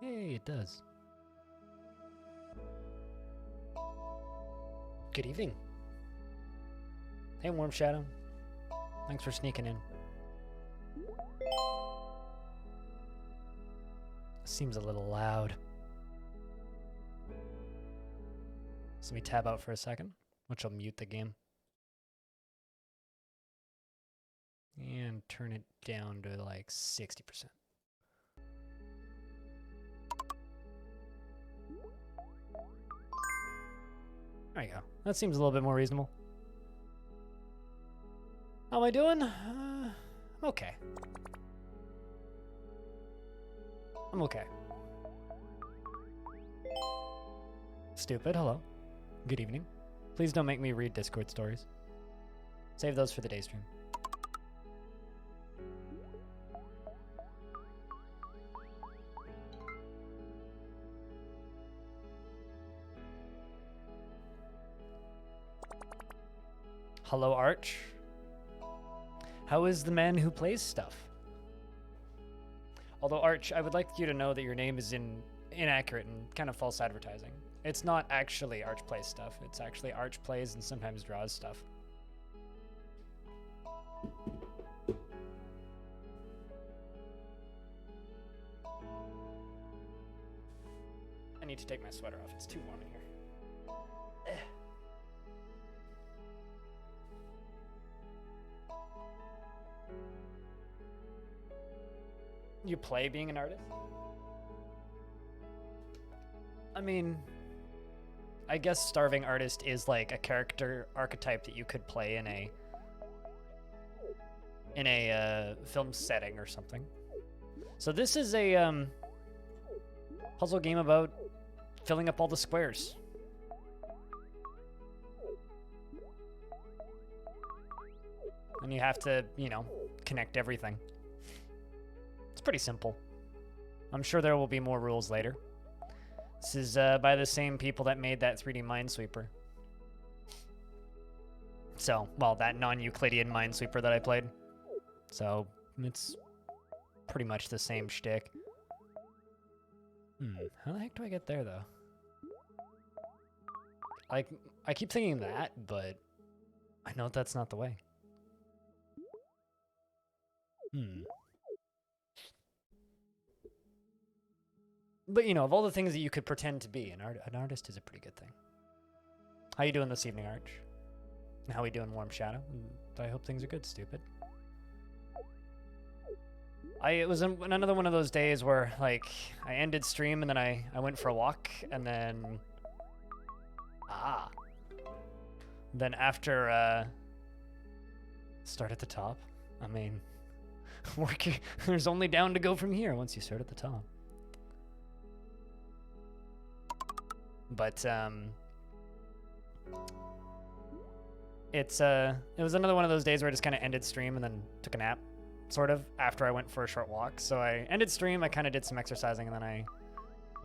Hey, it does. Good evening. Hey, Warm Shadow. Thanks for sneaking in. Seems a little loud. So let me tab out for a second, which will mute the game. And turn it down to like 60%. There you go. That seems a little bit more reasonable. How am I doing? I'm okay. I'm okay. Stupid, hello. Good evening. Please don't make me read Discord stories. Save those for the day stream. Hello, Arch. How is the man who plays stuff? Although, Arch, I would like you to know that your name is inaccurate and kind of false advertising. It's not actually Arch Plays Stuff. It's actually Arch Plays and sometimes draws stuff. I need to take my sweater off. It's too warm in here. You play being an artist? I mean, I guess starving artist is like a character archetype that you could play in a film setting or something. So this is a puzzle game about filling up all the squares. And you have to, you know, connect everything. It's pretty simple. I'm sure there will be more rules later. This is by the same people that made that 3D Minesweeper. So, well, that non-Euclidean Minesweeper that I played. So, it's pretty much the same shtick. How the heck do I get there, though? Like, I keep thinking that, but I know that's not the way. But, you know, of all the things that you could pretend to be, an artist is a pretty good thing. How you doing this evening, Arch? How we doing, Warm Shadow? I hope things are good, stupid. It was another one of those days where, like, I ended stream and then I went for a walk, and then... Then after, start at the top. I mean, there's only down to go from here once you start at the top. But, it was another one of those days where I just kind of ended stream and then took a nap, sort of, after I went for a short walk. So I ended stream, I kind of did some exercising, and then I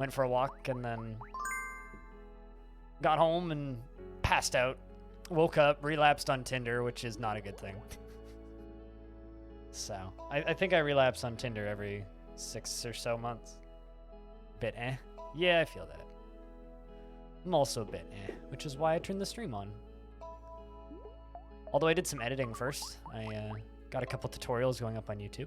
went for a walk, and then got home and passed out, woke up, relapsed on Tinder, which is not a good thing. So, I think I relapse on Tinder every 6 or so months. Bit eh. Yeah, I feel that. I'm also a bit eh, which is why I turned the stream on. Although I did some editing first. I got a couple tutorials going up on YouTube.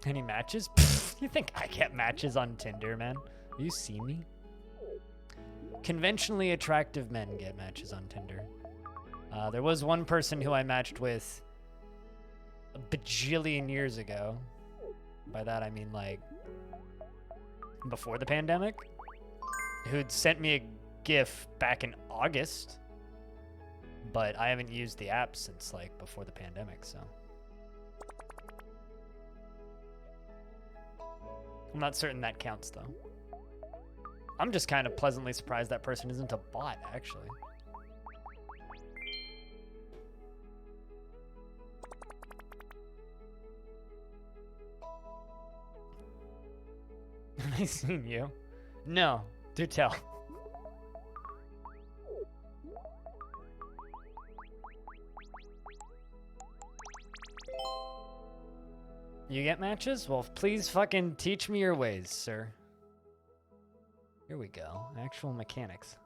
Any matches? You think I get matches on Tinder, man? You see me? Conventionally attractive men get matches on Tinder. There was one person who I matched with a bajillion years ago. By that I mean like before the pandemic, who'd sent me a GIF back in August, but I haven't used the app since like before the pandemic, so. I'm not certain that counts though. I'm just kind of pleasantly surprised that person isn't a bot, actually. Have I seen you? No, do tell. You get matches? Well, please fucking teach me your ways, sir. Here we go. Actual mechanics.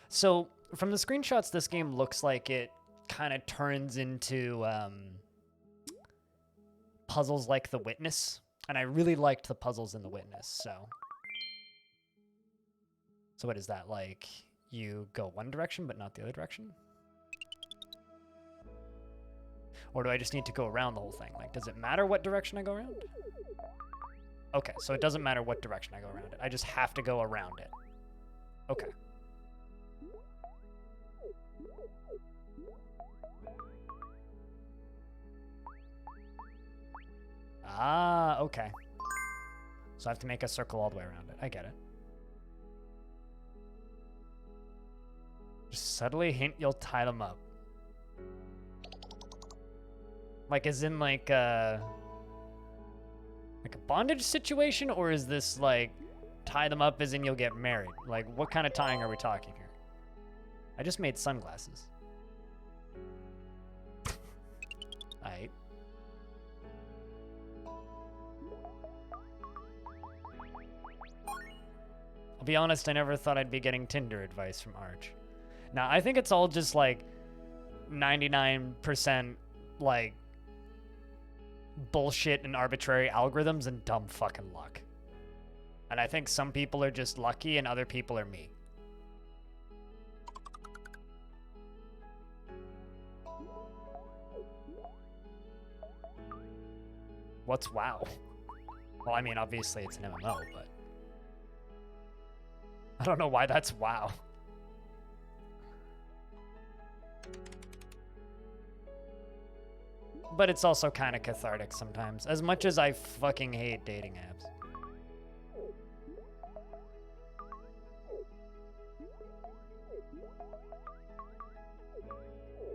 So, from the screenshots, this game looks like it kind of turns into puzzles like The Witness. And I really liked the puzzles in The Witness, so... So what is that, like, you go one direction but not the other direction? Or do I just need to go around the whole thing? Like, does it matter what direction I go around? Okay, so it doesn't matter what direction I go around it. I just have to go around it. Okay. Ah, okay. So I have to make a circle all the way around it. I get it. Just subtly hint you'll tie them up. Like, as in, like a bondage situation? Or is this, like, tie them up as in you'll get married? Like, what kind of tying are we talking here? I just made sunglasses. Aight. I'll be honest, I never thought I'd be getting Tinder advice from Arch. Now, I think it's all just, like, 99%, like, bullshit and arbitrary algorithms and dumb fucking luck. And I think some people are just lucky and other people are me. What's WoW? Well, I mean, obviously it's an MMO, but... I don't know why that's WoW. But it's also kind of cathartic sometimes, as much as I fucking hate dating apps.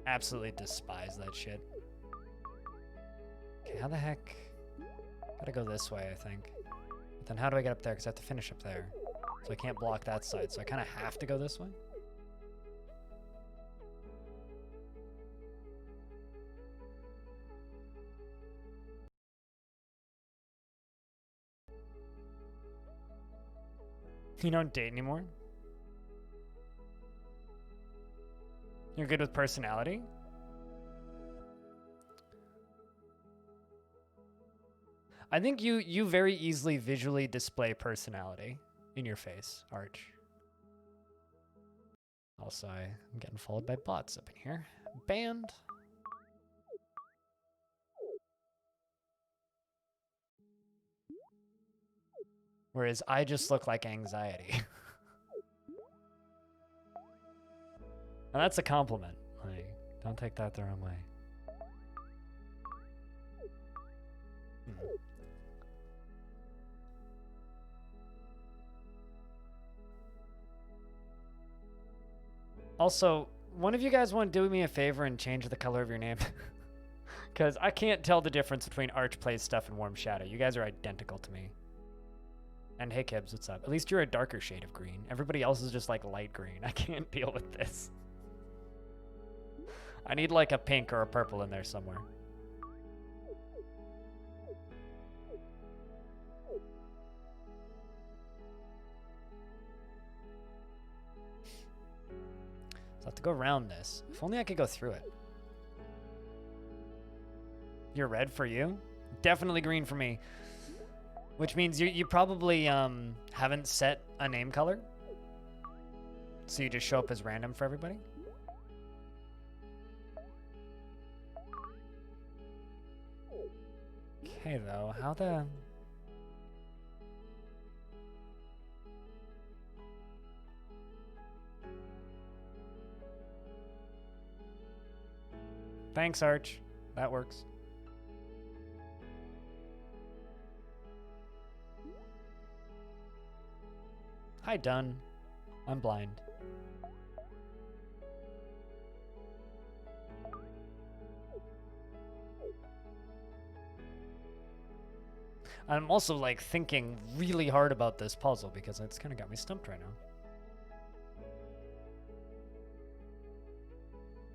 Absolutely despise that shit. Okay, how the heck? Gotta go this way, I think. But then how do I get up there? Because I have to finish up there. So I can't block that side, so I kind of have to go this way? You don't date anymore? You're good with personality? I think you very easily visually display personality in your face, Arch. Also, I'm getting followed by bots up in here. Banned. Whereas I just look like anxiety. And that's a compliment. Like, don't take that the wrong way. Also, one of you guys want to do me a favor and change the color of your name? Because I can't tell the difference between Arch Plays Stuff and Warm Shadow. You guys are identical to me. And hey, Kibbs, what's up? At least you're a darker shade of green. Everybody else is just like light green. I can't deal with this. I need like a pink or a purple in there somewhere. So I have to go around this. If only I could go through it. You're red for you? Definitely green for me. Which means you probably haven't set a name color. So you just show up as random for everybody. Okay, though, how the... Thanks, Arch. That works. Hi, Dunn. I'm blind. I'm also, like, thinking really hard about this puzzle because it's kind of got me stumped right now.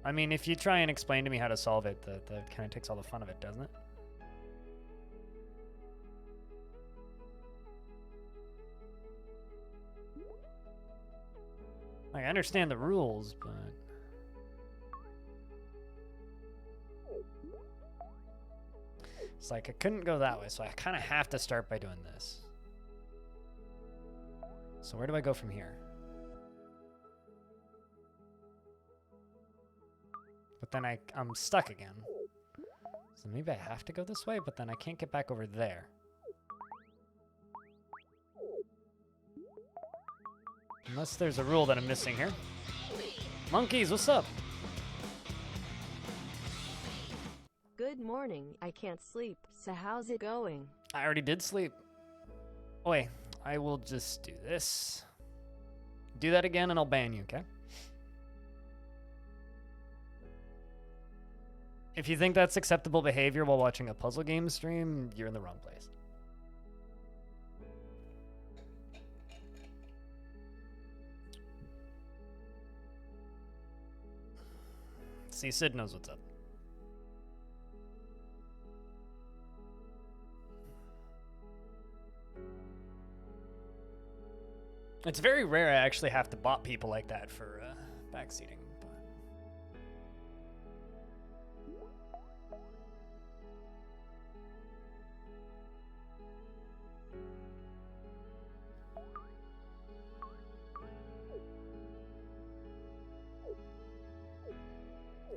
I mean, if you try and explain to me how to solve it, that kind of takes all the fun of it, doesn't it? Like, I understand the rules, but... It's like I couldn't go that way, so I kind of have to start by doing this. So where do I go from here? But then I'm stuck again. So maybe I have to go this way, but then I can't get back over there. Unless there's a rule that I'm missing here. Monkeys, what's up? Good morning. I can't sleep, so how's it going? I already did sleep. Oh, wait, I will just do this. Do that again and I'll ban you, okay? If you think that's acceptable behavior while watching a puzzle game stream, you're in the wrong place. See, Sid knows what's up. It's very rare I actually have to bot people like that for backseating. But...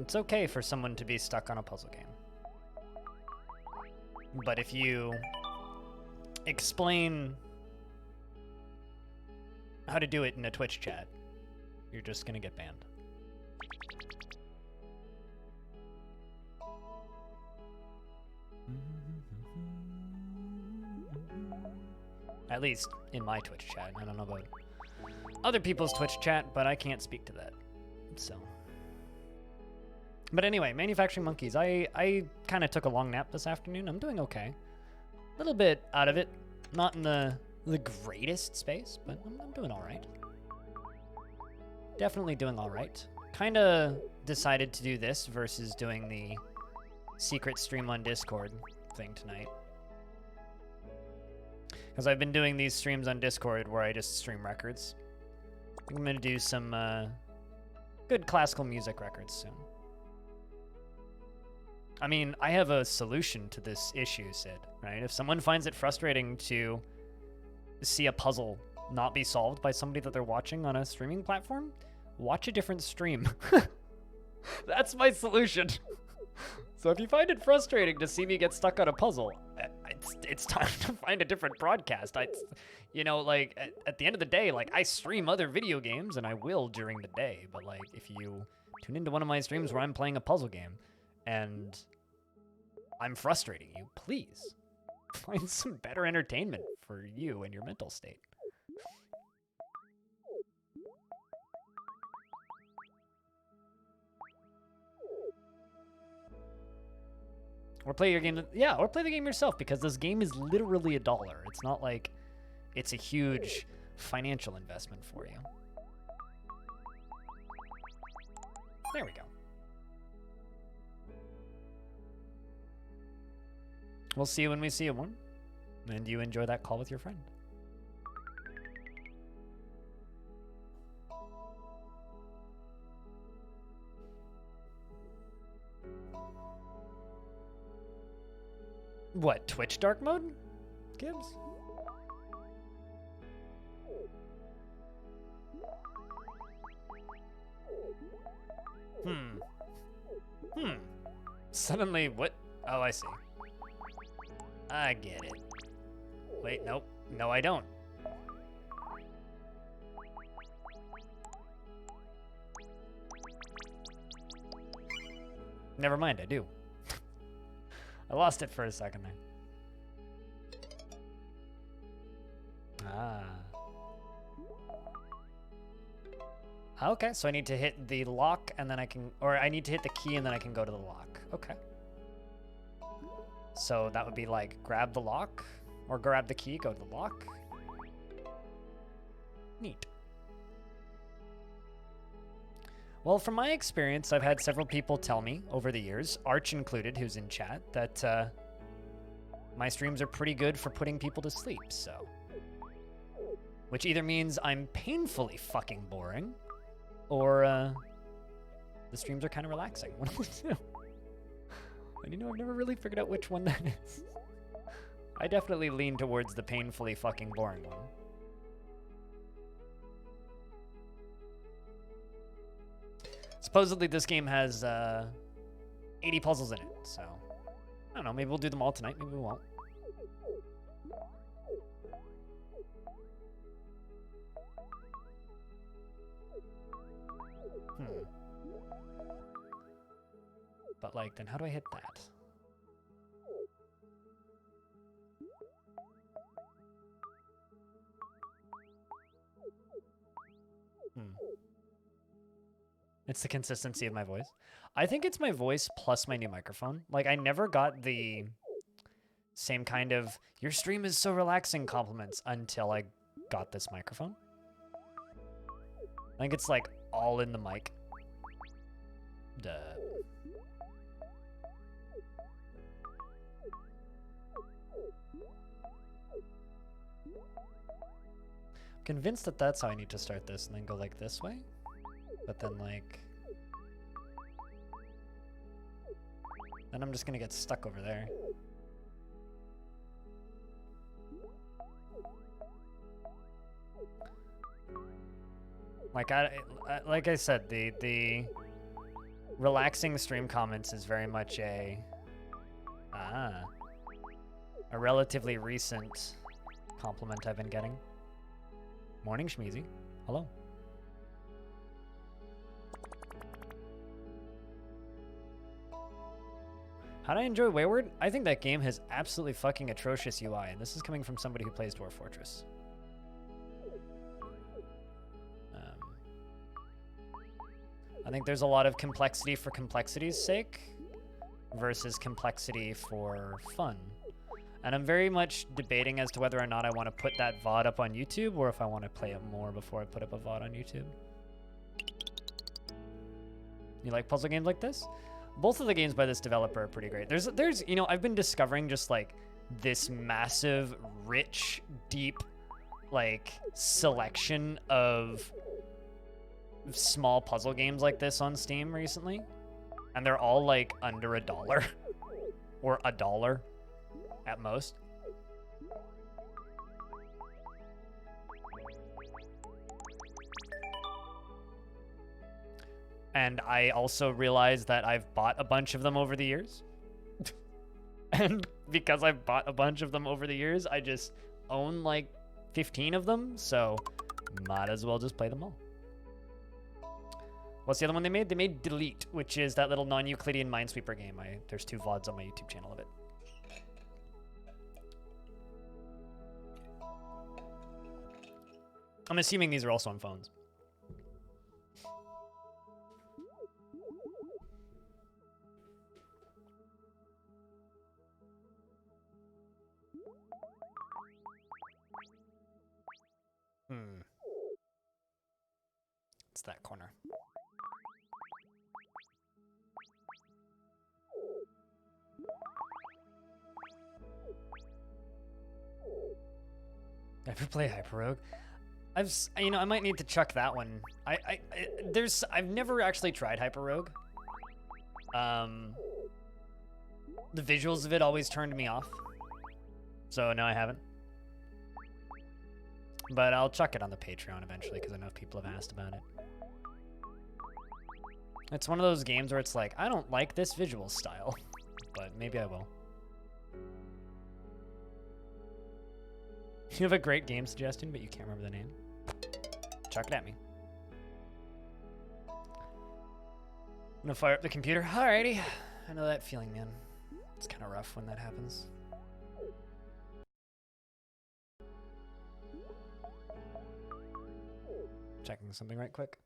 It's okay for someone to be stuck on a puzzle game. But if you explain how to do it in a Twitch chat, you're just gonna get banned. At least in my Twitch chat. I don't know about other people's Twitch chat, but I can't speak to that. So. But anyway, Manufacturing Monkeys. I kind of took a long nap this afternoon. I'm doing okay. A little bit out of it. Not in the greatest space, but I'm doing all right. Definitely doing all right. Kind of decided to do this versus doing the secret stream on Discord thing tonight. Because I've been doing these streams on Discord where I just stream records. I think I'm going to do some good classical music records soon. I mean, I have a solution to this issue, Sid, right? If someone finds it frustrating to see a puzzle not be solved by somebody that they're watching on a streaming platform, watch a different stream. That's my solution. So if you find it frustrating to see me get stuck on a puzzle, it's time to find a different broadcast. You know, like, at the end of the day, like, I stream other video games, and I will during the day, but, like, if you tune into one of my streams where I'm playing a puzzle game, and I'm frustrating you, please find some better entertainment for you and your mental state. Or play your game, yeah, or play the game yourself, because this game is literally $1. It's not like it's a huge financial investment for you. There we go. We'll see you when we see you, one. And you enjoy that call with your friend. What, Twitch dark mode? Gibbs? Suddenly, what? Oh, I see. I get it. Wait, nope. No, I don't. Never mind, I do. I lost it for a second there. Ah. Okay, so I need to hit the lock and then I can, or I need to hit the key and then I can go to the lock. Okay. So that would be like grab the lock or grab the key, go to the lock. Neat. Well, from my experience, I've had several people tell me over the years, Arch included, who's in chat, that my streams are pretty good for putting people to sleep, so. Which either means I'm painfully fucking boring, or the streams are kind of relaxing. One of the two. And you know, I've never really figured out which one that is. I definitely lean towards the painfully fucking boring one. Supposedly this game has 80 puzzles in it, so I don't know, maybe we'll do them all tonight, maybe we won't. But like, then how do I hit that? It's the consistency of my voice. I think it's my voice plus my new microphone. Like, I never got the same kind of, your stream is so relaxing compliments until I got this microphone. I think it's like all in the mic. Duh. I'm convinced that that's how I need to start this and then go like this way. But then like, then I'm just gonna get stuck over there. Like I said, the relaxing stream comments is very much a relatively recent compliment I've been getting. Morning, Schmeezy. Hello. How'd I enjoy Wayward? I think that game has absolutely fucking atrocious UI, and this is coming from somebody who plays Dwarf Fortress. I think there's a lot of complexity for complexity's sake versus complexity for fun. And I'm very much debating as to whether or not I want to put that VOD up on YouTube or if I want to play it more before I put up a VOD on YouTube. You like puzzle games like this? Both of the games by this developer are pretty great. There's, you know, I've been discovering just like this massive, rich, deep, like selection of small puzzle games like this on Steam recently. And they're all like under $1 or $1 at most. And I also realized that I've bought a bunch of them over the years. And because I've bought a bunch of them over the years, I just own like 15 of them, so might as well just play them all. What's the other one they made? They made Delete, which is that little non-Euclidean Minesweeper game. There's 2 VODs on my YouTube channel of it. I'm assuming these are also on phones. It's that corner. Ever play Hyper Rogue? You know, I might need to chuck that one. I've never actually tried Hyper Rogue. The visuals of it always turned me off. So no, I haven't. But I'll chuck it on the Patreon eventually because I know people have asked about it. It's one of those games where it's like, I don't like this visual style, but maybe I will. You have a great game suggestion, but you can't remember the name? Chuck it at me. I'm gonna fire up the computer. Alrighty. I know that feeling, man. It's kind of rough when that happens. Checking something right quick.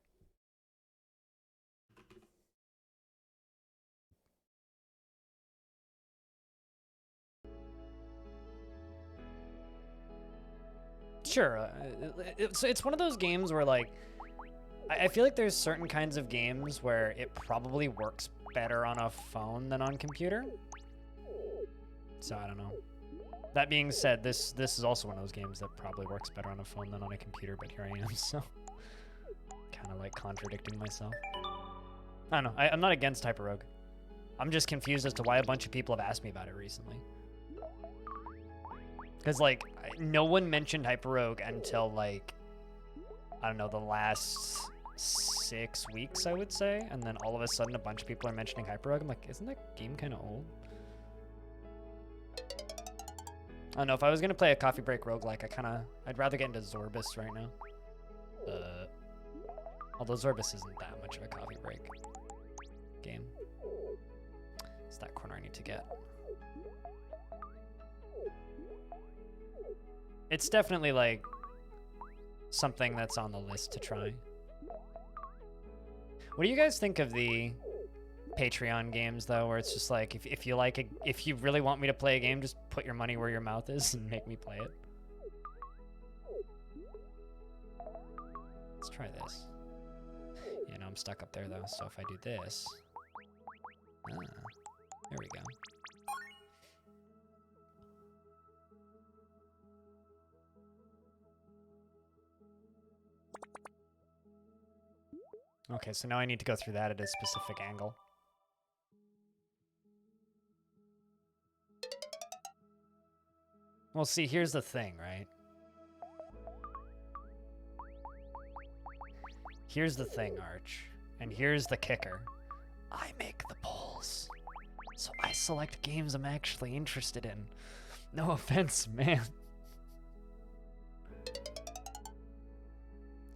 Sure, it's one of those games where like, I feel like there's certain kinds of games where it probably works better on a phone than on computer. So I don't know. That being said, this is also one of those games that probably works better on a phone than on a computer, but here I am, so kind kind of like contradicting myself. I don't know. I'm not against Hyper Rogue. I'm just confused as to why a bunch of people have asked me about it recently. Because, like, no one mentioned Hyper Rogue until, like, I don't know, the last 6 weeks, I would say. And then all of a sudden, a bunch of people are mentioning Hyper Rogue. I'm like, isn't that game kind of old? I don't know. If I was going to play a coffee break roguelike, I'd rather get into Zorbus right now. Although Zorbus isn't that much of a coffee break game. It's that corner I need to get. It's definitely like something that's on the list to try. What do you guys think of the Patreon games though, where it's just like if you really want me to play a game, just put your money where your mouth is and make me play it? Let's try this. You know, I'm stuck up there though, so if I do this, there we go. Okay, so now I need to go through that at a specific angle. Well, see, here's the thing, right? Here's the thing, Arch. And here's the kicker. I make the polls. So I select games I'm actually interested in. No offense, man.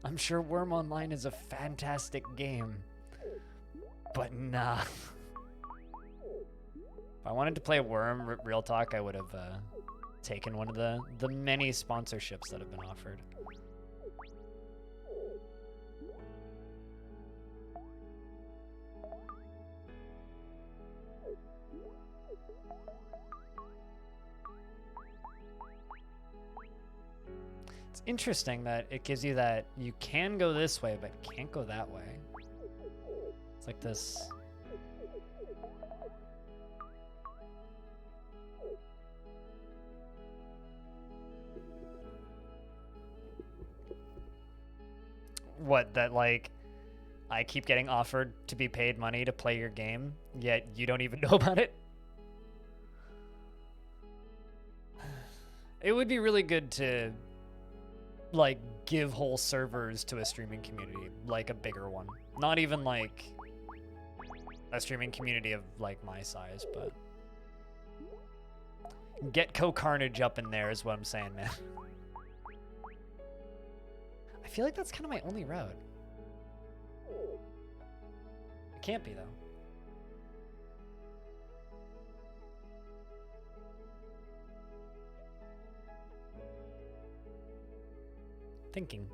I'm sure Worm Online is a fantastic game. But nah. If I wanted to play Worm, real talk, I would have taken one of the many sponsorships that have been offered. It's interesting that it gives you that you can go this way, but can't go that way. It's like this. What, that like I keep getting offered to be paid money to play your game, yet you don't even know about it? It would be really good to like give whole servers to a streaming community, like a bigger one. Not even like a streaming community of like my size, but get Co-Carnage up in there is what I'm saying, man. I feel like that's kind of my only road. It can't be though. Thinking.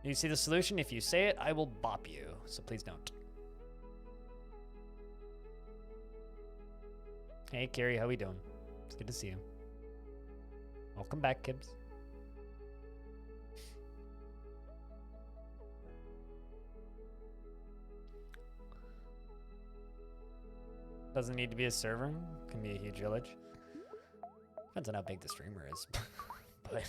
You see the solution? If you say it, I will bop you. So please don't. Hey, Carrie, how we doing? It's good to see you. Welcome back, Kibbs. Doesn't need to be a server. Can be a huge village. Depends on how big the streamer is, but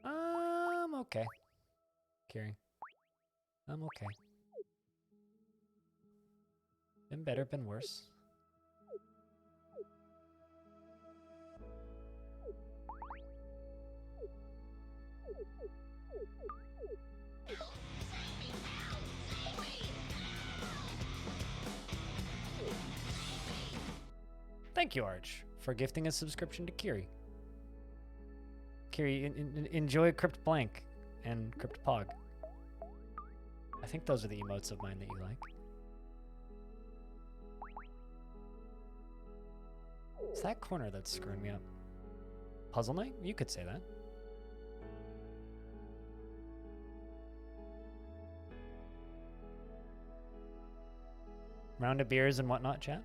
I'm okay. Carrie, I'm okay. Been better, been worse. Thank you, Arch, for gifting a subscription to Kiri. Kiri, enjoy Crypt Blank and Crypt Pog. I think those are the emotes of mine that you like. It's that corner that's screwing me up. Puzzle Night? You could say that. Round of beers and whatnot, chat?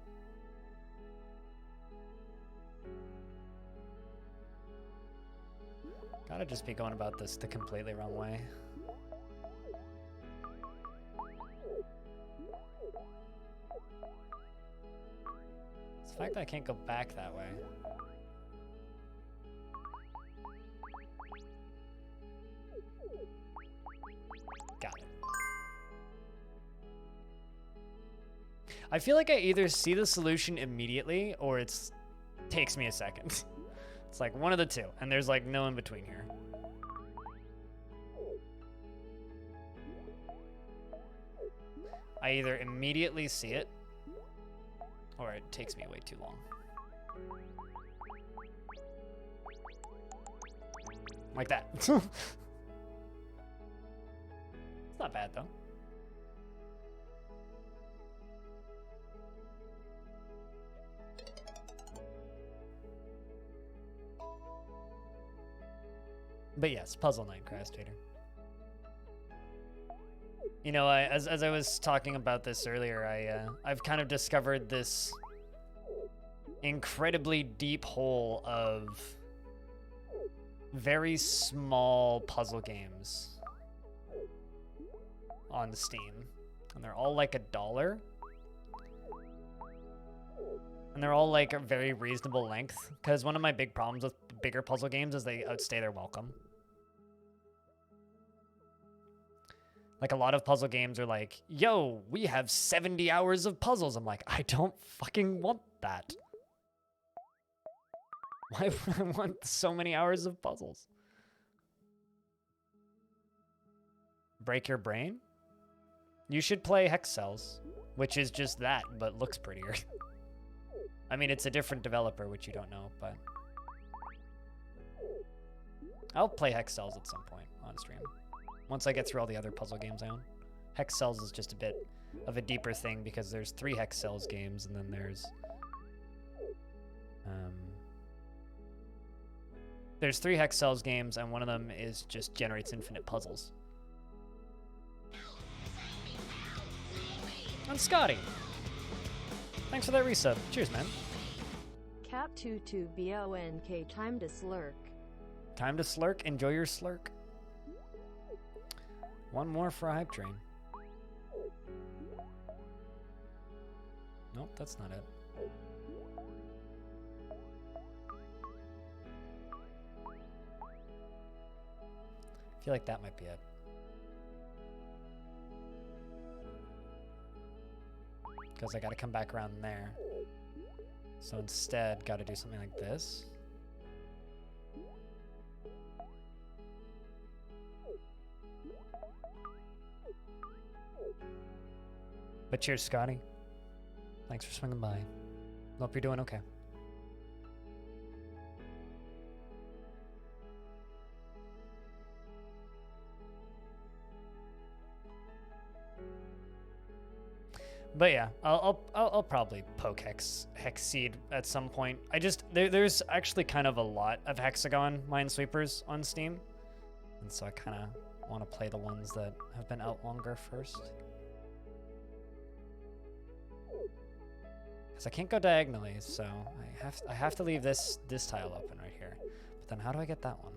Gotta just be going about this the completely wrong way. the fact that I can't go back that way. Got it. I feel like I either see the solution immediately or it takes me a second. It's like one of the two, and there's like no in between here. I either immediately see it or it takes me way too long. Like that. It's not bad though. But yes, Puzzle Night, Crastator. You know, as I was talking about this earlier, I've kind of discovered this incredibly deep hole of very small puzzle games on Steam, and they're all like $1, and they're all like a very reasonable length. Because one of my big problems with bigger puzzle games is they outstay their welcome. Like, a lot of puzzle games are like, yo, we have 70 hours of puzzles. I'm like, I don't fucking want that. Why would I want so many hours of puzzles? Break Your Brain? You should play Hex Cells, which is just that, but looks prettier. I mean, it's a different developer, which you don't know, but... I'll play Hex Cells at some point on stream. Once I get through all the other puzzle games I own. Hex Cells is just a bit of a deeper thing because there's 3 Hex Cells games, and then there's 3 Hex Cells games, and one of them is just generates infinite puzzles. And Scotty, thanks for that resub. Cheers, man. Cap22BONK, time to slurk. Time to slurk. Enjoy your slurk. One more for a hype train. Nope, that's not it. I feel like that might be it. Because I gotta come back around there. So instead, gotta do something like this. But cheers, Scotty. Thanks for swinging by. Hope you're doing okay. But yeah, I'll probably poke Hex Seed at some point. There's actually kind of a lot of Hexagon Minesweepers on Steam, and so I kind of want to play the ones that have been out longer first. Because I can't go diagonally, so I have to leave this tile open right here. But then how do I get that one?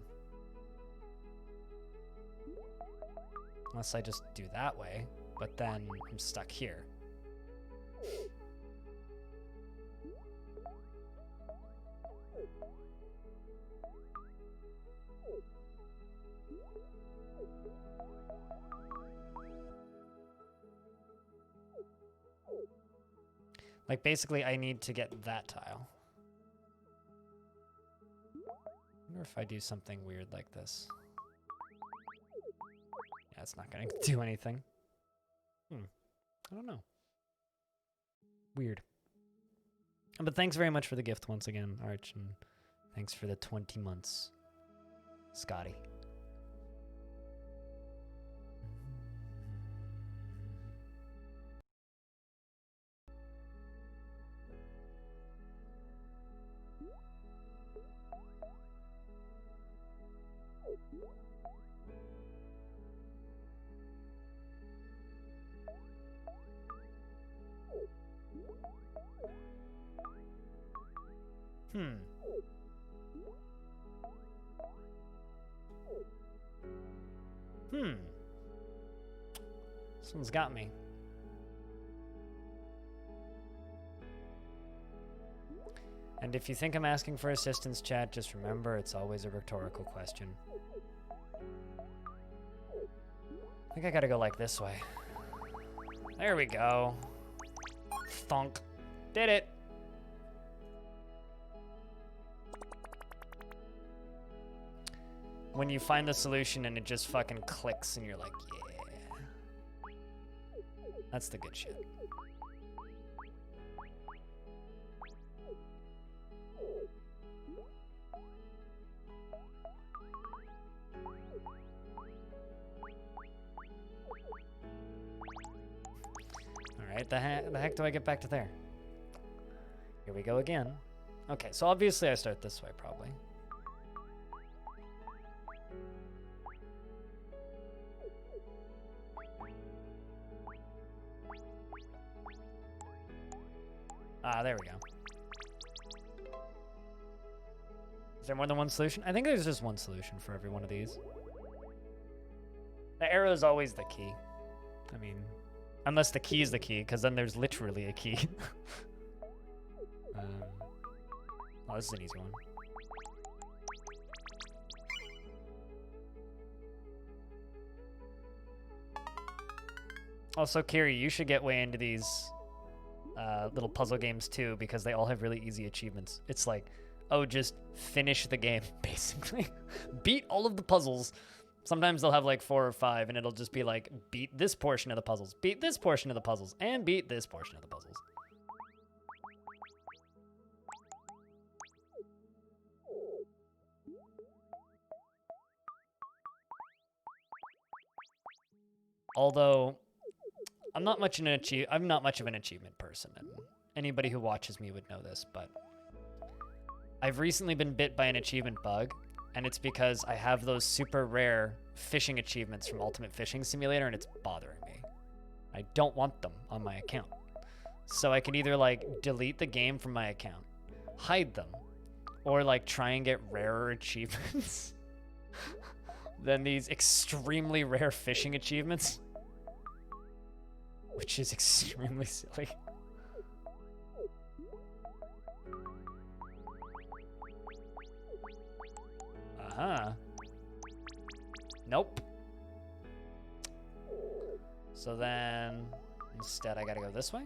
Unless I just do that way, but then I'm stuck here. Like, basically, I need to get that tile. I wonder if I do something weird like this. Yeah, it's not going to do anything. I don't know. Weird. But thanks very much for the gift once again, Arch, and thanks for the 20 months, Scotty. This one's got me. And if you think I'm asking for assistance, chat, just remember it's always a rhetorical question. I think I gotta go like this way. There we go. Thunk. Did it. When you find the solution and it just fucking clicks and you're like, yeah. That's the good shit. Alright, the heck do I get back to there? Here we go again. Okay, so obviously I start this way, probably. Ah, there we go. Is there more than one solution? I think there's just one solution for every one of these. The arrow is always the key. I mean, unless the key is the key, because then there's literally a key. Oh, this is an easy one. Also, Kiri, you should get way into these little puzzle games too, because they all have really easy achievements. It's like, oh, just finish the game, basically. Beat all of the puzzles. Sometimes they'll have like 4 or 5, and it'll just be like, beat this portion of the puzzles, beat this portion of the puzzles, and beat this portion of the puzzles. Although, I'm not much of an achievement person, and anybody who watches me would know this, but I've recently been bit by an achievement bug, and it's because I have those super rare fishing achievements from Ultimate Fishing Simulator, and it's bothering me. I don't want them on my account. So I can either like delete the game from my account, hide them, or like try and get rarer achievements than these extremely rare fishing achievements. Which is extremely silly. Uh-huh. Nope. So then, instead I gotta go this way?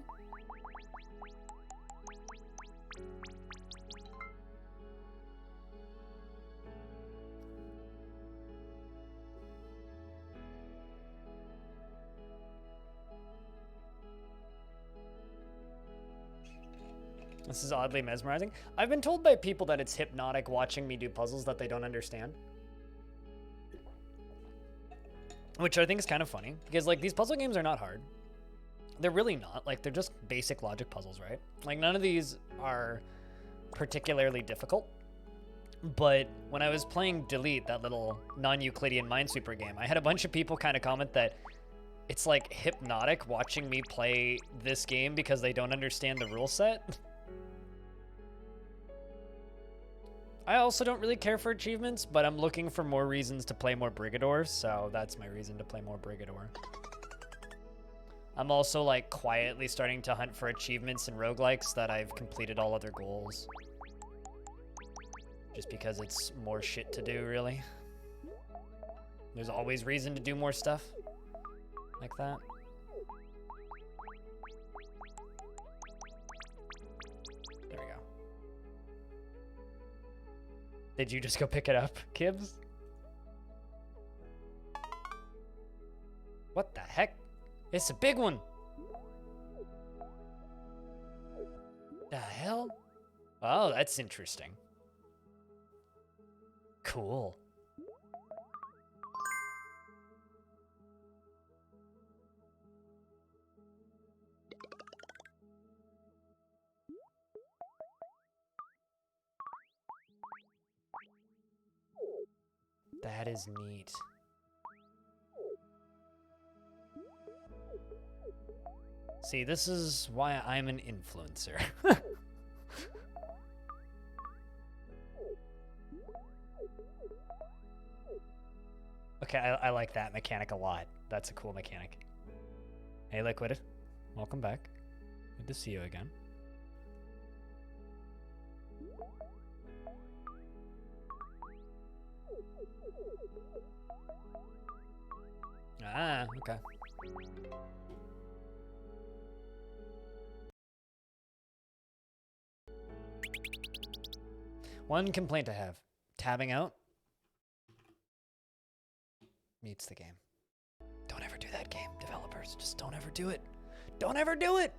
This is oddly mesmerizing. I've been told by people that it's hypnotic watching me do puzzles that they don't understand. Which I think is kind of funny, because like these puzzle games are not hard. They're really not. Like they're just basic logic puzzles, right? Like none of these are particularly difficult. But when I was playing Delete, that little non-Euclidean Minesweeper game, I had a bunch of people kind of comment that it's like hypnotic watching me play this game because they don't understand the rule set. I also don't really care for achievements, but I'm looking for more reasons to play more Brigador, so that's my reason to play more Brigador. I'm also like quietly starting to hunt for achievements in roguelikes that I've completed all other goals. Just because it's more shit to do, really. There's always reason to do more stuff like that. There we go. Did you just go pick it up, Kibbs? What the heck? It's a big one. The hell? Oh, that's interesting. Cool. That is neat. See, this is why I'm an influencer. Okay, I like that mechanic a lot. That's a cool mechanic. Hey, Liquid. Welcome back. Good to see you again. Ah, okay. One complaint I have. Tabbing out meets the game. Don't ever do that, game developers. Just don't ever do it. Don't ever do it!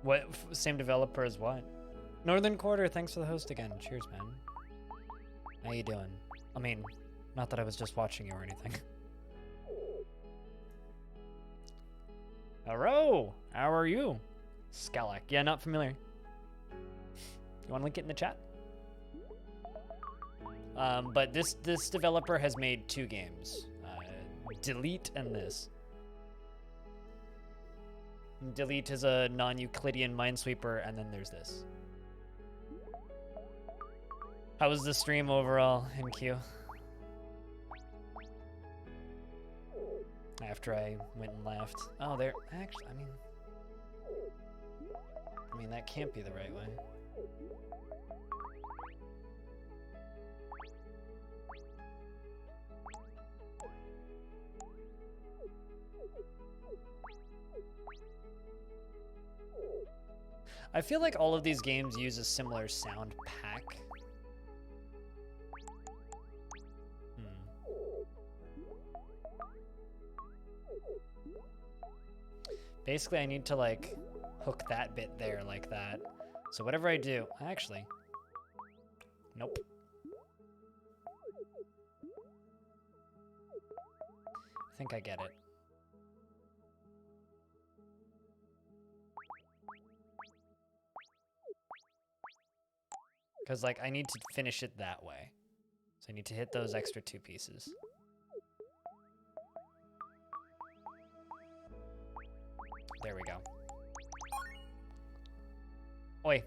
What? Same developer as what? Northern Quarter, thanks for the host again. Cheers, man. How you doing? I mean, not that I was just watching you or anything. Hello! How are you? Skalak. Yeah, not familiar. You want to link it in the chat? But this developer has made 2 games. Delete and this. Delete is a non-Euclidean minesweeper, and then there's this. How was the stream overall, NQ? After I went and left. Oh, there. Actually, I mean, that can't be the right way. I feel like all of these games use a similar sound pack. Basically, I need to, like, hook that bit there like that. So whatever I do... Actually... Nope. I think I get it. Because, like, I need to finish it that way. So I need to hit those extra 2 pieces. There we go. Oi,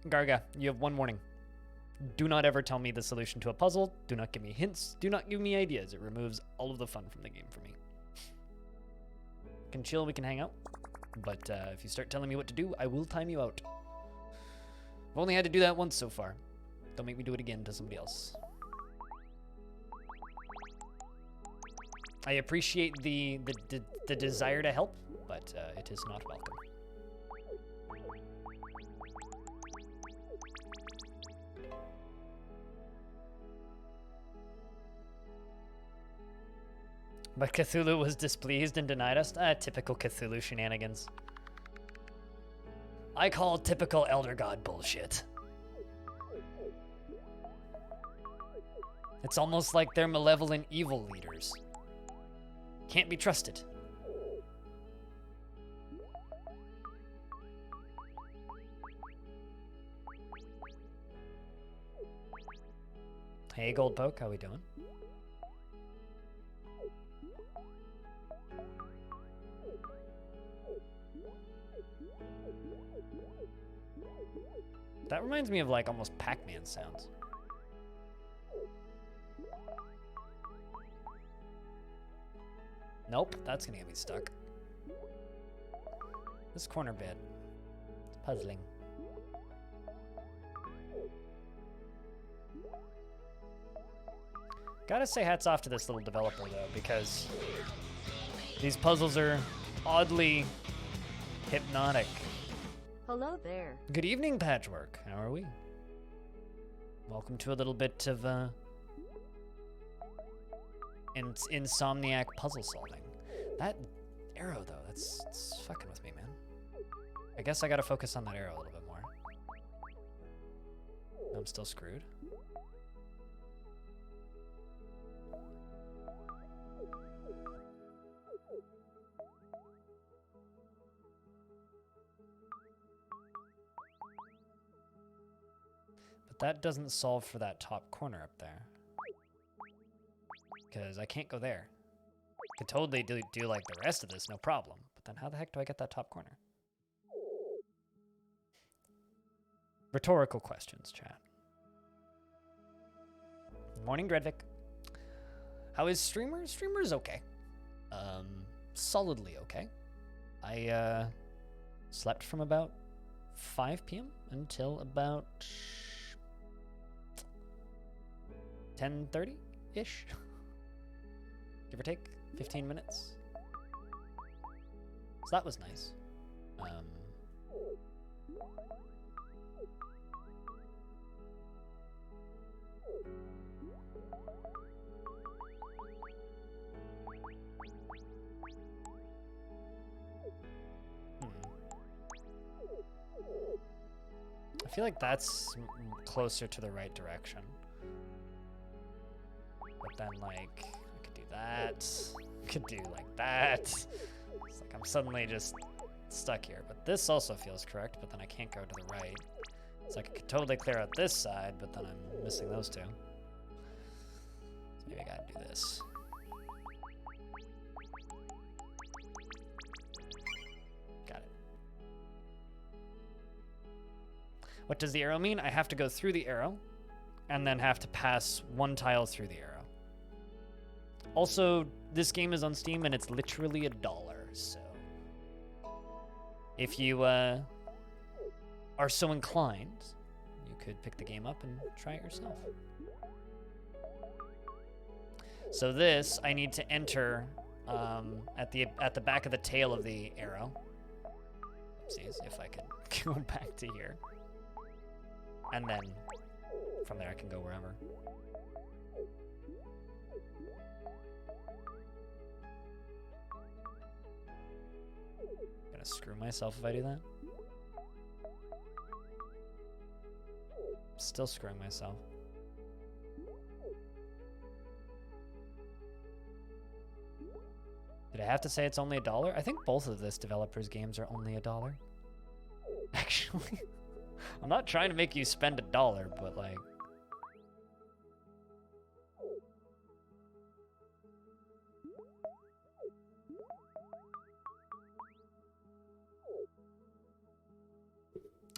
Garga, you have one warning. Do not ever tell me the solution to a puzzle. Do not give me hints. Do not give me ideas. It removes all of the fun from the game for me. We can chill, we can hang out. But if you start telling me what to do, I will time you out. I've only had to do that once so far. Don't make me do it again to somebody else. I appreciate the desire to help, but it is not welcome. But Cthulhu was displeased and denied us? Typical Cthulhu shenanigans. I call typical Elder God bullshit. It's almost like they're malevolent evil leaders. Can't be trusted. Hey, Goldpoke, how we doing? That reminds me of, like, almost Pac-Man sounds. Nope, that's gonna get me stuck. This corner bit. It's puzzling. Gotta say hats off to this little developer, though, because these puzzles are oddly hypnotic. Hello there. Good evening, Patchwork. How are we? Welcome to a little bit of insomniac puzzle solving. That arrow, though, it's fucking with me, man. I guess I gotta focus on that arrow a little bit more. I'm still screwed. But that doesn't solve for that top corner up there. Because I can't go there. Could totally do like the rest of this, no problem. But then how the heck do I get that top corner? Rhetorical questions, chat. Morning, Dredvik. How is Streamer? Streamer's okay. Solidly okay. I slept from about 5 p.m. until about 10:30-ish. Give or take 15 minutes. So that was nice. I feel like that's closer to the right direction. But then, like, I could do that. Could do like that. It's like I'm suddenly just stuck here. But this also feels correct, but then I can't go to the right. It's like I could totally clear out this side, but then I'm missing those two. So maybe I gotta do this. Got it. What does the arrow mean? I have to go through the arrow and then have to pass one tile through the arrow. Also, this game is on Steam and it's literally $1, so if you are so inclined, you could pick the game up and try it yourself. So this, I need to enter at the back of the tail of the arrow. Oopsies, if I could go back to here. And then from there I can go wherever. Gonna screw myself if I do that. Still screwing myself. Did I have to say it's only $1? I think both of this developer's games are only $1. Actually. I'm not trying to make you spend $1, but like...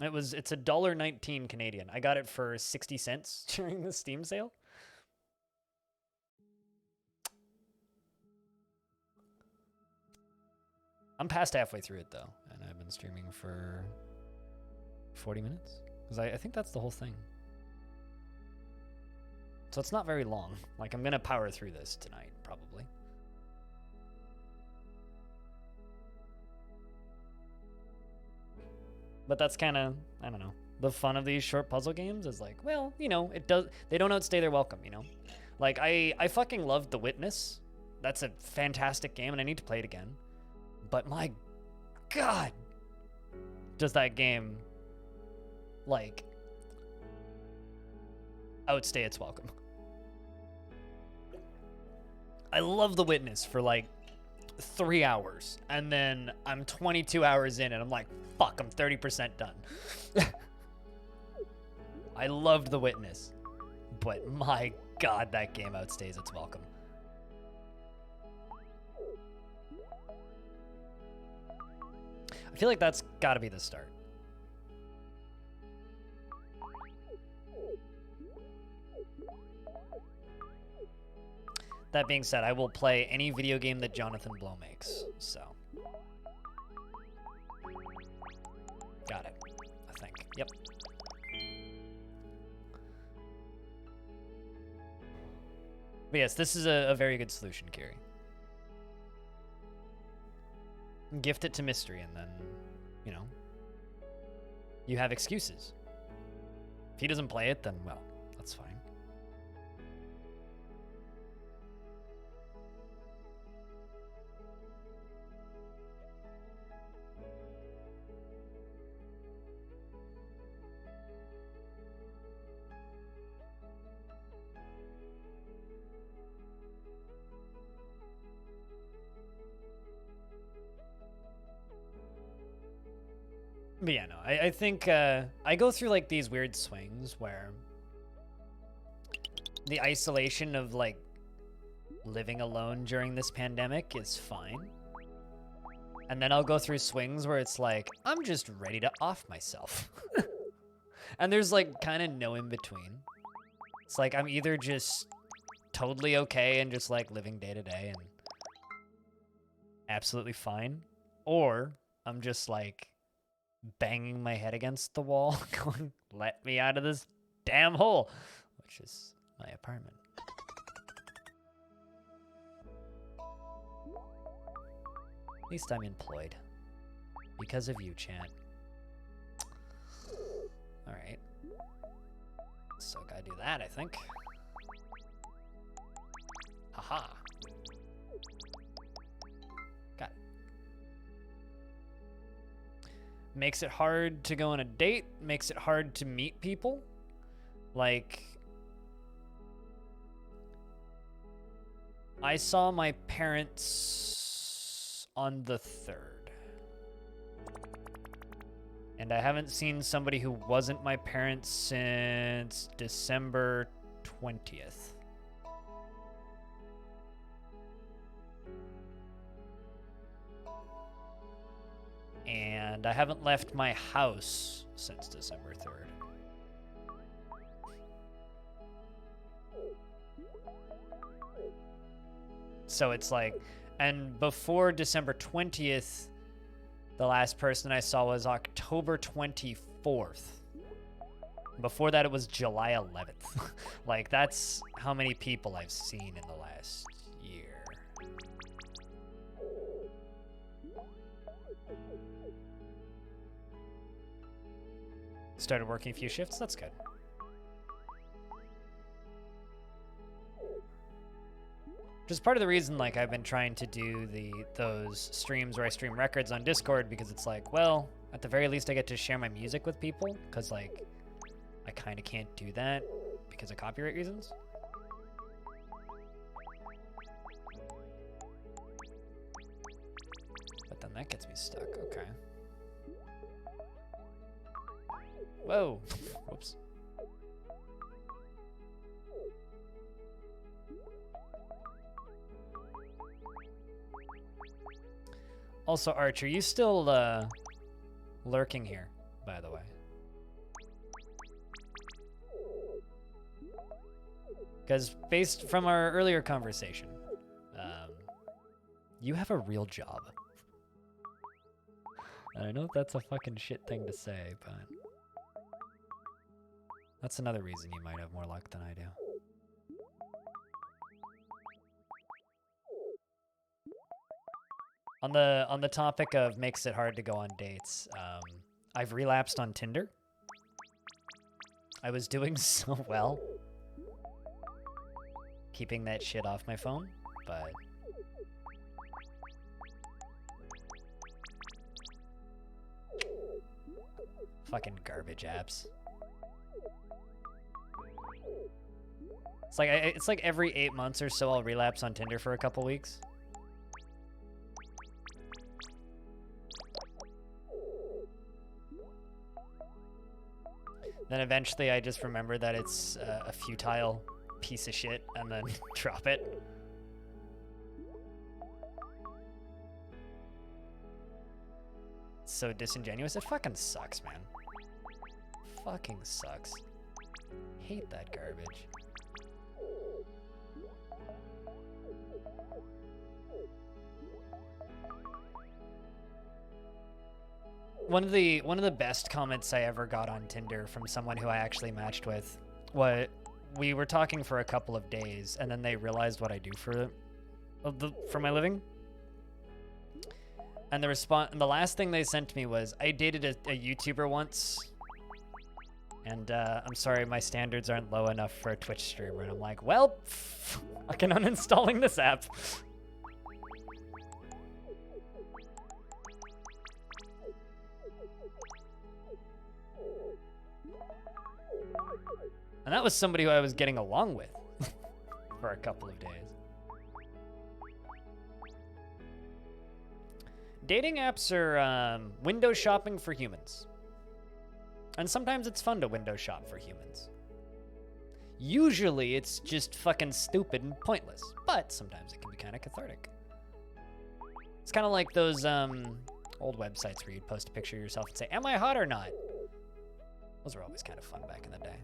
It's $1.19 Canadian. I got it for 60 cents during the Steam sale. I'm past halfway through it though, and I've been streaming for 40 minutes? Because I think that's the whole thing. So it's not very long. Like, I'm gonna power through this tonight, probably. But that's kind of, I don't know. The fun of these short puzzle games is like, well, you know, they don't outstay their welcome, you know? Like, I fucking loved The Witness. That's a fantastic game, and I need to play it again. But my God, does that game, like, outstay its welcome. I love The Witness for like 3 hours, and then I'm 22 hours in and I'm like, fuck, I'm 30% done. I loved The Witness, but my God, that game outstays its welcome. I feel like that's gotta be the start. That being said, I will play any video game that Jonathan Blow makes, so. Got it, I think. Yep. But yes, this is a very good solution, Kiri. Gift it to Mystery, and then, you know, you have excuses. If he doesn't play it, then, well, that's fine. But yeah, no, I think I go through like these weird swings where the isolation of like living alone during this pandemic is fine. And then I'll go through swings where it's like, I'm just ready to off myself. And there's like kind of no in between. It's like I'm either just totally okay and just like living day to day and absolutely fine, or I'm just like banging my head against the wall going, let me out of this damn hole, which is my apartment. At least I'm employed. Because of you, chat. Alright. So gotta do that, I think. Haha. Got it. Makes it hard to go on a date, makes it hard to meet people. Like, I saw my parents on the 3rd. And I haven't seen somebody who wasn't my parents since December 20th. And I haven't left my house since December 3rd. So it's like, and before December 20th, the last person I saw was October 24th. Before that, it was July 11th. Like, that's how many people I've seen in the last year. Started working a few shifts, that's good. Which is part of the reason, like, I've been trying to do those streams where I stream records on Discord, because it's like, well, at the very least I get to share my music with people, because, like, I kind of can't do that because of copyright reasons. But then that gets me stuck, okay. Whoa, whoops. Also, Arch, are you still lurking here, by the way? Because based from our earlier conversation, you have a real job. I don't know if that's a fucking shit thing to say, but that's another reason you might have more luck than I do. On the topic of makes it hard to go on dates, I've relapsed on Tinder. I was doing so well keeping that shit off my phone, but fucking garbage apps. It's like every 8 months or so I'll relapse on Tinder for a couple weeks. Then eventually I just remember that it's a futile piece of shit and then drop it. It's so disingenuous. It fucking sucks, man. Fucking sucks. Hate that garbage. One of the best comments I ever got on Tinder from someone who I actually matched with, we were talking for a couple of days, and then they realized what I do for my living. And the last thing they sent to me was, I dated a YouTuber once, and I'm sorry, my standards aren't low enough for a Twitch streamer. And I'm like, well, fucking uninstalling this app. And that was somebody who I was getting along with for a couple of days. Dating apps are window shopping for humans. And sometimes it's fun to window shop for humans. Usually it's just fucking stupid and pointless, but sometimes it can be kind of cathartic. It's kind of like those old websites where you'd post a picture of yourself and say, am I hot or not? Those were always kind of fun back in the day.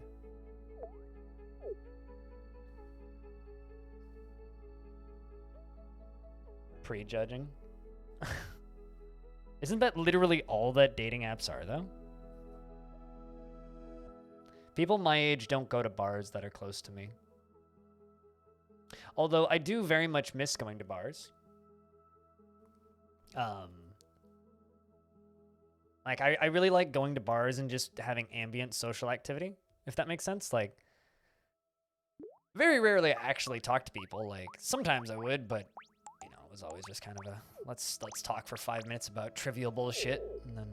Prejudging. Isn't that literally all that dating apps are, though? People my age don't go to bars that are close to me. Although I do very much miss going to bars. Like, I really like going to bars and just having ambient social activity, if that makes sense. Like, very rarely I actually talk to people. Like, sometimes I would, but, you know, it was always just kind of a, let's talk for 5 minutes about trivial bullshit, and then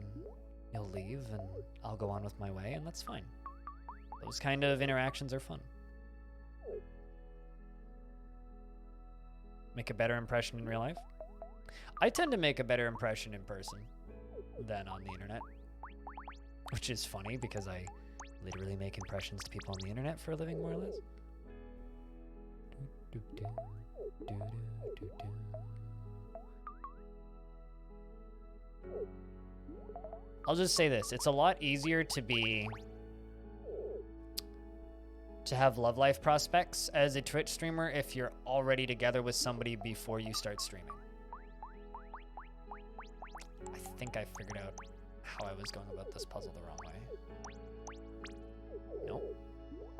you'll leave, and I'll go on with my way, and that's fine. Those kind of interactions are fun. Make a better impression in real life? I tend to make a better impression in person than on the internet, which is funny because I literally make impressions to people on the internet for a living, more or less. I'll just say this. It's a lot easier to have love life prospects as a Twitch streamer if you're already together with somebody before you start streaming. I think I figured out how I was going about this puzzle the wrong way. Nope.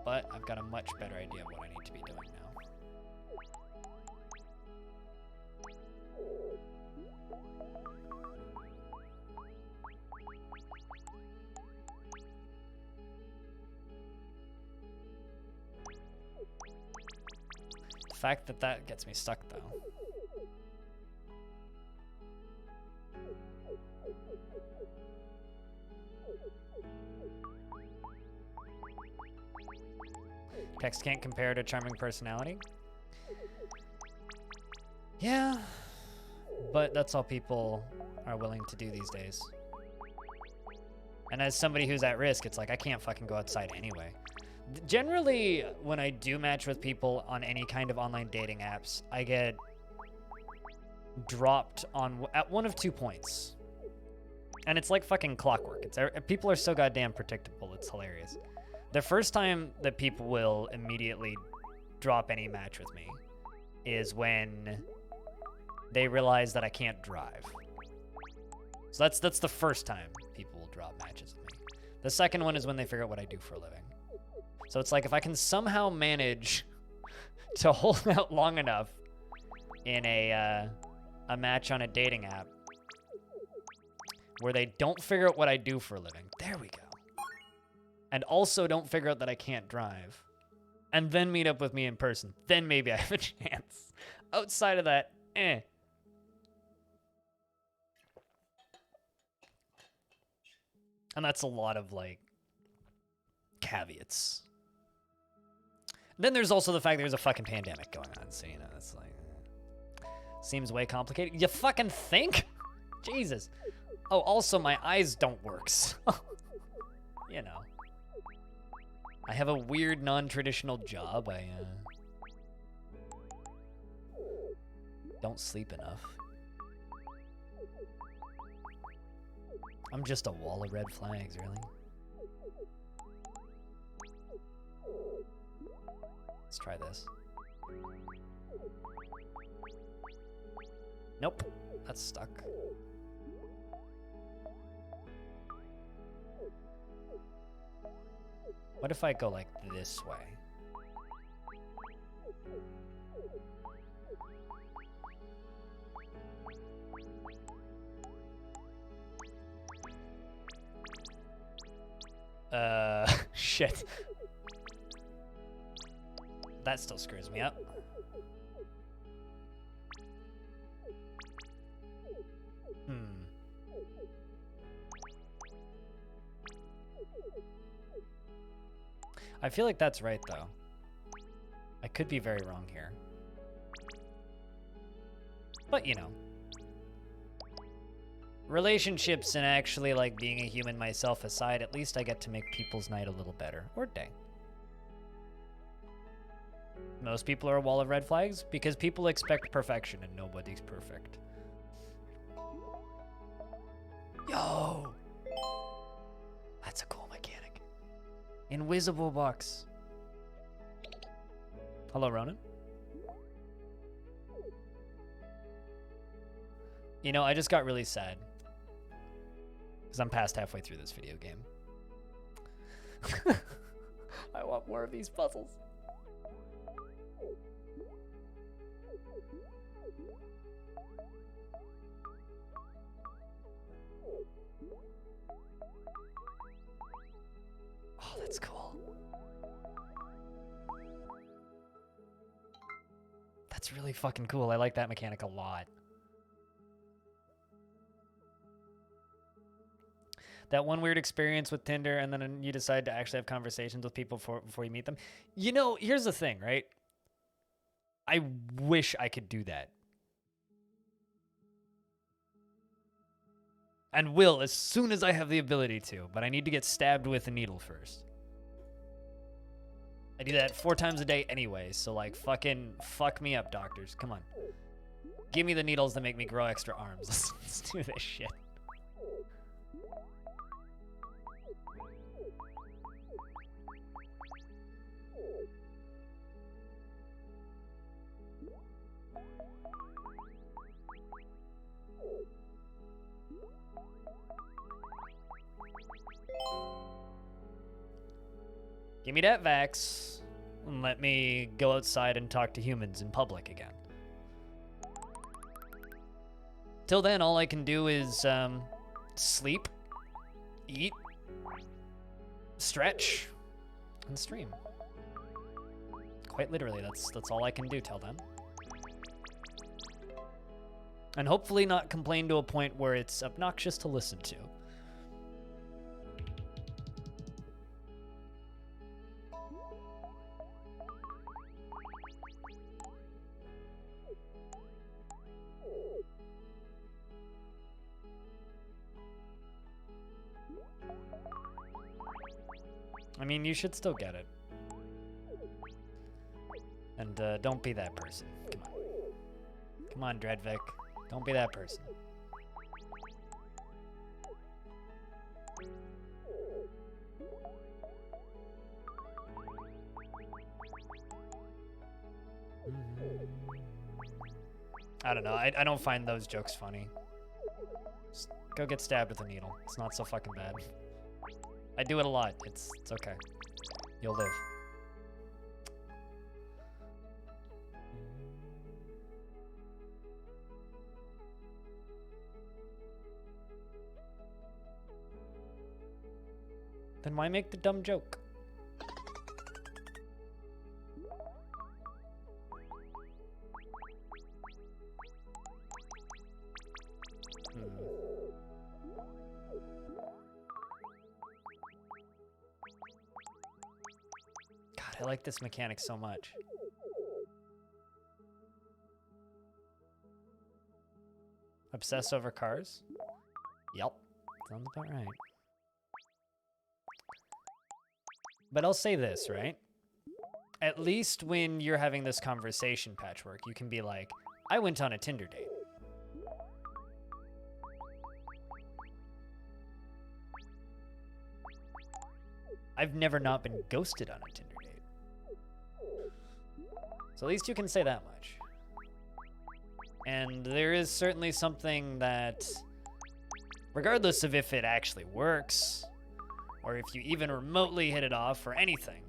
But I've got a much better idea of what I need to be doing now. The fact that that gets me stuck, though. Text can't compare to charming personality. Yeah, but that's all people are willing to do these days. And as somebody who's at risk, it's like I can't fucking go outside anyway. Generally, when I do match with people on any kind of online dating apps, I get dropped at one of 2 points. And it's like fucking clockwork. People are so goddamn predictable, it's hilarious. The first time that people will immediately drop any match with me is when they realize that I can't drive. So that's the first time people will drop matches with me. The second one is when they figure out what I do for a living. So it's like if I can somehow manage to hold out long enough in a match on a dating app where they don't figure out what I do for a living. There we go. And also don't figure out that I can't drive. And then meet up with me in person. Then maybe I have a chance. Outside of that, eh. And that's a lot of, like, caveats. Then there's also the fact there's a fucking pandemic going on. So, you know, it's like... seems way complicated. You fucking think? Jesus. Oh, also, my eyes don't work, so... you know. I have a weird, non-traditional job. I, don't sleep enough. I'm just a wall of red flags, really. Let's try this. Nope, that's stuck. What if I go like this way? Shit. That still screws me up. I feel like that's right, though. I could be very wrong here. But, you know. Relationships and actually, like, being a human myself aside, at least I get to make people's night a little better. Or day. Most people are a wall of red flags because people expect perfection and nobody's perfect. Yo! That's a cool mechanic. Invisible box. Hello, Ronan. You know, I just got really sad. Because I'm past halfway through this video game. I want more of these puzzles. Oh, that's cool. That's really fucking cool. I like that mechanic a lot. That one weird experience with Tinder, and then you decide to actually have conversations with people before you meet them. You know, here's the thing, right? I wish I could do that. And will as soon as I have the ability to, but I need to get stabbed with a needle first. I do that 4 times a day anyway, so like fucking fuck me up, doctors. Come on. Give me the needles that make me grow extra arms. Let's do this shit. Give me that vax, and let me go outside and talk to humans in public again. Till then, all I can do is sleep, eat, stretch, and stream. Quite literally, that's all I can do till then. And hopefully not complain to a point where it's obnoxious to listen to. I mean, you should still get it. And don't be that person. Come on. Come on, Dreadvic. Don't be that person. I don't know. I don't find those jokes funny. Just go get stabbed with a needle. It's not so fucking bad. I do it a lot. It's okay. You'll live. Then why make the dumb joke? I like this mechanic so much. Obsessed over cars? Yep. Sounds about right. But I'll say this, right? At least when you're having this conversation, Patchwork, you can be like, I went on a Tinder date. I've never not been ghosted on a Tinder date. So at least you can say that much. And there is certainly something that, regardless of if it actually works, or if you even remotely hit it off or anything,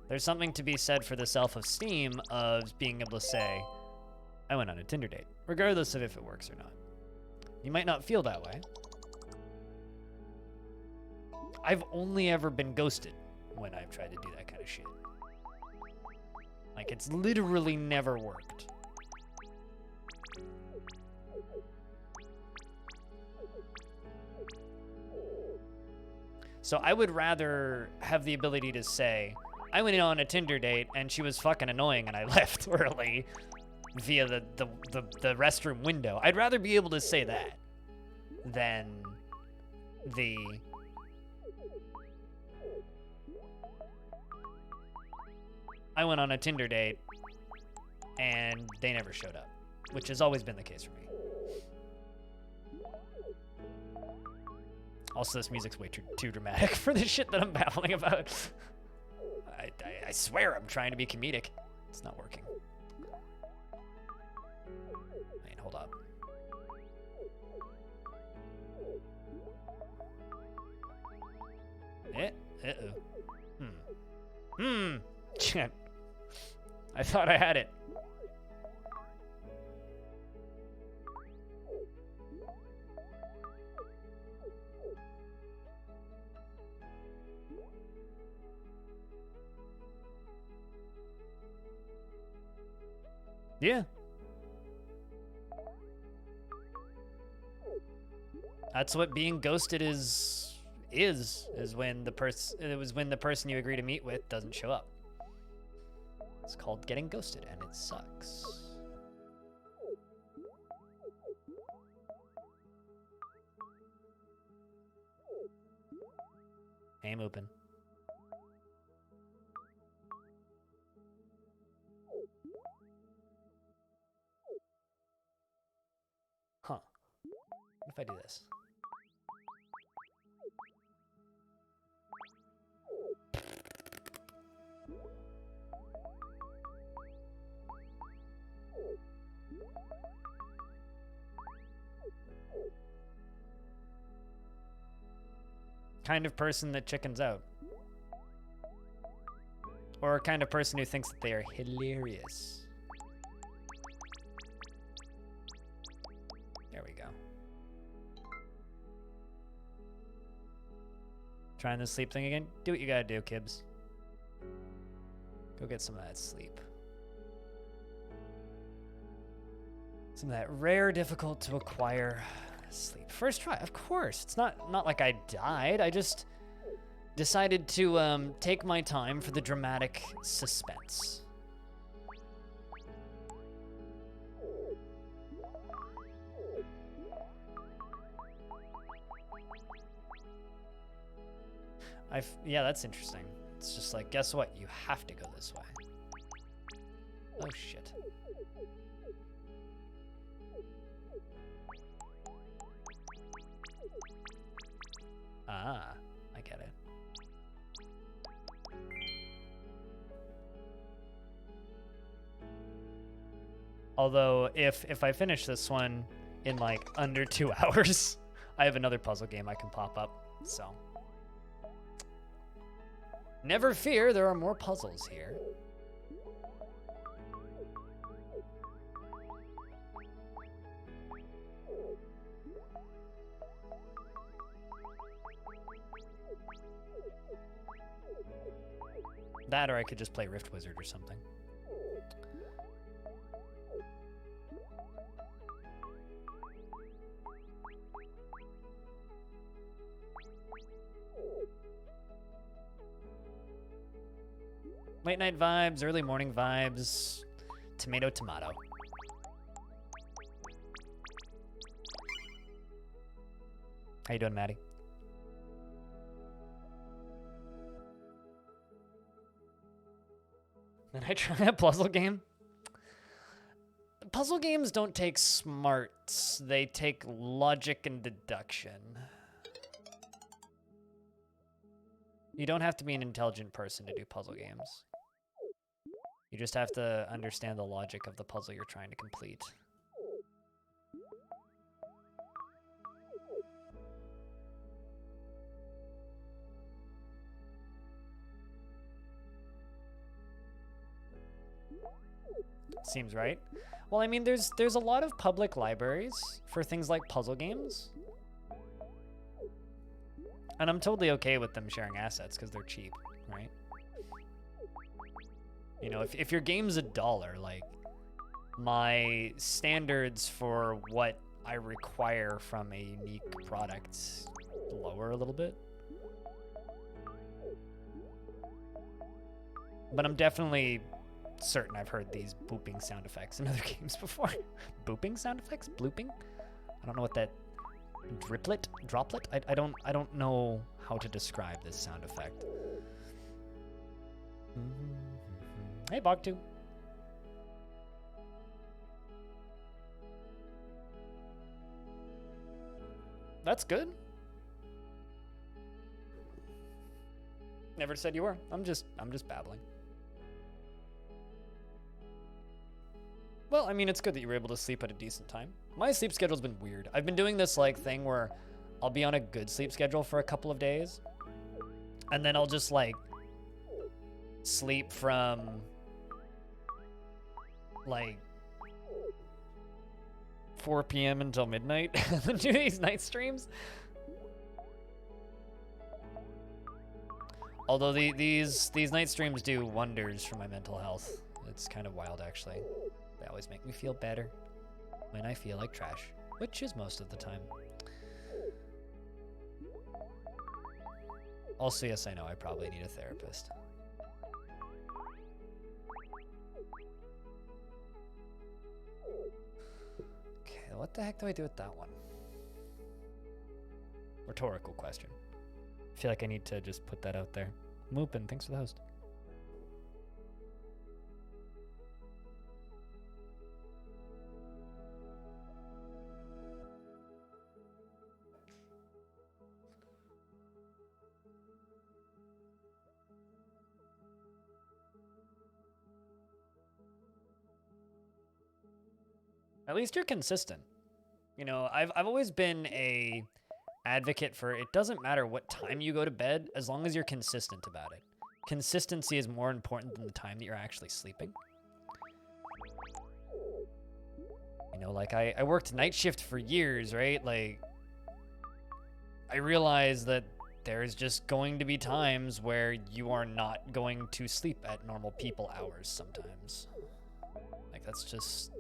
there's something to be said for the self-esteem of being able to say, I went on a Tinder date, regardless of if it works or not. You might not feel that way. I've only ever been ghosted when I've tried to do that kind of shit. Like, it's literally never worked. So I would rather have the ability to say, I went on a Tinder date and she was fucking annoying and I left early via the restroom window. I'd rather be able to say that than the I went on a Tinder date and they never showed up, which has always been the case for me. Also, this music's way too dramatic for the shit that I'm babbling about. I swear I'm trying to be comedic. It's not working. Wait, hold up. Uh-oh. Shit. I thought I had it. Yeah. That's what being ghosted is when the person you agree to meet with doesn't show up. It's called getting ghosted, and it sucks. Hey, I'm open. Huh. What if I do this? Kind of person that chickens out. Or a kind of person who thinks that they are hilarious. There we go. Trying the sleep thing again? Do what you gotta do, Kibbs. Go get some of that sleep. Some of that rare, difficult to acquire sleep. First try, of course. It's not like I died. I just decided to take my time for the dramatic suspense. Yeah, that's interesting. It's just like, guess what? You have to go this way. Oh, shit. Ah, I get it. Although, if I finish this one in like under 2 hours, I have another puzzle game I can pop up, so. Never fear, there are more puzzles here. That, or I could just play Rift Wizard or something. Late night vibes, early morning vibes, tomato, tomato. How you doing, Maddie? Did I try a puzzle game? Puzzle games don't take smarts, they take logic and deduction. You don't have to be an intelligent person to do puzzle games. You just have to understand the logic of the puzzle you're trying to complete. Seems right. Well, I mean, there's a lot of public libraries for things like puzzle games. And I'm totally okay with them sharing assets because they're cheap, right? You know, if your game's $1, like, my standards for what I require from a unique product lower a little bit. But I'm definitely certain I've heard these booping sound effects in other games before. Booping sound effects? Blooping? I don't know what that... Driplet? Droplet? I don't know how to describe this sound effect. Hey, Bogtu. That's good. Never said you were. I'm just babbling. Well, I mean, it's good that you were able to sleep at a decent time. My sleep schedule's been weird. I've been doing this like thing where I'll be on a good sleep schedule for a couple of days, And then I'll just like sleep from like 4 p.m. until midnight and then do these night streams. Although these night streams do wonders for my mental health. It's kind of wild, actually. They always make me feel better when I feel like trash, which is most of the time. Also, yes, I know I probably need a therapist. Okay, what the heck do I do with that one? Rhetorical question. I feel like I need to just put that out there. Moopin, thanks for the host. At least you're consistent. You know, I've always been a advocate for it doesn't matter what time you go to bed as long as you're consistent about it. Consistency is more important than the time that you're actually sleeping. You know, like I worked night shift for years, right? Like I realized that there's just going to be times where you are not going to sleep at normal people hours sometimes. Like that's just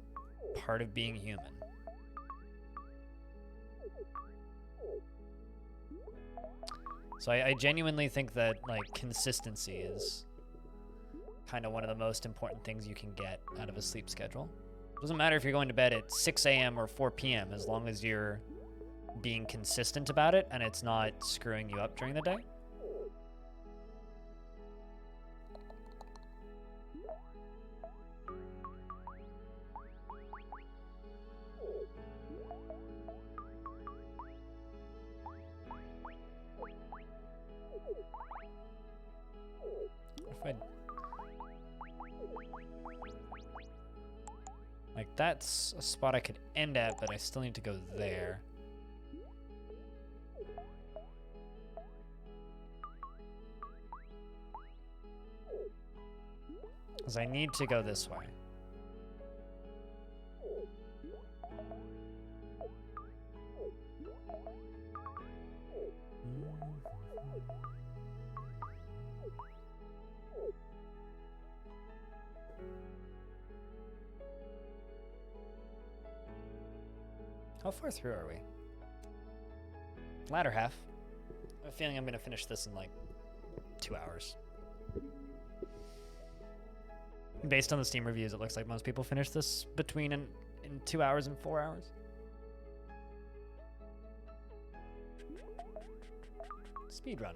part of being human. So I genuinely think that like consistency is kind of one of the most important things you can get out of a sleep schedule. Doesn't matter if you're going to bed at 6 a.m. or 4 p.m. as long as you're being consistent about it and it's not screwing you up during the day. Like, that's a spot I could end at, but I still need to go there. Because I need to go this way. How far through are we? Latter half. I have a feeling I'm going to finish this in like 2 hours. Based on the Steam reviews, it looks like most people finish this between in 2 hours and 4 hours. Speedrun.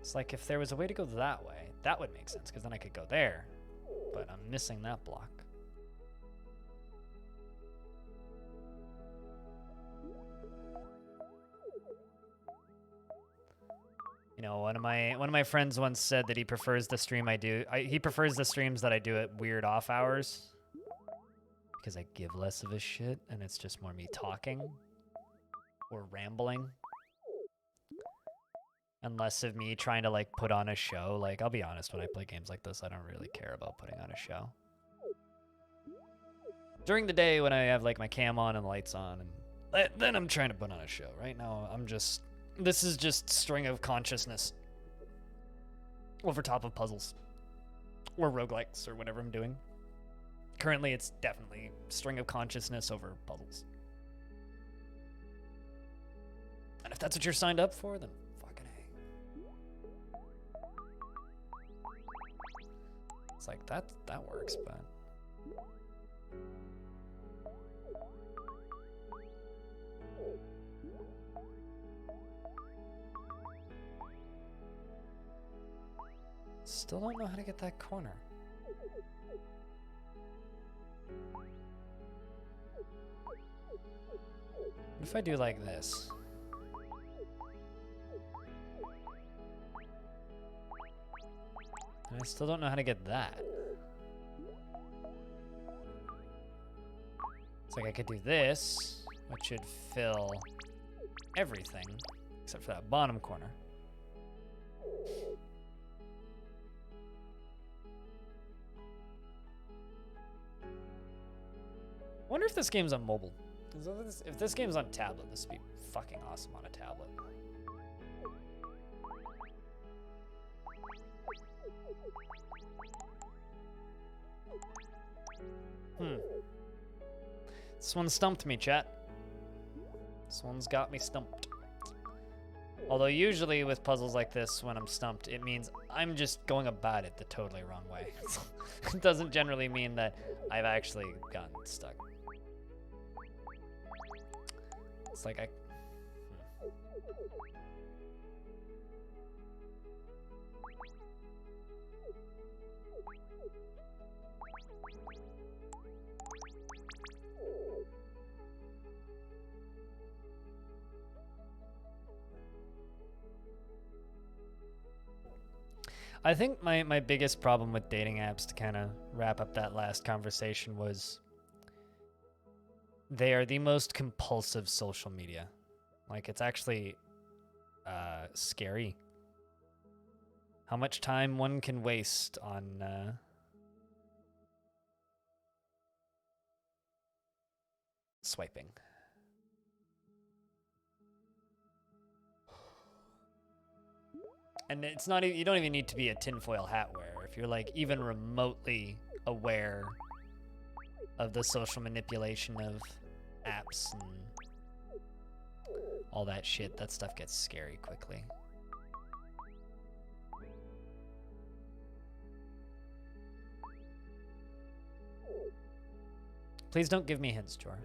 It's like if there was a way to go that way, that would make sense, because then I could go there. But I'm missing that block. You know, one of my friends once said that he prefers the stream I do. He prefers the streams that I do at weird off hours because I give less of a shit and it's just more me talking or rambling. And less of me trying to, like, put on a show. Like, I'll be honest, when I play games like this, I don't really care about putting on a show. During the day, when I have, like, my cam on and lights on, and then I'm trying to put on a show. Right now, this is just string of consciousness over top of puzzles. Or roguelikes, or whatever I'm doing. Currently, it's definitely string of consciousness over puzzles. And if that's what you're signed up for, then it's like, that works, but... Still don't know how to get that corner. What if I do like this? I still don't know how to get that. like I could do this, which should fill everything except for that bottom corner. Wonder if this game's on mobile. If this game's on tablet, this would be fucking awesome on a tablet. This one stumped me, chat. This one's got me stumped. Although usually with puzzles like this, when I'm stumped, it means I'm just going about it the totally wrong way. It doesn't generally mean that I've actually gotten stuck. It's like I think my biggest problem with dating apps, to kind of wrap up that last conversation, was they are the most compulsive social media. Like, it's actually scary how much time one can waste on swiping. And it's not you don't even need to be a tinfoil hat wearer. If you're like even remotely aware of the social manipulation of apps and all that shit, that stuff gets scary quickly. Please don't give me hints, Jor.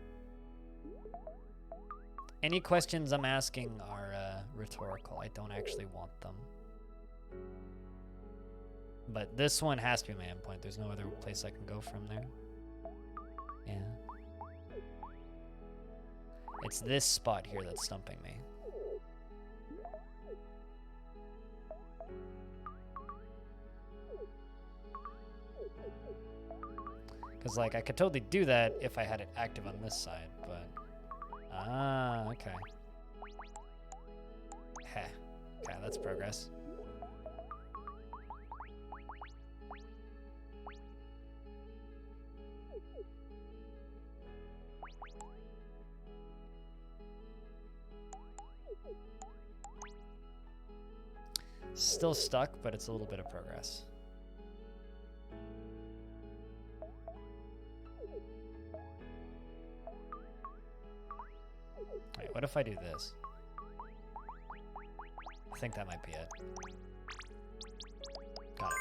Any questions I'm asking are rhetorical. I don't actually want them. But this one has to be my endpoint. There's no other place I can go from there. Yeah. It's this spot here that's stumping me. Because, like, I could totally do that if I had it active on this side, but... Ah, okay. Heh. Okay, that's progress. Still stuck, but it's a little bit of progress. Wait, what if I do this? I think that might be it. Got it.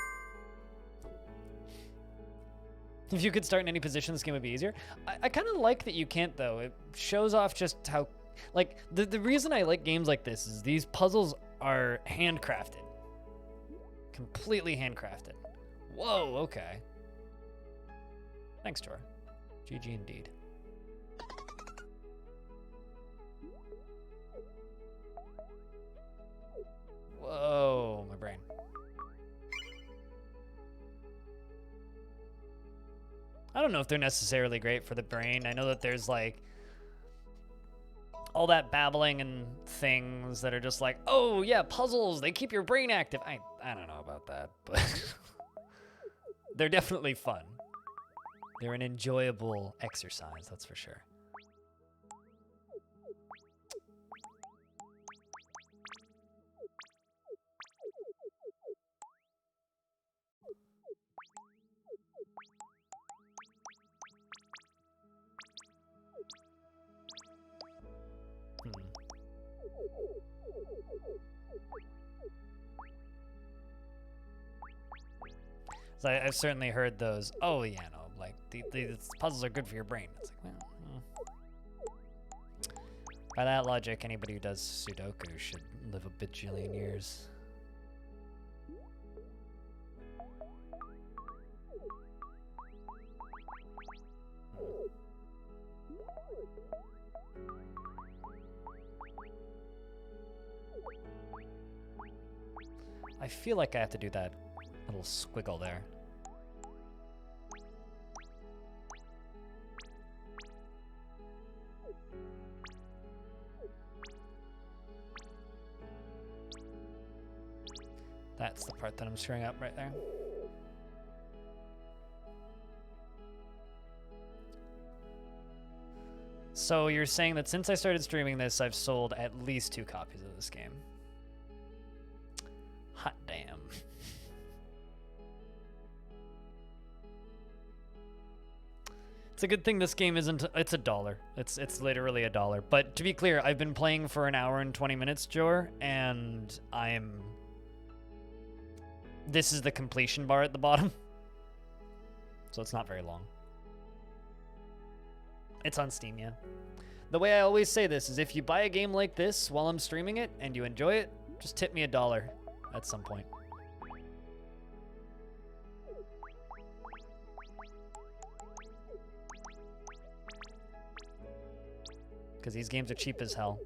If you could start in any position, this game would be easier. I kind of like that you can't, though. It shows off just how... Like, the reason I like games like this is these puzzles are handcrafted. Completely handcrafted. Whoa, okay. Thanks, Tor. GG indeed. Whoa, my brain. I don't know if they're necessarily great for the brain. I know that there's like all that babbling and things that are just like, oh yeah, puzzles, they keep your brain active. I don't know about that, but they're definitely fun. They're an enjoyable exercise, that's for sure. So I've certainly heard those, oh yeah, no, like, these puzzles are good for your brain. It's like, well, by that logic, anybody who does Sudoku should live a bajillion years. I feel like I have to do that little squiggle there. That's the part that I'm screwing up right there. So you're saying that since I started streaming this, I've sold at least 2 copies of this game. Hot damn. It's a good thing this game isn't, it's $1. It's literally $1. But to be clear, I've been playing for an hour and 20 minutes, Jor, and this is the completion bar at the bottom. So it's not very long. It's on Steam, yeah. The way I always say this is if you buy a game like this while I'm streaming it and you enjoy it, just tip me $1 at some point. Because these games are cheap as hell.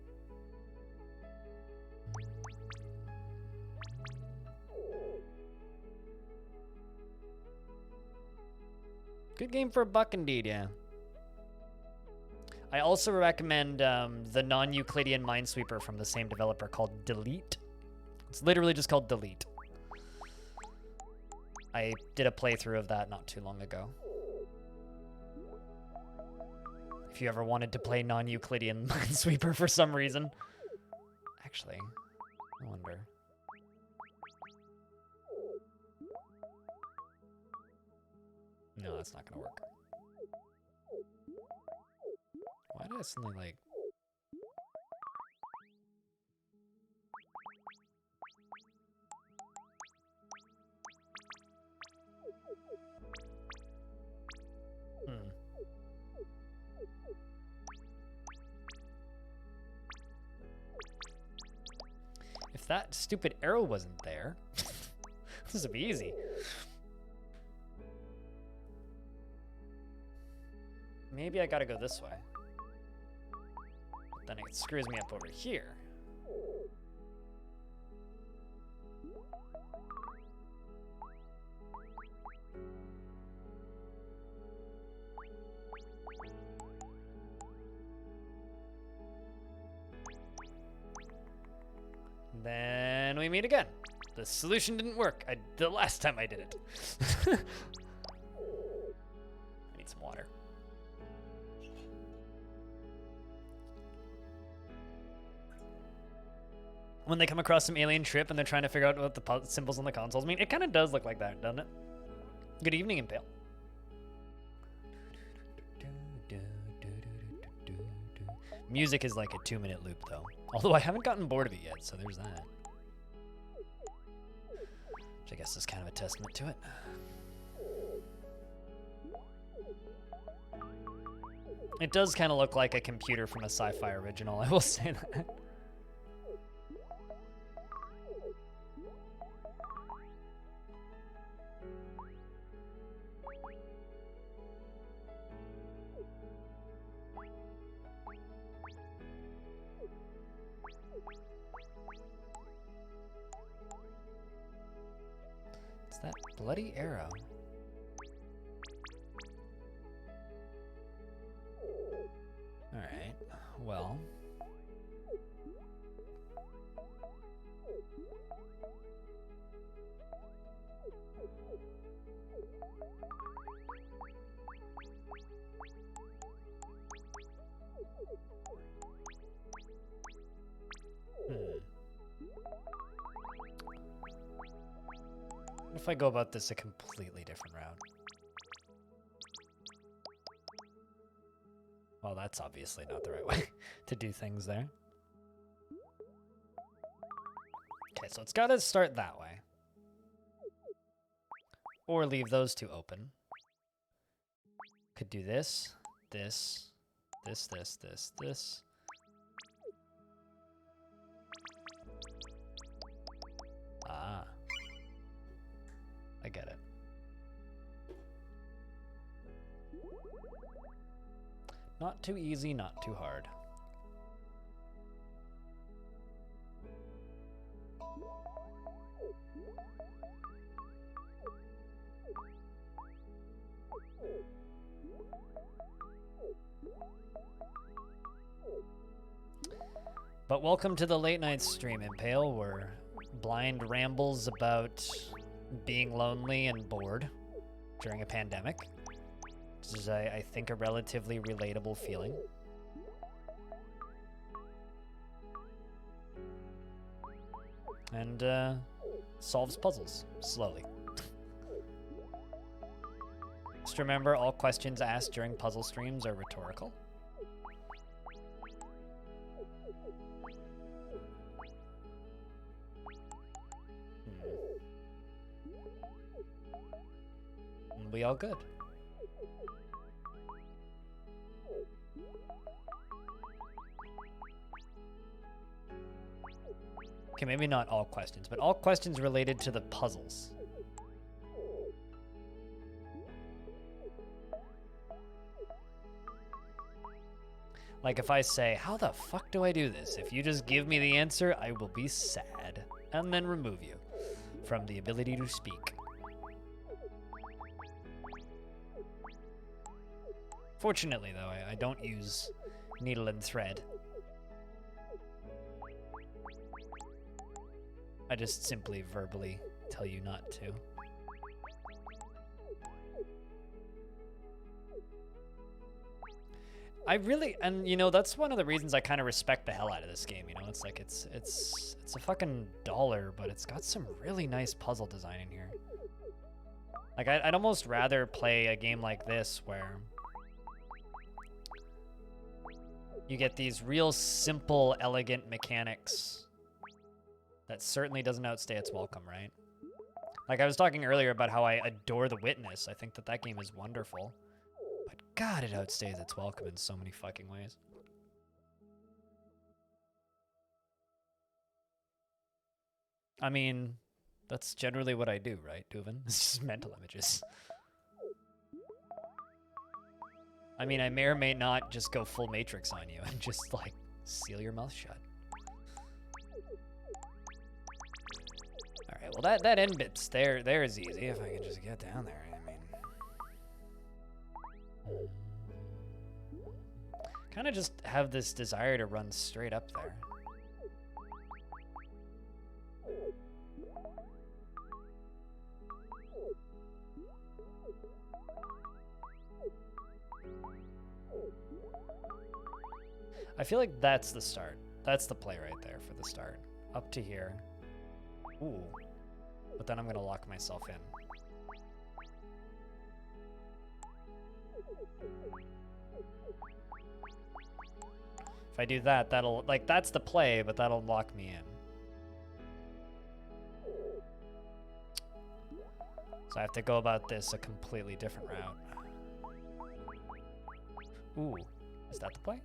Good game for $1 indeed, yeah. I also recommend the non-Euclidean Minesweeper from the same developer called Delete. It's literally just called Delete. I did a playthrough of that not too long ago. If you ever wanted to play non-Euclidean Minesweeper for some reason. Actually, I wonder. No, that's not gonna work. Why did I suddenly, like... If that stupid arrow wasn't there, this would be easy. Maybe I gotta go this way. But then it screws me up over here. Then we meet again. The solution didn't work the last time I did it. I need some water. When they come across some alien trip and they're trying to figure out what the symbols on the consoles mean, it kind of does look like that, doesn't it? Good evening, Impale. Music is like a 2-minute loop, though. Although I haven't gotten bored of it yet, so there's that. Which I guess is kind of a testament to it. It does kind of look like a computer from a sci-fi original, I will say that. It's that bloody arrow. Alright, well. What if I go about this a completely different route? Well, that's obviously not the right way to do things there. Okay, so it's got to start that way. Or leave those two open. Could do this, this, this, this, this, this. Ah. I get it. Not too easy, not too hard. But welcome to the late night stream, Impale, where blind rambles about being lonely and bored during a pandemic. This is, I think, a relatively relatable feeling. And solves puzzles slowly. Just remember, all questions asked during puzzle streams are rhetorical. We all good. Okay, maybe not all questions, but all questions related to the puzzles. Like if I say, how the fuck do I do this? If you just give me the answer, I will be sad and then remove you from the ability to speak. Fortunately, though, I don't use needle and thread. I just simply verbally tell you not to. I really, and you know, that's one of the reasons I kind of respect the hell out of this game. You know, it's like it's a fucking dollar, but it's got some really nice puzzle design in here. Like I'd almost rather play a game like this where you get these real simple, elegant mechanics that certainly doesn't outstay its welcome, right? Like I was talking earlier about how I adore The Witness. I think that that game is wonderful. But God, it outstays its welcome in so many fucking ways. I mean, that's generally what I do, right, Duvin? It's just mental images. I mean, I may or may not just go full Matrix on you and just, like, seal your mouth shut. Alright, well, that end bit's there is easy, if I can just get down there, I mean. Kind of just have this desire to run straight up there. I feel like that's the start. That's the play right there for the start. Up to here. Ooh. But then I'm gonna lock myself in. If I do that, that'll, like, that's the play, but that'll lock me in. So I have to go about this a completely different route. Ooh, is that the play?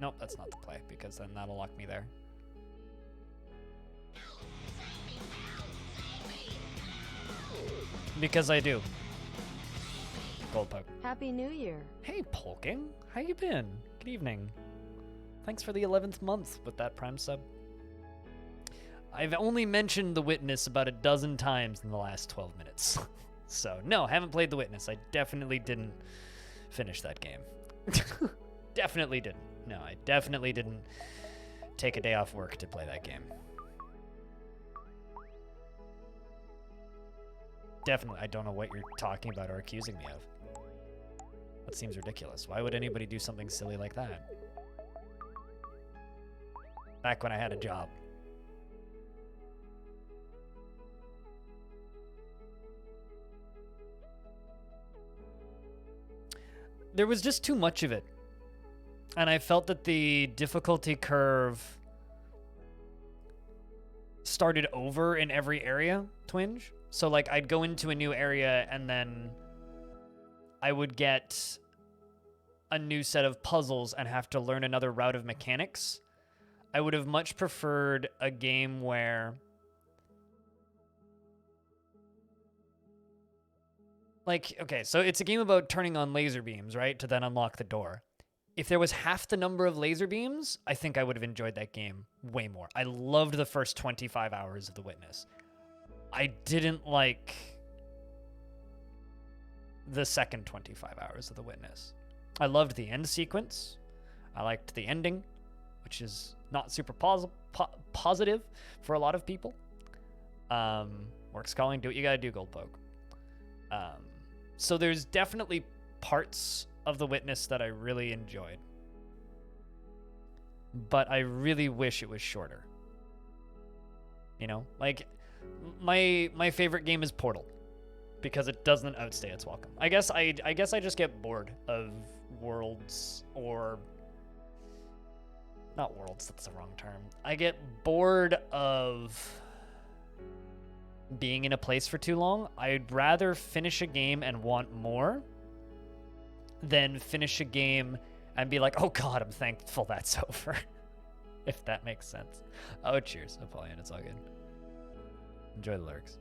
Nope, that's not the play, because then that'll lock me there. Because I do. Gold poke. Happy New Year. Hey, Polking. How you been? Good evening. Thanks for the 11th month with that Prime sub. I've only mentioned The Witness about a dozen times in the last 12 minutes. So, no, haven't played The Witness. I definitely didn't finish that game. Definitely didn't. No, I definitely didn't take a day off work to play that game. Definitely, I don't know what you're talking about or accusing me of. That seems ridiculous. Why would anybody do something silly like that? Back when I had a job. There was just too much of it. And I felt that the difficulty curve started over in every area, Twinge. So, like, I'd go into a new area and then I would get a new set of puzzles and have to learn another route of mechanics. I would have much preferred a game where, like, okay, so it's a game about turning on laser beams, right, to then unlock the door. If there was half the number of laser beams, I think I would have enjoyed that game way more. I loved the first 25 hours of The Witness. I didn't like the second 25 hours of The Witness. I loved the end sequence. I liked the ending, which is not super positive for a lot of people. Works calling, do what you gotta do, Gold Poke. So there's definitely parts of The Witness that I really enjoyed, but I really wish it was shorter. You know, like my favorite game is Portal because it doesn't outstay its welcome. I guess I just get bored of Worlds, or not Worlds, that's the wrong term. I get bored of being in a place for too long. I'd rather finish a game and want more than finish a game and be like, oh god, I'm thankful that's over. If that makes sense. Oh, cheers, Apollyon, it's all good. Enjoy the lurks.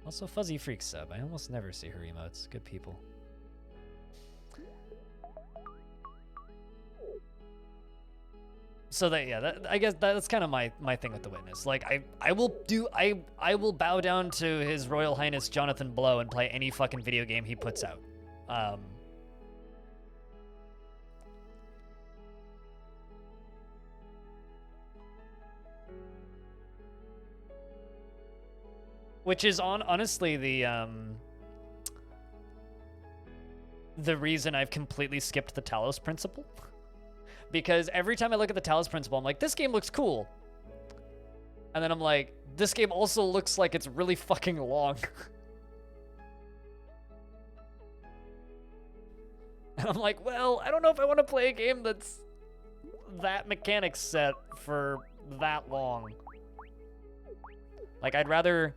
Also, Fuzzy Freak sub. I almost never see her emotes. Good people. So I guess that's kind of my thing with The Witness. Like I will bow down to His Royal Highness Jonathan Blow and play any fucking video game he puts out. Which is honestly the reason I've completely skipped the Talos Principle. Because every time I look at the Talos Principle, I'm like, this game looks cool. And then I'm like, this game also looks like it's really fucking long. And I'm like, well, I don't know if I want to play a game that's that mechanic set for that long. Like, I'd rather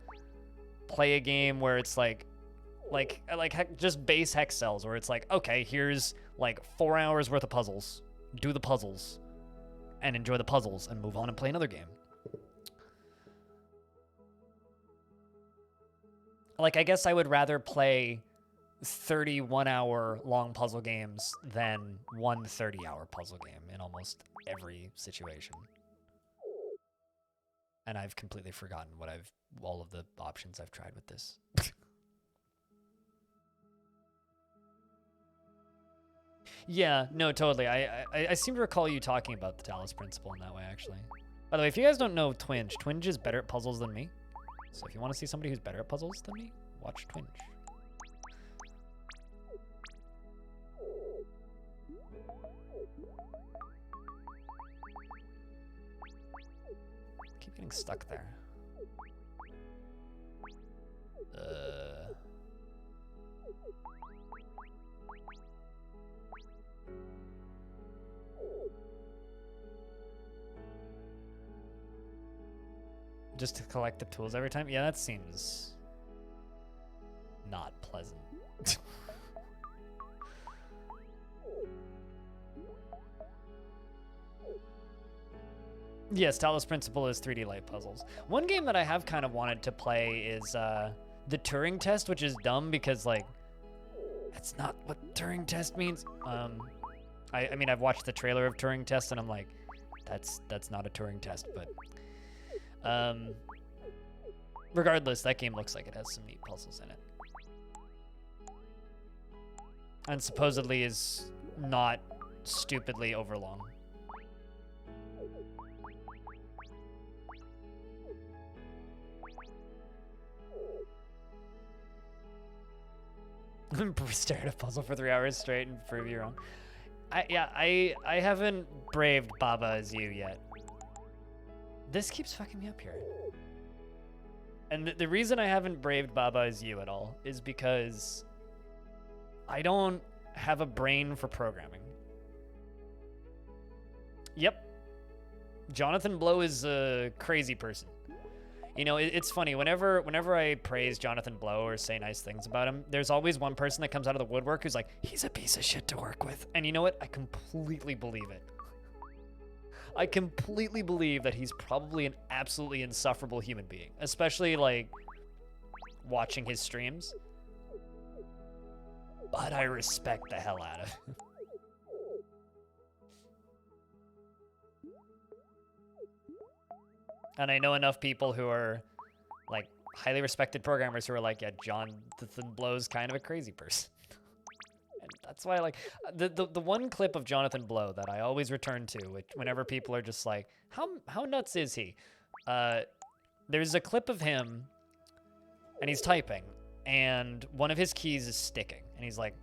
play a game where it's like just base hex cells, where it's like, okay, here's like 4 hours worth of puzzles. Do the puzzles and enjoy the puzzles and move on and play another game. Like, I guess I would rather play 31-hour long puzzle games than one 30-hour puzzle game in almost every situation. And I've completely forgotten all of the options I've tried with this. Yeah, no, totally. I seem to recall you talking about the Talos Principle in that way, actually. By the way, if you guys don't know Twinge, Twinge is better at puzzles than me. So if you want to see somebody who's better at puzzles than me, watch Twinge. I keep getting stuck there. Just to collect the tools every time? Yeah, that seems not pleasant. Yes, Talos Principle is 3D light puzzles. One game that I have kind of wanted to play is the Turing Test, which is dumb because, like, that's not what Turing Test means. I mean, I've watched the trailer of Turing Test and I'm like, that's not a Turing Test, but regardless, that game looks like it has some neat puzzles in it. And supposedly is not stupidly overlong. Stare at a puzzle for 3 hours straight and prove you wrong. I haven't braved Baba as you yet. This keeps fucking me up here. And the reason I haven't braved Baba as you at all is because I don't have a brain for programming. Yep. Jonathan Blow is a crazy person. You know, it's funny, whenever I praise Jonathan Blow or say nice things about him, there's always one person that comes out of the woodwork who's like, he's a piece of shit to work with. And you know what? I completely believe it. I completely believe that he's probably an absolutely insufferable human being, especially, like, watching his streams. But I respect the hell out of him. And I know enough people who are, like, highly respected programmers who are like, yeah, Jonathan Blow's kind of a crazy person. And That's why, like, the one clip of Jonathan Blow that I always return to, which whenever people are just like, how nuts is he? There's a clip of him, and he's typing, and one of his keys is sticking, and he's like,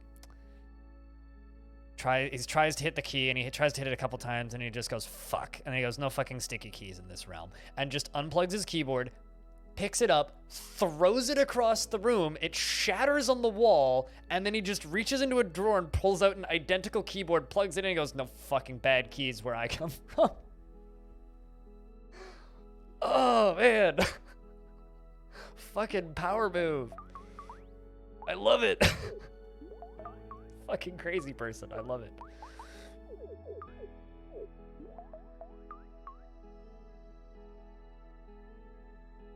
he tries to hit the key, and he tries to hit it a couple times, and he just goes, fuck. And he goes, no fucking sticky keys in this realm. And just unplugs his keyboard, picks it up, throws it across the room, it shatters on the wall, and then he just reaches into a drawer and pulls out an identical keyboard, plugs it in, and goes, no fucking bad keys where I come from. Oh, man. Fucking power move. I love it. Fucking crazy person. I love it.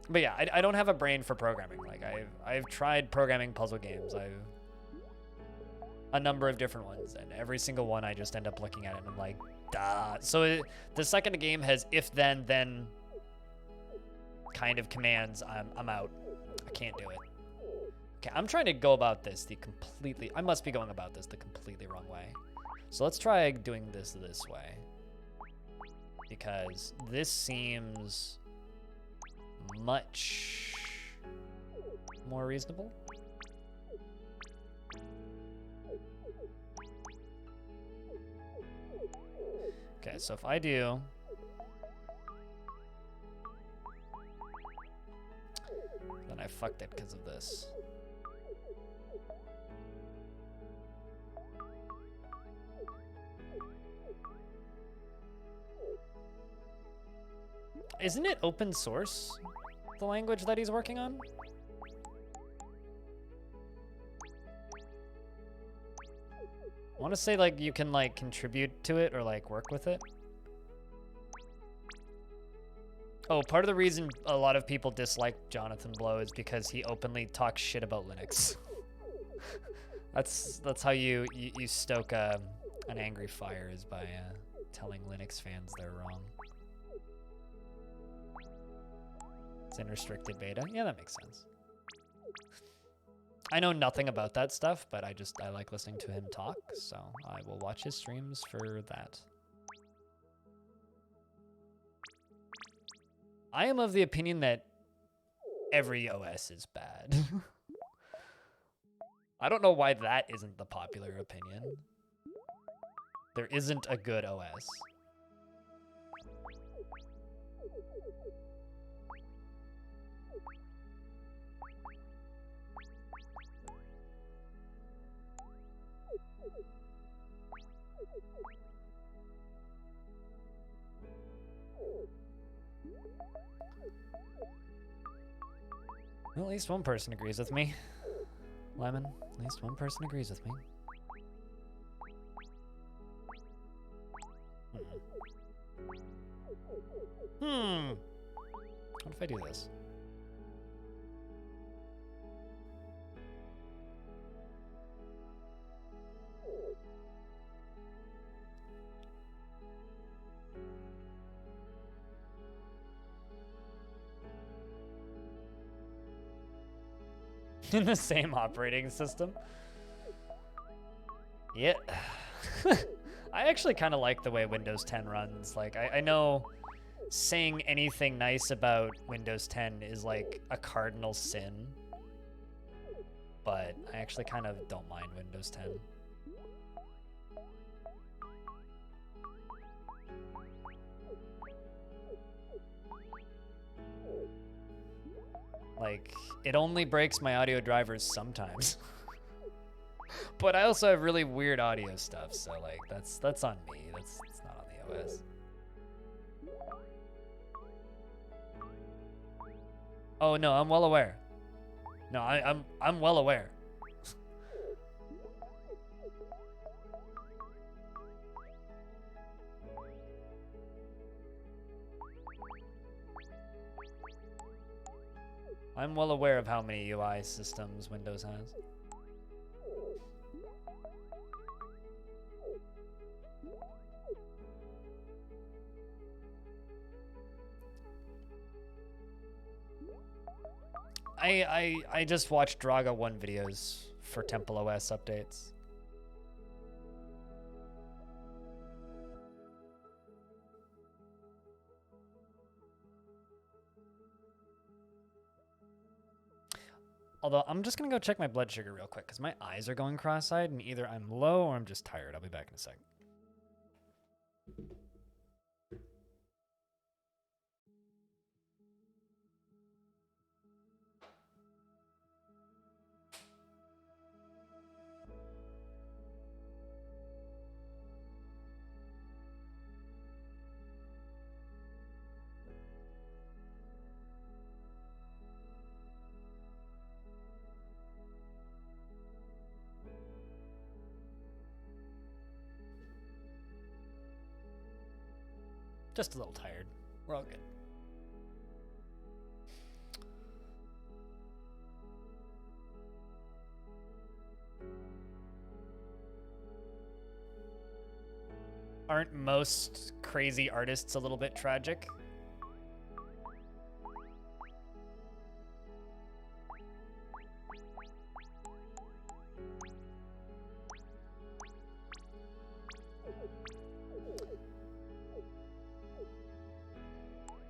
But yeah, I don't have a brain for programming. Like I've tried programming puzzle games. I've a number of different ones, and every single one I just end up looking at it and I'm like, duh. So the second a game has if then kind of commands, I'm out. I can't do it. Okay, I'm trying to go about this I must be going about this the completely wrong way. So let's try doing this way. Because this seems much more reasonable. Okay, so if I do... Then I fucked it because of this. Isn't it open source, the language that he's working on? I want to say, like, you can, like, contribute to it or, like, work with it. Oh, part of the reason a lot of people dislike Jonathan Blow is because he openly talks shit about Linux. That's how you stoke an angry fire, is by telling Linux fans they're wrong. It's in restricted beta. Yeah, that makes sense. I know nothing about that stuff, but I like listening to him talk, so I will watch his streams for that. I am of the opinion that every OS is bad. I don't know why that isn't the popular opinion. There isn't a good OS. Well, at least one person agrees with me. Lemon, at least one person agrees with me. What if I do this? In the same operating system? Yeah. I actually kind of like the way Windows 10 runs. Like, I know saying anything nice about Windows 10 is like a cardinal sin, but I actually kind of don't mind Windows 10. Like, it only breaks my audio drivers sometimes. But I also have really weird audio stuff, so like that's on me. That's not on the OS. Oh no, I'm well aware. No, I'm well aware. I'm well aware of how many UI systems Windows has. I just watched Draga 1 videos for Temple OS updates. Although I'm just gonna go check my blood sugar real quick because my eyes are going cross-eyed and either I'm low or I'm just tired. I'll be back in a sec. Just a little tired. We're all good. Aren't most crazy artists a little bit tragic?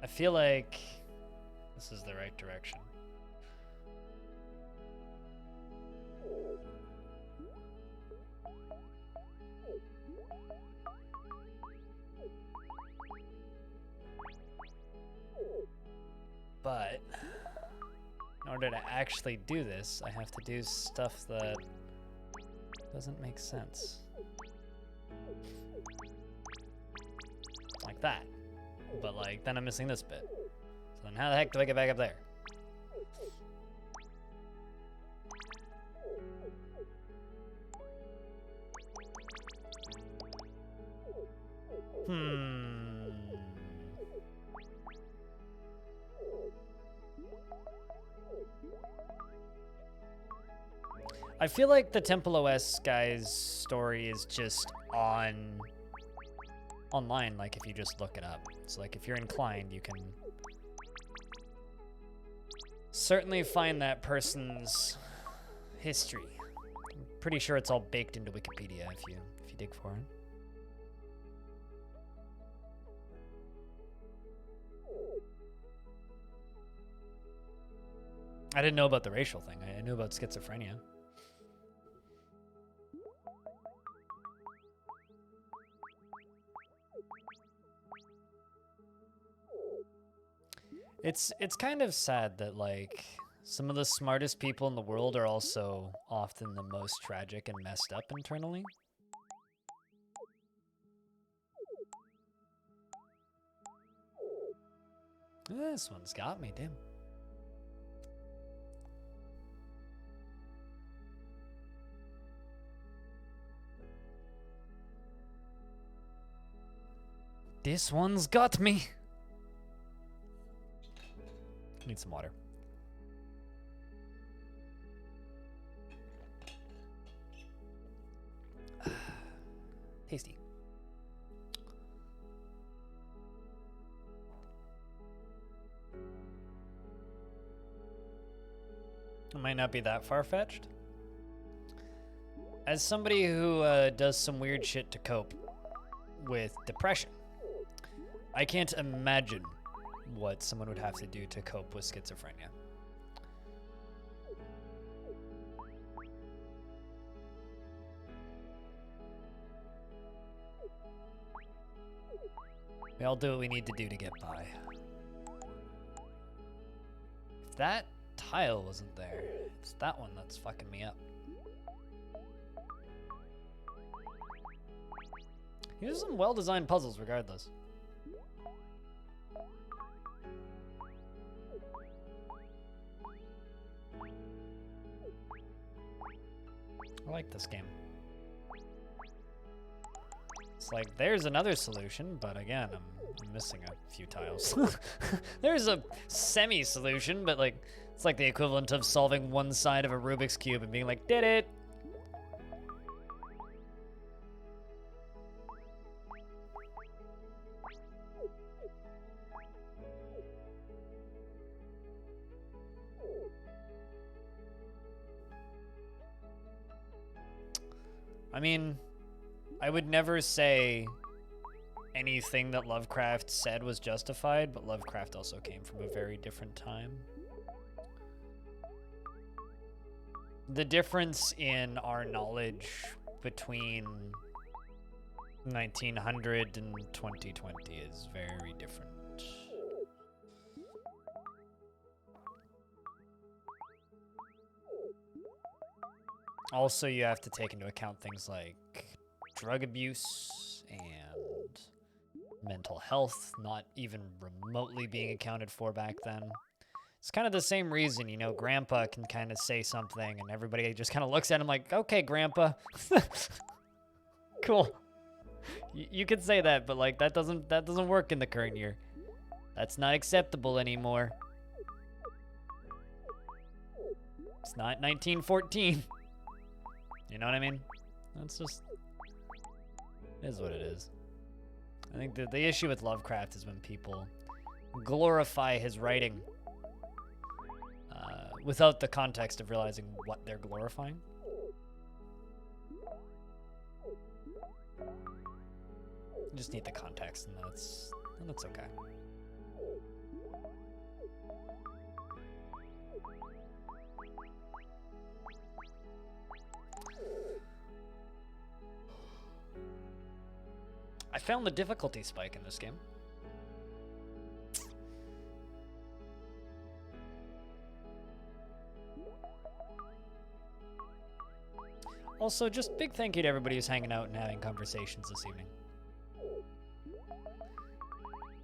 I feel like this is the right direction. But in order to actually do this, I have to do stuff that doesn't make sense. Like that. But like, then I'm missing this bit. So then how the heck do I get back up there? I feel like the Temple OS guy's story is just online, like if you just look it up. So like if you're inclined, you can certainly find that person's history. I'm pretty sure it's all baked into Wikipedia if you dig for it. I didn't know about the racial thing. I knew about schizophrenia. It's kind of sad that like some of the smartest people in the world are also often the most tragic and messed up internally. This one's got me, damn. This one's got me. Need some water. Tasty. It might not be that far-fetched. As somebody who does some weird shit to cope with depression, I can't imagine what someone would have to do to cope with schizophrenia. We all do what we need to do to get by. If that tile wasn't there, it's that one that's fucking me up. These are some well-designed puzzles regardless. I like this game. It's like, there's another solution, but again, I'm missing a few tiles. There's a semi-solution, but like, it's like the equivalent of solving one side of a Rubik's Cube and being like, did it! I mean, I would never say anything that Lovecraft said was justified, but Lovecraft also came from a very different time. The difference in our knowledge between 1900 and 2020 is very different. Also, you have to take into account things like drug abuse and mental health not even remotely being accounted for back then. It's kind of the same reason, you know, Grandpa can kind of say something and everybody just kind of looks at him like, okay, Grandpa. Cool. You could say that, but like that doesn't work in the current year. That's not acceptable anymore. It's not 1914. You know what I mean? That's just, it is what it is. I think the issue with Lovecraft is when people glorify his writing without the context of realizing what they're glorifying. You just need the context, and that's okay. I found the difficulty spike in this game. Also, just big thank you to everybody who's hanging out and having conversations this evening.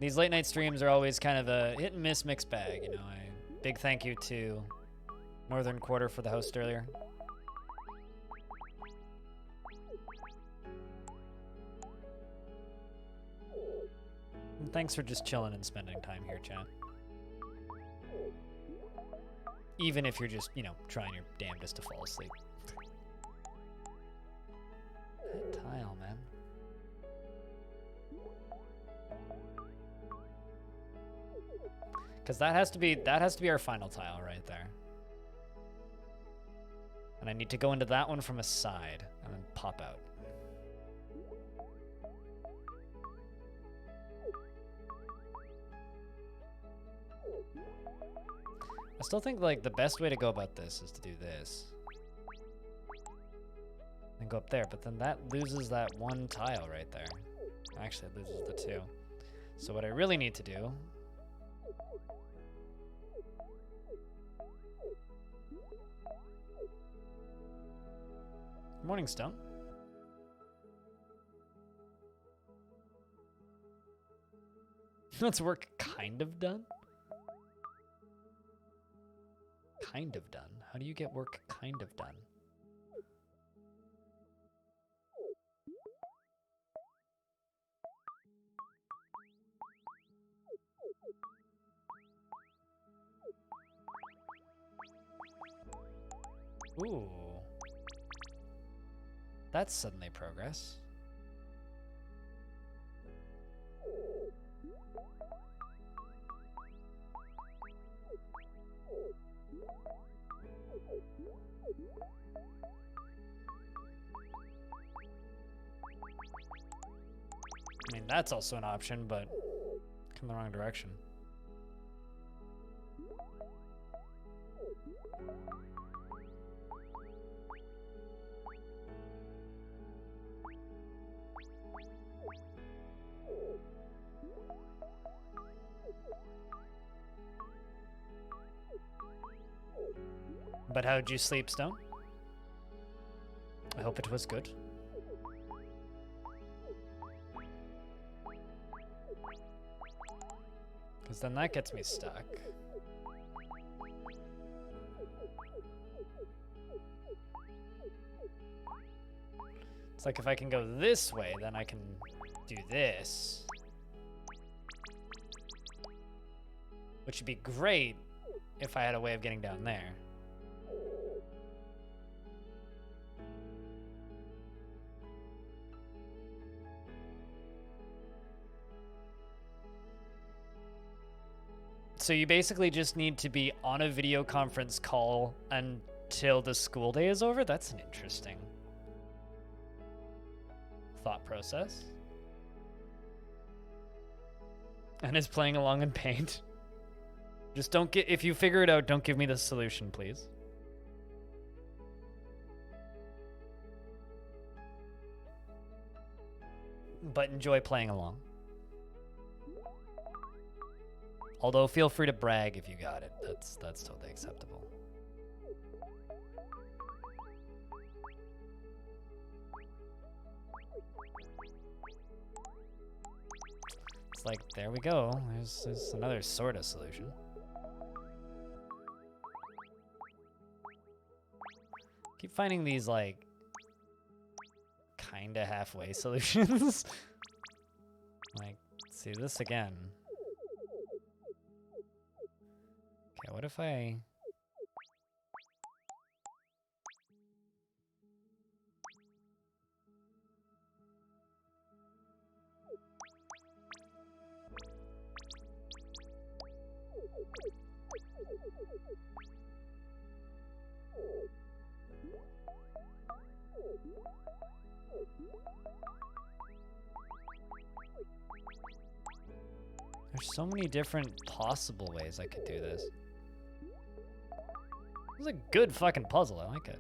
These late night streams are always kind of a hit and miss mixed bag, you know. Big thank you to Northern Quarter for the host earlier. And thanks for just chilling and spending time here, chat. Even if you're just, you know, trying your damnedest to fall asleep. That tile, man. Because that has to be our final tile right there. And I need to go into that one from a side and then pop out. I still think like the best way to go about this is to do this. And go up there, but then that loses that one tile right there. Actually, it loses the two. So what I really need to do... Morning, Stone. That's work kind of done? Kind of done? How do you get work kind of done? Ooh. That's suddenly progress. I mean, that's also an option, but come the wrong direction. But how'd you sleep, Stone? I hope it was good. Because then that gets me stuck. It's like if I can go this way, then I can do this. Which would be great if I had a way of getting down there. So you basically just need to be on a video conference call until the school day is over? That's an interesting thought process. And is playing along in Paint. Just don't get, if you figure it out, don't give me the solution, please. but enjoy playing along. Although feel free to brag if you got it. That's totally acceptable. It's like, there we go. There's another sort of solution. Keep finding these, like, kinda halfway solutions. Like, see this again. Okay, what if I... There's so many different possible ways I could do this. This is a good fucking puzzle. I like it.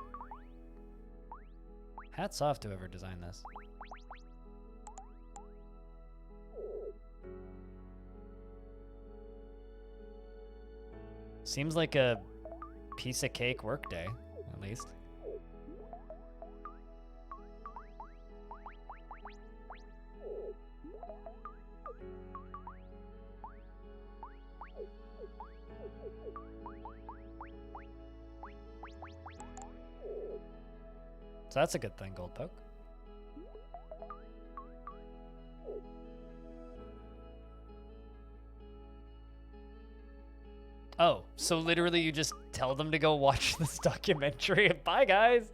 Hats off to whoever designed this. Seems like a piece of cake workday, at least. So that's a good thing, Gold Poke. Oh, so literally you just tell them to go watch this documentary. Bye, guys.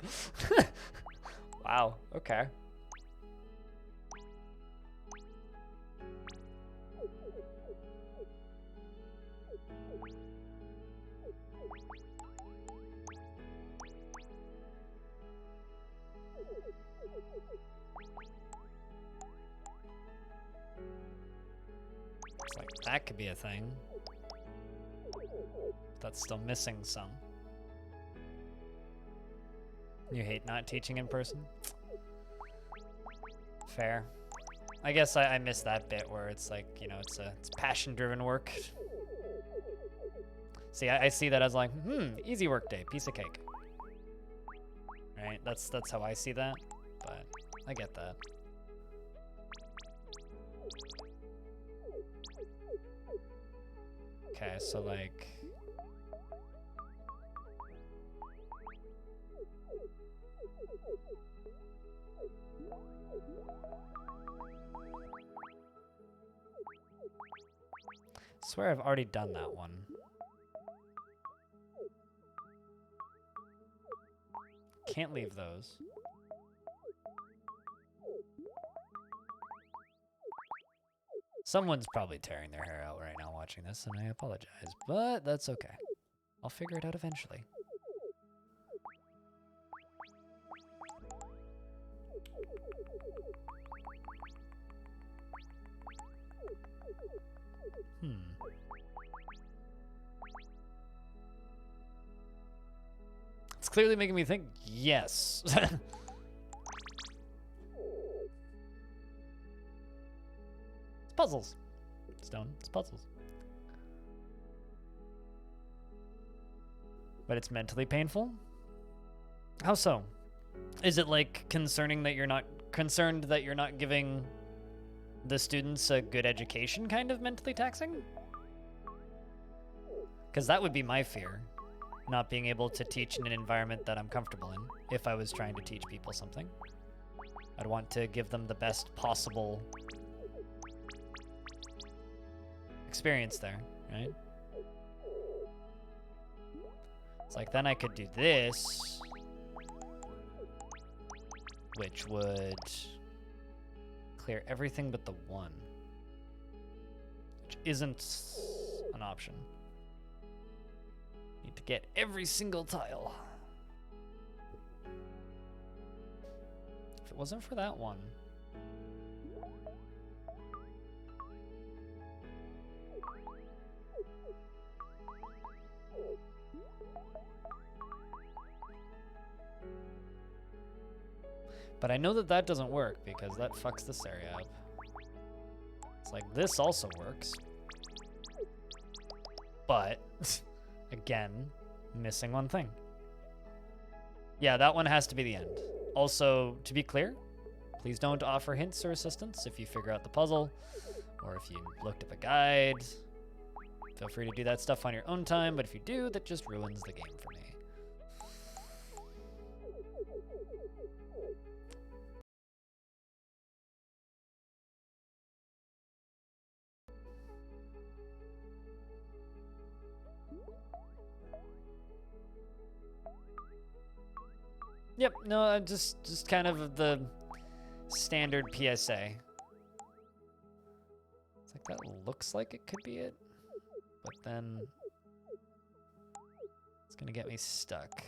Wow, okay. It's like, that could be a thing. That's still missing some. You hate not teaching in person? Fair. I guess I missed that bit where it's like, you know, it's passion-driven work. See, I see that as like, easy work day, piece of cake. Right? That's how I see that, but I get that. Okay, so like... I swear I've already done that one. Can't leave those. Someone's probably tearing their hair out right now watching this, and I apologize, but that's okay. I'll figure it out eventually. It's clearly making me think, yes. It's puzzles. Stone, it's puzzles. But it's mentally painful? How so? Is it like concerned that you're not giving the students a good education, kind of mentally taxing? Because that would be my fear. Not being able to teach in an environment that I'm comfortable in if I was trying to teach people something. I'd want to give them the best possible experience there, right? It's like then I could do this, which would clear everything but the one, which isn't an option. Need to get every single tile. If it wasn't for that one. But I know that that doesn't work because that fucks this area up. like, this also works. But, again, missing one thing. Yeah, that one has to be the end. Also, to be clear, please don't offer hints or assistance if you figure out the puzzle, or if you looked up a guide. Feel free to do that stuff on your own time, but if you do, that just ruins the game for me. Yep, no, just kind of the standard PSA. It's like, that looks like it could be it, but then it's gonna get me stuck.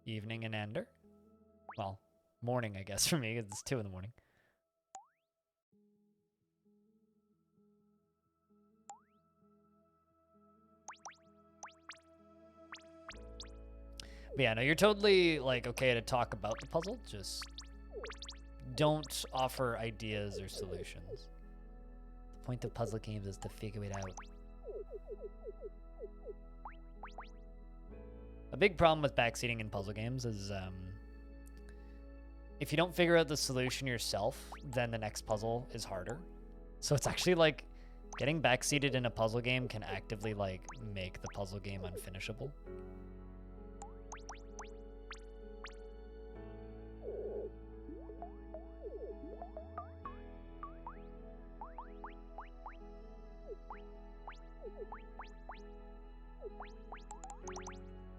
Evening and ender. Well, morning, I guess, for me. It's 2 in the morning. But yeah, no, you're totally, like, okay to talk about the puzzle. Just don't offer ideas or solutions. The point of puzzle games is to figure it out. A big problem with backseating in puzzle games is if you don't figure out the solution yourself, then the next puzzle is harder. So it's actually like getting backseated in a puzzle game can actively like make the puzzle game unfinishable.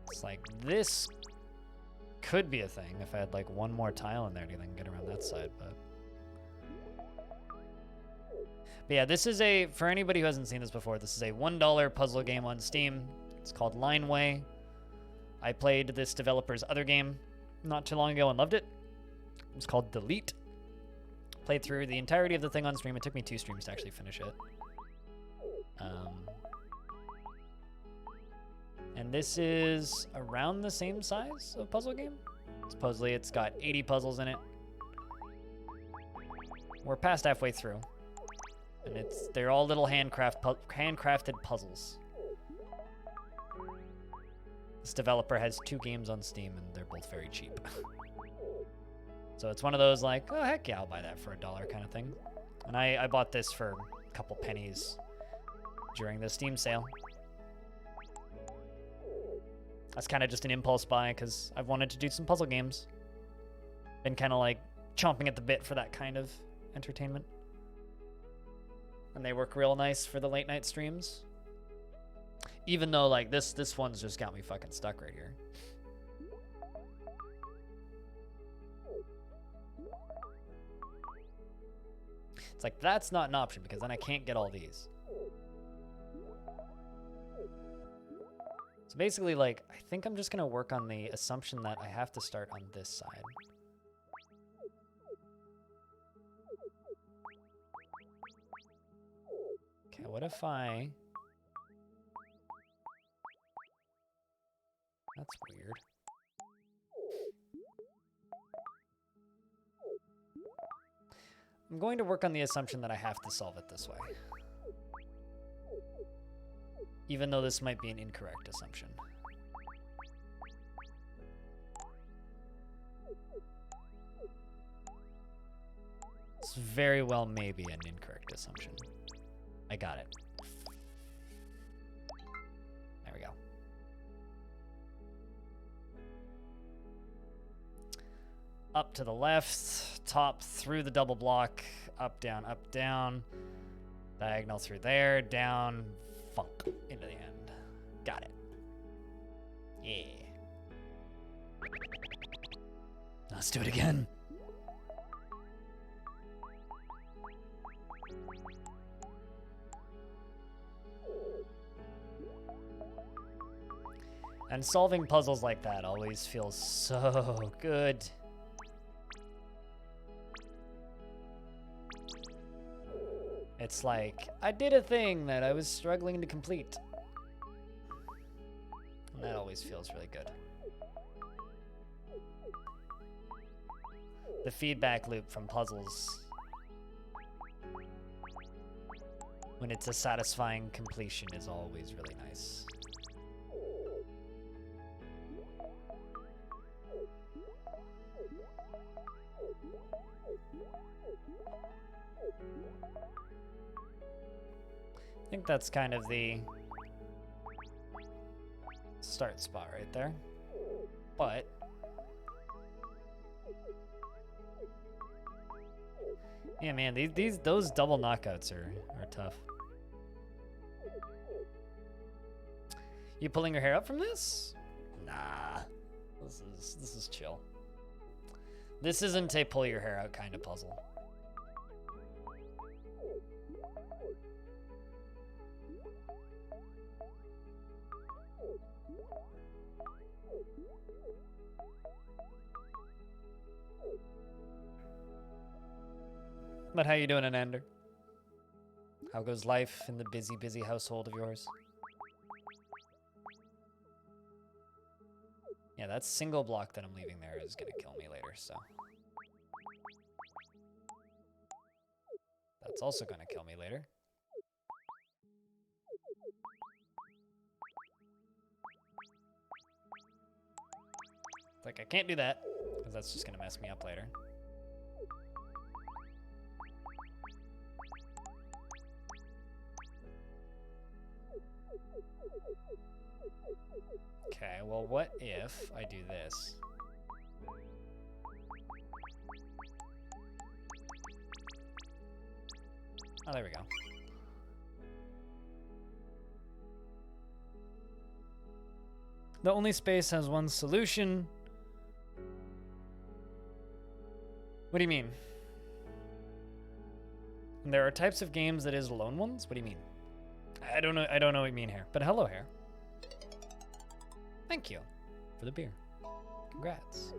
It's like, this could be a thing if I had like one more tile in there to then get around that side, but yeah, this is a, for anybody who hasn't seen this before, this is a $1 puzzle game on Steam. It's called LineWay. I played this developer's other game not too long ago and loved it. It's called Delete. Played through the entirety of the thing on stream. It took me 2 streams to actually finish it. And this is around the same size of puzzle game. Supposedly it's got 80 puzzles in it. We're past halfway through. And they're all little handcrafted puzzles. This developer has 2 games on Steam and they're both very cheap. So it's one of those like, oh heck yeah, I'll buy that for $1 kind of thing. And I bought this for a couple pennies during the Steam sale. That's kind of just an impulse buy because I've wanted to do some puzzle games. Been kind of like chomping at the bit for that kind of entertainment. And they work real nice for the late night streams. Even though like this one's just got me fucking stuck right here. It's like, that's not an option because then I can't get all these. So basically, like, I think I'm just going to work on the assumption that I have to start on this side. Okay, what if I... That's weird. I'm going to work on the assumption that I have to solve it this way. Even though this might be an incorrect assumption. This very well may be an incorrect assumption. I got it. There we go. Up to the left, top through the double block, up, down, diagonal through there, down, funk into the end. Got it. Yeah. Let's do it again. And solving puzzles like that always feels so good. It's like, I did a thing that I was struggling to complete. And that always feels really good. The feedback loop from puzzles when it's a satisfying completion is always really nice. I think that's kind of the start spot right there. But yeah, man, those double knockouts are tough. You pulling your hair up from this? Nah. This is chill. This isn't a pull your hair out kind of puzzle. But how you doing, Anander? How goes life in the busy, busy household of yours? Yeah, that single block that I'm leaving there is gonna kill me later, so. That's also gonna kill me later. It's like, I can't do that, because that's just gonna mess me up later. Okay, well, what if I do this? Oh, there we go. The only space has one solution. What do you mean? And there are types of games that is lone ones? What do you mean? I don't know what you mean here. But hello, Hair. Thank you for the beer. Congrats.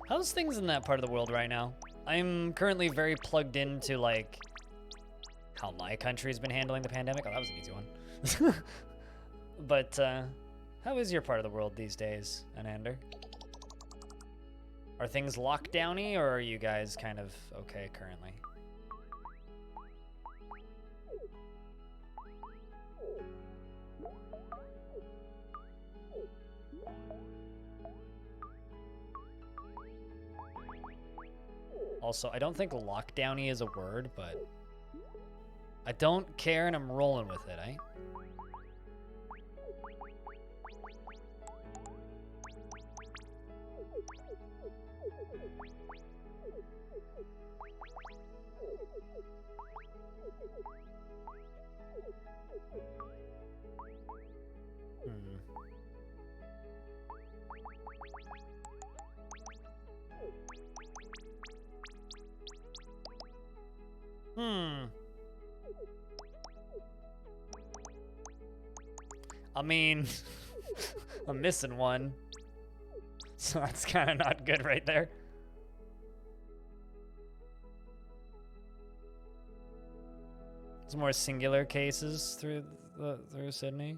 How's things in that part of the world right now? I'm currently very plugged into, like, how my country's been handling the pandemic. Oh, that was an easy one. But, how is your part of the world these days, Anander? Are things lockdowny, or are you guys kind of okay currently? Also, I don't think lockdowny is a word, but I don't care and I'm rolling with it, eh? I mean, I'm missing one. So that's kind of not good right there. There's more singular cases through Sydney.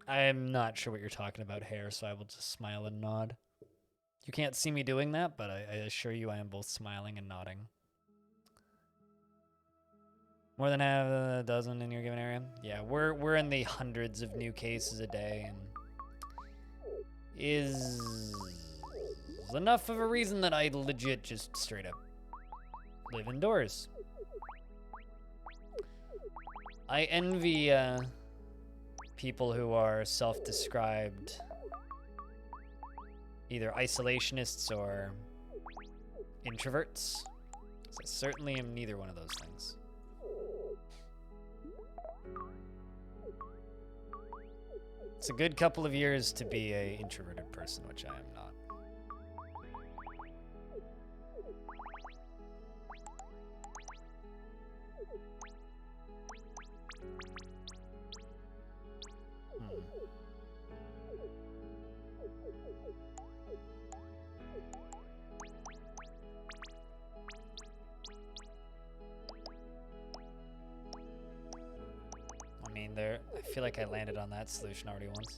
I am not sure what you're talking about, Hair, so I will just smile and nod. You can't see me doing that, but I assure you I am both smiling and nodding. More than half a dozen in your given area? Yeah, we're in the hundreds of new cases a day, and is enough of a reason that I legit just straight up live indoors. I envy people who are self-described either isolationists or introverts. I certainly am neither one of those things. It's a good couple of years to be an introverted person, which I am not. mean, I feel like I landed on that solution already once.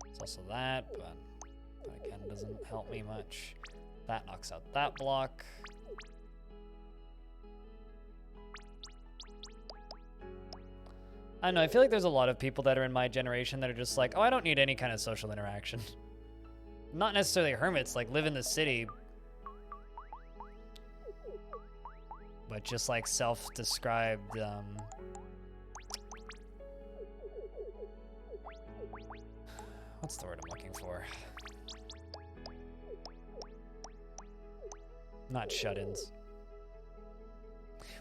It's also that, but that again doesn't help me much. That knocks out that block. I don't know, I feel like there's a lot of people that are in my generation that are just like, oh, I don't need any kind of social interaction. Not necessarily hermits, like live in the city, but just like self-described, what's the word I'm looking for? Not shut-ins.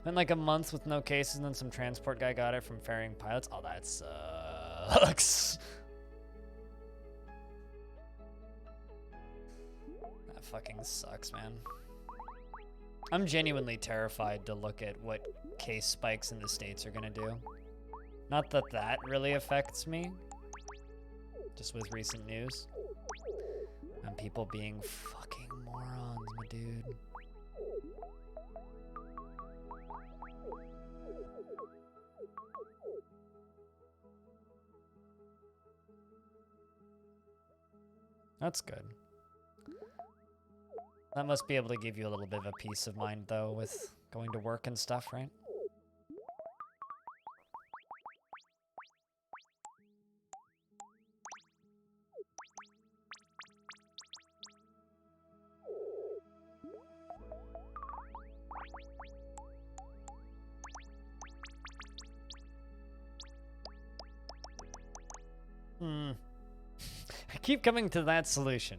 Went like a month with no cases, and then some transport guy got it from ferrying pilots. Oh, that sucks. That fucking sucks, man. I'm genuinely terrified to look at what case spikes in the States are gonna do. Not that that really affects me, just with recent news. And people being fucking morons, my dude. That's good. That must be able to give you a little bit of a peace of mind, though, with going to work and stuff, right? I keep coming to that solution.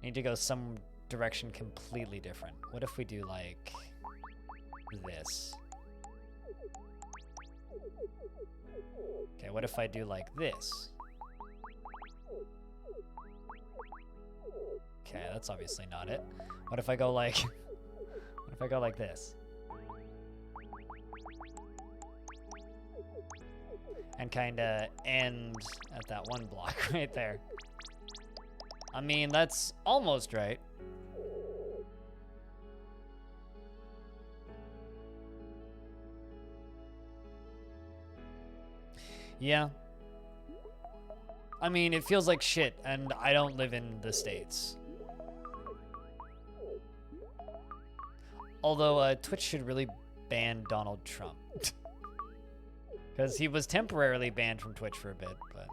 Need to go some direction completely different. What if we do like this? Okay, what if I do like this? Okay, that's obviously not it. What if I go like what if I go like this? And kinda end at that one block right there. I mean, that's almost right. Yeah. I mean, it feels like shit, and I don't live in the States. Although, Twitch should really ban Donald Trump. Because he was temporarily banned from Twitch for a bit, but...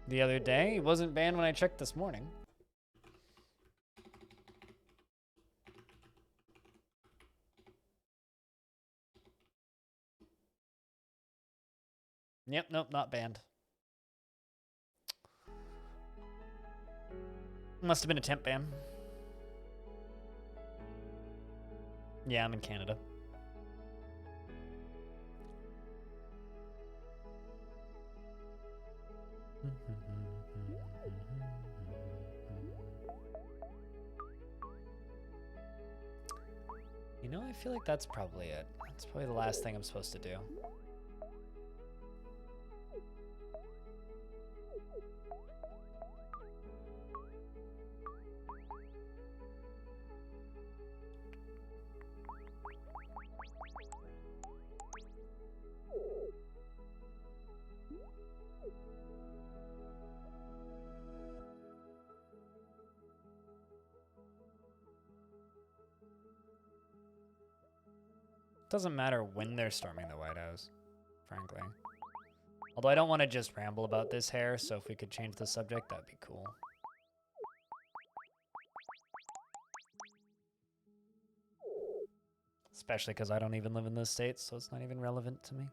The other day, he wasn't banned when I checked this morning. Yep, nope, not banned. Must have been a temp ban. Yeah, I'm in Canada. You know, I feel like that's probably it. That's probably the last thing I'm supposed to do. Doesn't matter when they're storming the White House, frankly. Although I don't want to just ramble about this hair, so if we could change the subject, that'd be cool. Especially because I don't even live in the States, so it's not even relevant to me.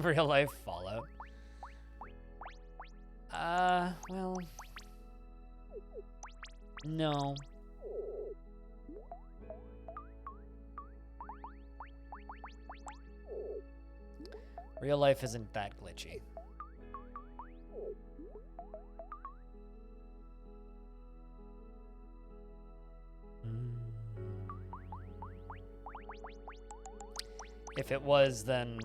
Real life Fallout. Well... No. Real life isn't that glitchy. If it was, then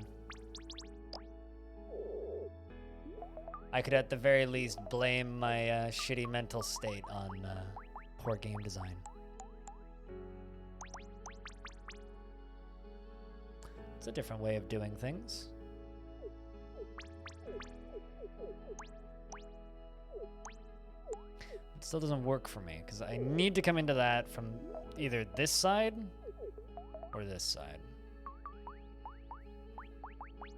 I could at the very least blame my shitty mental state on poor game design. It's a different way of doing things. It still doesn't work for me, because I need to come into that from either this side or this side.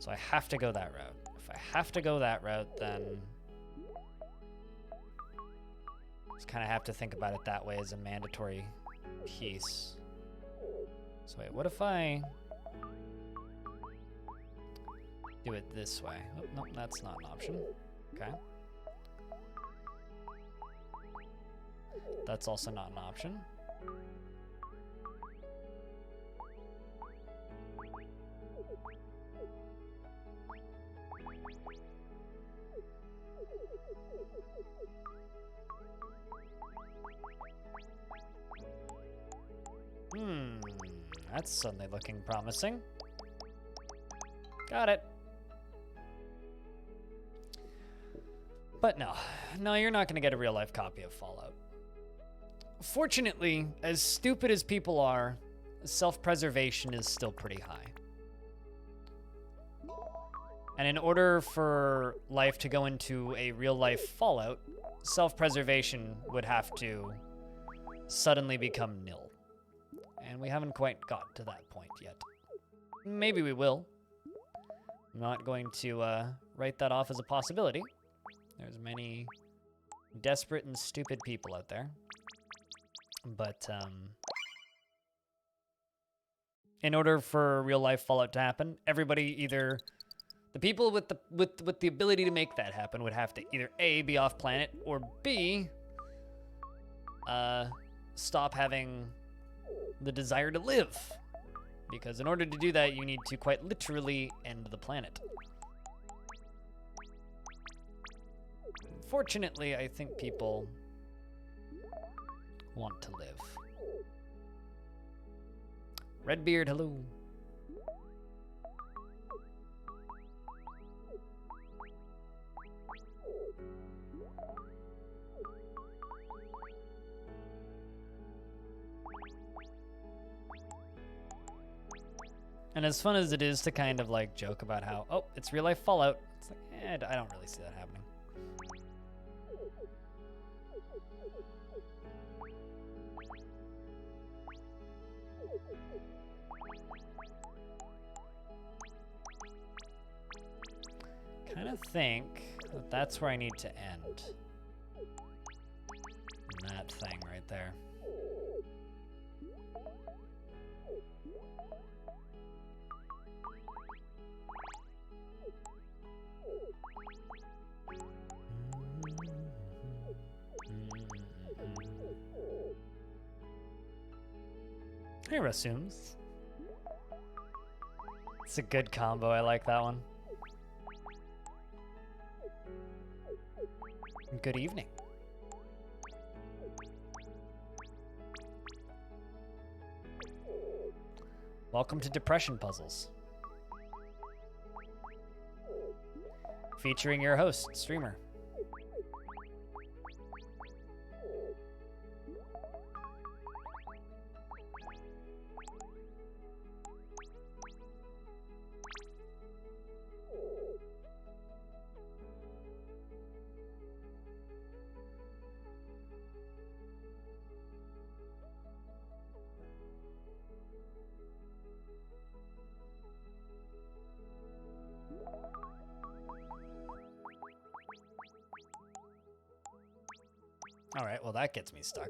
So I have to go that route. If I have to go that route, then just kind of have to think about it that way as a mandatory piece. So wait, what if I do it this way? Oh, nope, that's not an option. Okay. That's also not an option. That's suddenly looking promising. Got it. But no, you're not going to get a real-life copy of Fallout. Fortunately, as stupid as people are, self-preservation is still pretty high. And in order for life to go into a real-life Fallout, self-preservation would have to suddenly become nil. And we haven't quite got to that point yet. Maybe we will. I'm not going to write that off as a possibility. There's many desperate and stupid people out there. But in order for real life Fallout to happen, everybody either the people with the ability to make that happen would have to either A, be off planet, or B, stop having the desire to live. Because in order to do that, you need to quite literally end the planet. Fortunately, I think people want to live. Redbeard, hello. And as fun as it is to kind of like joke about how, oh, it's real life Fallout, it's like, I don't really see that happening. Kind of think that that's where I need to end. That thing right there. Hey, Rasums. It's a good combo. I like that one. Good evening. Welcome to Depression Puzzles. Featuring your host, Streamer. Alright, well that gets me stuck.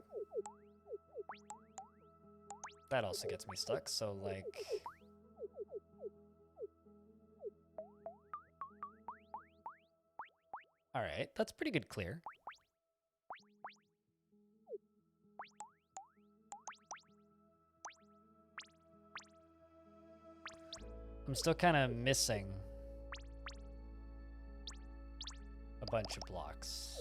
That also gets me stuck, so like... Alright, that's pretty good clear. I'm still kind of missing a bunch of blocks.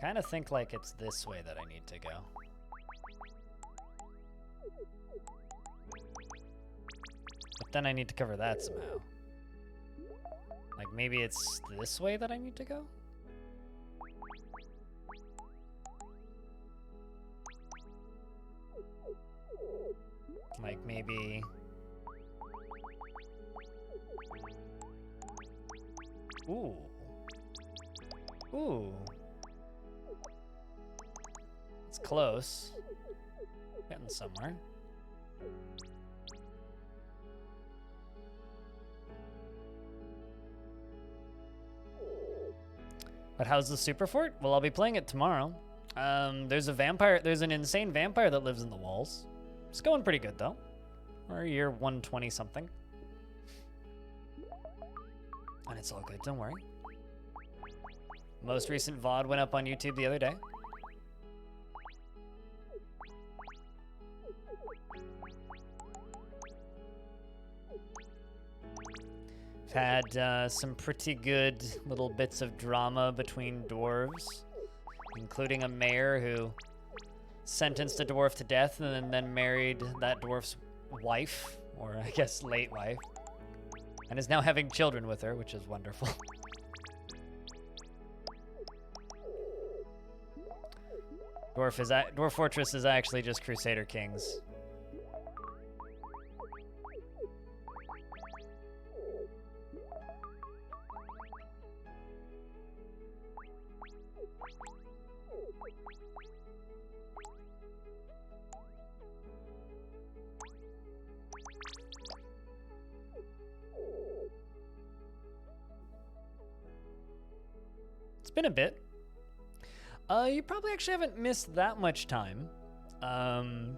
Kind of think like it's this way that I need to go. then I need to cover that somehow. Like, maybe it's this way that I need to go? Like, maybe... Ooh. Ooh. It's close. Getting somewhere. But how's the Super Fort? Well, I'll be playing it tomorrow. There's an insane vampire that lives in the walls. It's going pretty good though. We're year 120 something. And it's all good, don't worry. Most recent VOD went up on YouTube the other day. Had some pretty good little bits of drama between dwarves, including a mayor who sentenced a dwarf to death and then married that dwarf's wife, or I guess late wife, and is now having children with her, which is wonderful. Dwarf Fortress is actually just Crusader Kings. It's been a bit. You probably actually haven't missed that much time,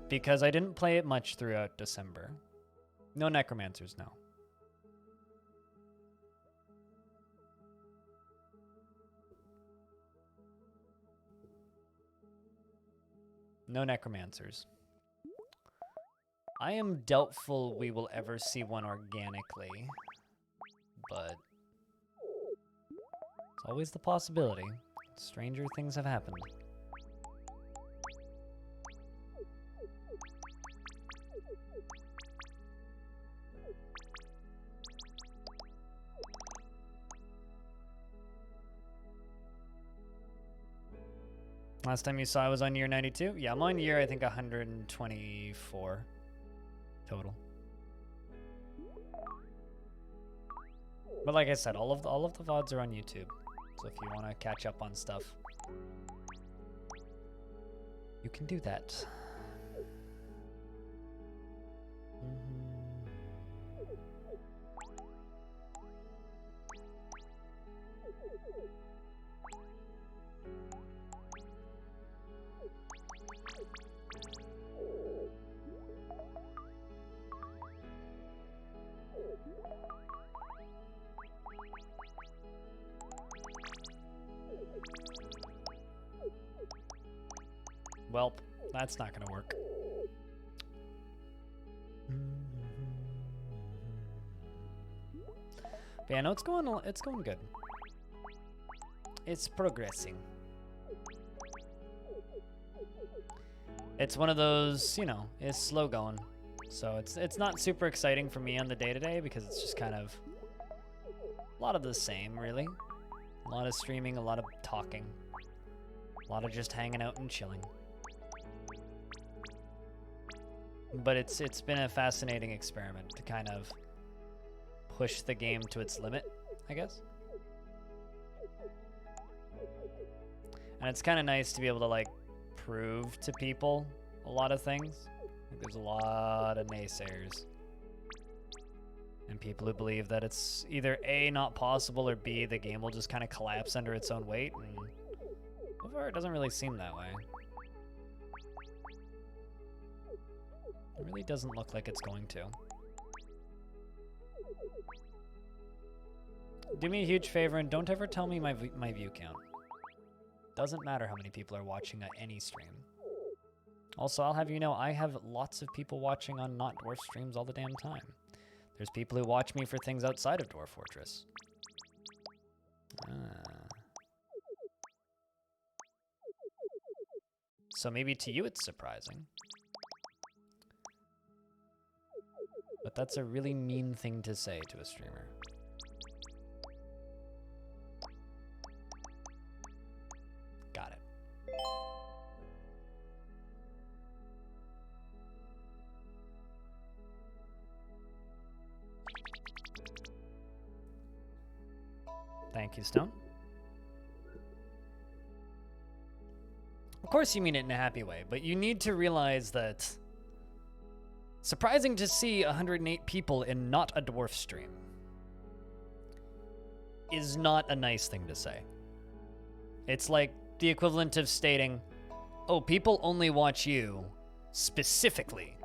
because I didn't play it much throughout December. No Necromancers, no. No Necromancers. I am doubtful we will ever see one organically, but it's always the possibility. Stranger things have happened. Last time you saw I was on year 92? Yeah, I'm on year, I think, 124 total. But like I said, all of the VODs are on YouTube. So if you want to catch up on stuff, you can do that. Welp, that's not gonna work. But yeah, no, it's going good. It's progressing. It's one of those, you know, it's slow going. So it's not super exciting for me on the day-to-day because it's just kind of a lot of the same, really. A lot of streaming, a lot of talking, a lot of just hanging out and chilling. But it's been a fascinating experiment to kind of push the game to its limit, I guess. And it's kind of nice to be able to, like, prove to people a lot of things. Like, there's a lot of naysayers. And people who believe that it's either A, not possible, or B, the game will just kind of collapse under its own weight. And so far, it doesn't really seem that way. It really doesn't look like it's going to. Do me a huge favor and don't ever tell me my view count. Doesn't matter how many people are watching at any stream. Also, I'll have you know, I have lots of people watching on not Dwarf streams all the damn time. There's people who watch me for things outside of Dwarf Fortress. So maybe to you it's surprising. but that's a really mean thing to say to a streamer. Got it. Thank you, Stone. Of course you mean it in a happy way, but you need to realize that surprising to see 108 people in not a dwarf stream is not a nice thing to say. It's like the equivalent of stating, oh, people only watch you specifically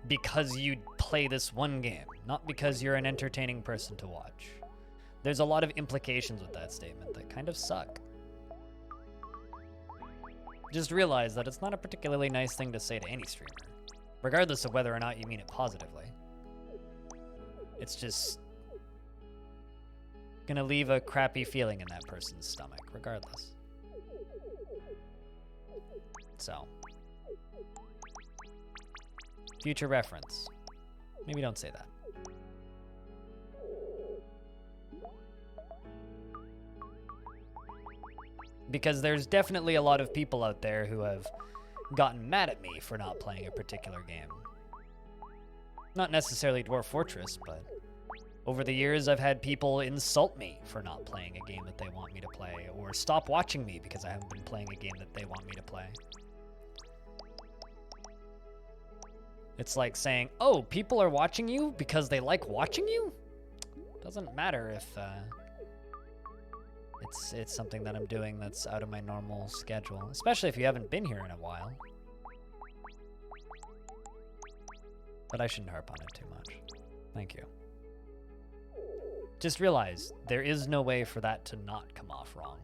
because you play this one game, not because you're an entertaining person to watch. There's a lot of implications with that statement that kind of suck. Just realize that it's not a particularly nice thing to say to any streamer, regardless of whether or not you mean it positively. It's just gonna leave a crappy feeling in that person's stomach, regardless. So, future reference. Maybe don't say that. Because there's definitely a lot of people out there who have gotten mad at me for not playing a particular game. Not necessarily Dwarf Fortress, but over the years I've had people insult me for not playing a game that they want me to play, or stop watching me because I haven't been playing a game that they want me to play. It's like saying, oh, people are watching you because they like watching you? Doesn't matter if it's something that I'm doing that's out of my normal schedule, especially if you haven't been here in a while. But I shouldn't harp on it too much. Thank you. Just realize there is no way for that to not come off wrong.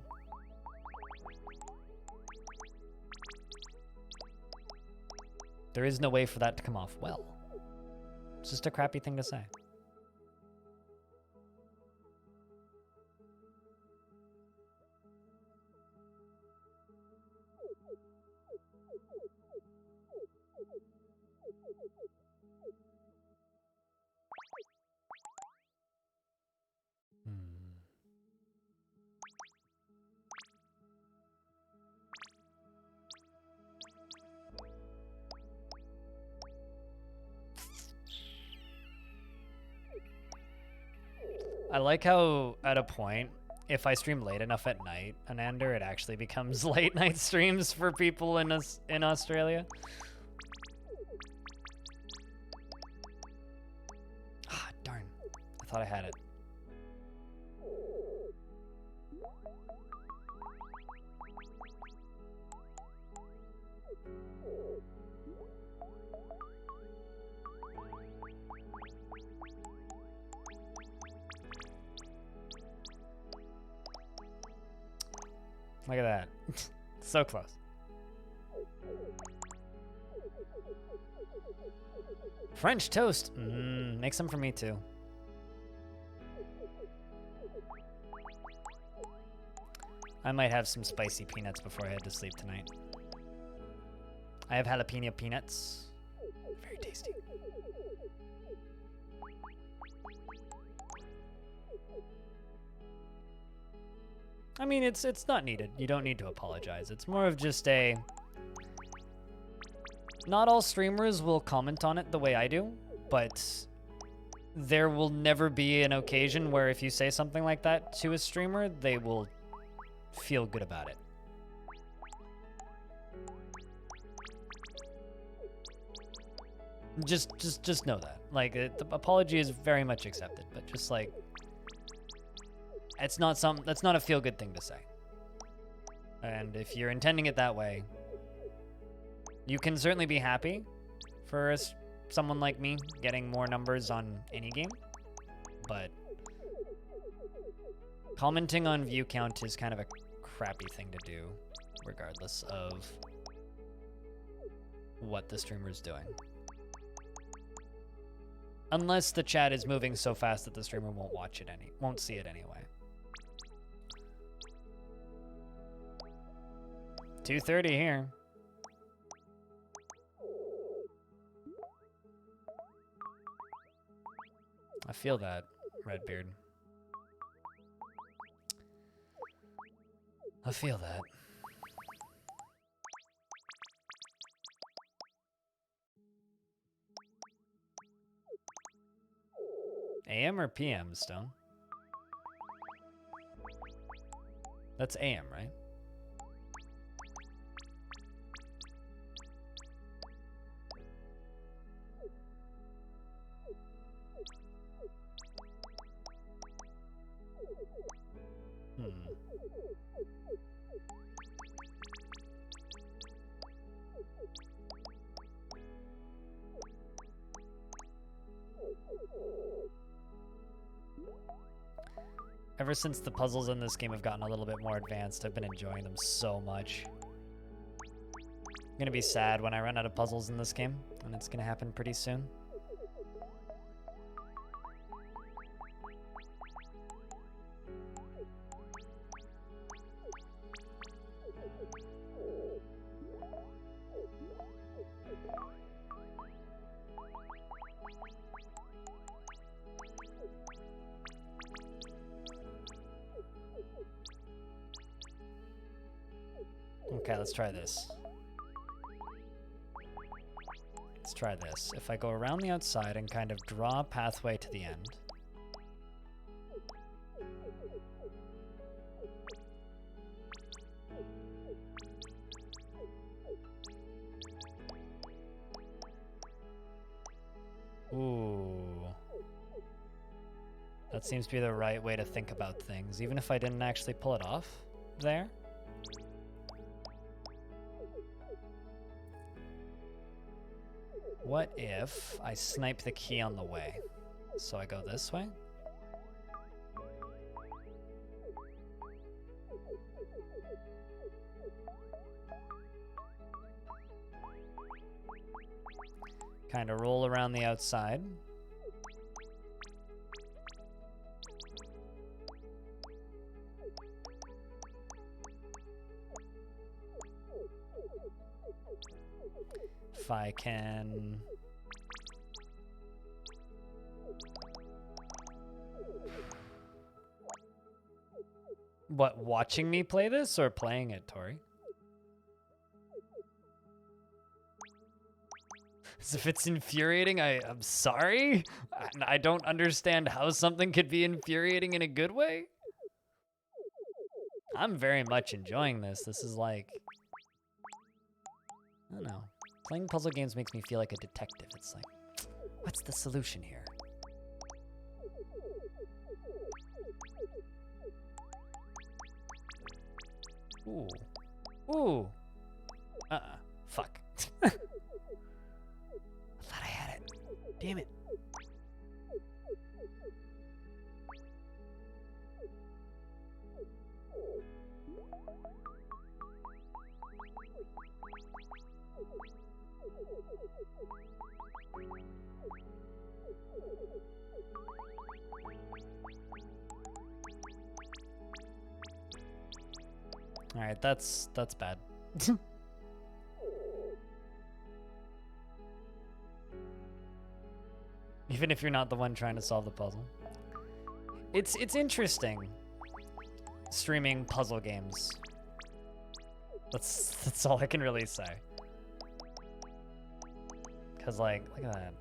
There is no way for that to come off well. It's just a crappy thing to say. I like how, at a point, if I stream late enough at night, Anandar, it actually becomes late night streams for people in Australia. Ah, darn. I thought I had it. Look at that. So close. French toast. Make some for me too. I might have some spicy peanuts before I head to sleep tonight. I have jalapeno peanuts. Very tasty. I mean, it's not needed. You don't need to apologize. It's more of just a... Not all streamers will comment on it the way I do, but there will never be an occasion where if you say something like that to a streamer, they will feel good about it. Just know that. Like, the apology is very much accepted, but just like... That's not a feel-good thing to say. And if you're intending it that way, you can certainly be happy for someone like me getting more numbers on any game, but commenting on view count is kind of a crappy thing to do, regardless of what the streamer's doing. Unless the chat is moving so fast that the streamer won't see it anyway. 2:30 here. feel that, Redbeard. I feel that. AM or PM, Stone? That's AM, right? Ever since the puzzles in this game have gotten a little bit more advanced, I've been enjoying them so much. I'm gonna be sad when I run out of puzzles in this game, and it's gonna happen pretty soon. Okay, let's try this. Let's try this. If I go around the outside and kind of draw a pathway to the end. Ooh. That seems to be the right way to think about things, even if I didn't actually pull it off there. What if I snipe the key on the way? So I go this way? Kind of roll around the outside. If I can... What, watching me play this or playing it, Tori? As if it's infuriating, I'm sorry? I don't understand how something could be infuriating in a good way? I'm very much enjoying this. This is like... I don't know. Playing puzzle games makes me feel like a detective. It's like, what's the solution here? Ooh. Ooh. Fuck. I thought I had it. Damn it. All right, that's bad. Even if you're not the one trying to solve the puzzle. It's interesting streaming puzzle games. That's all I can really say. Cause like, look at that.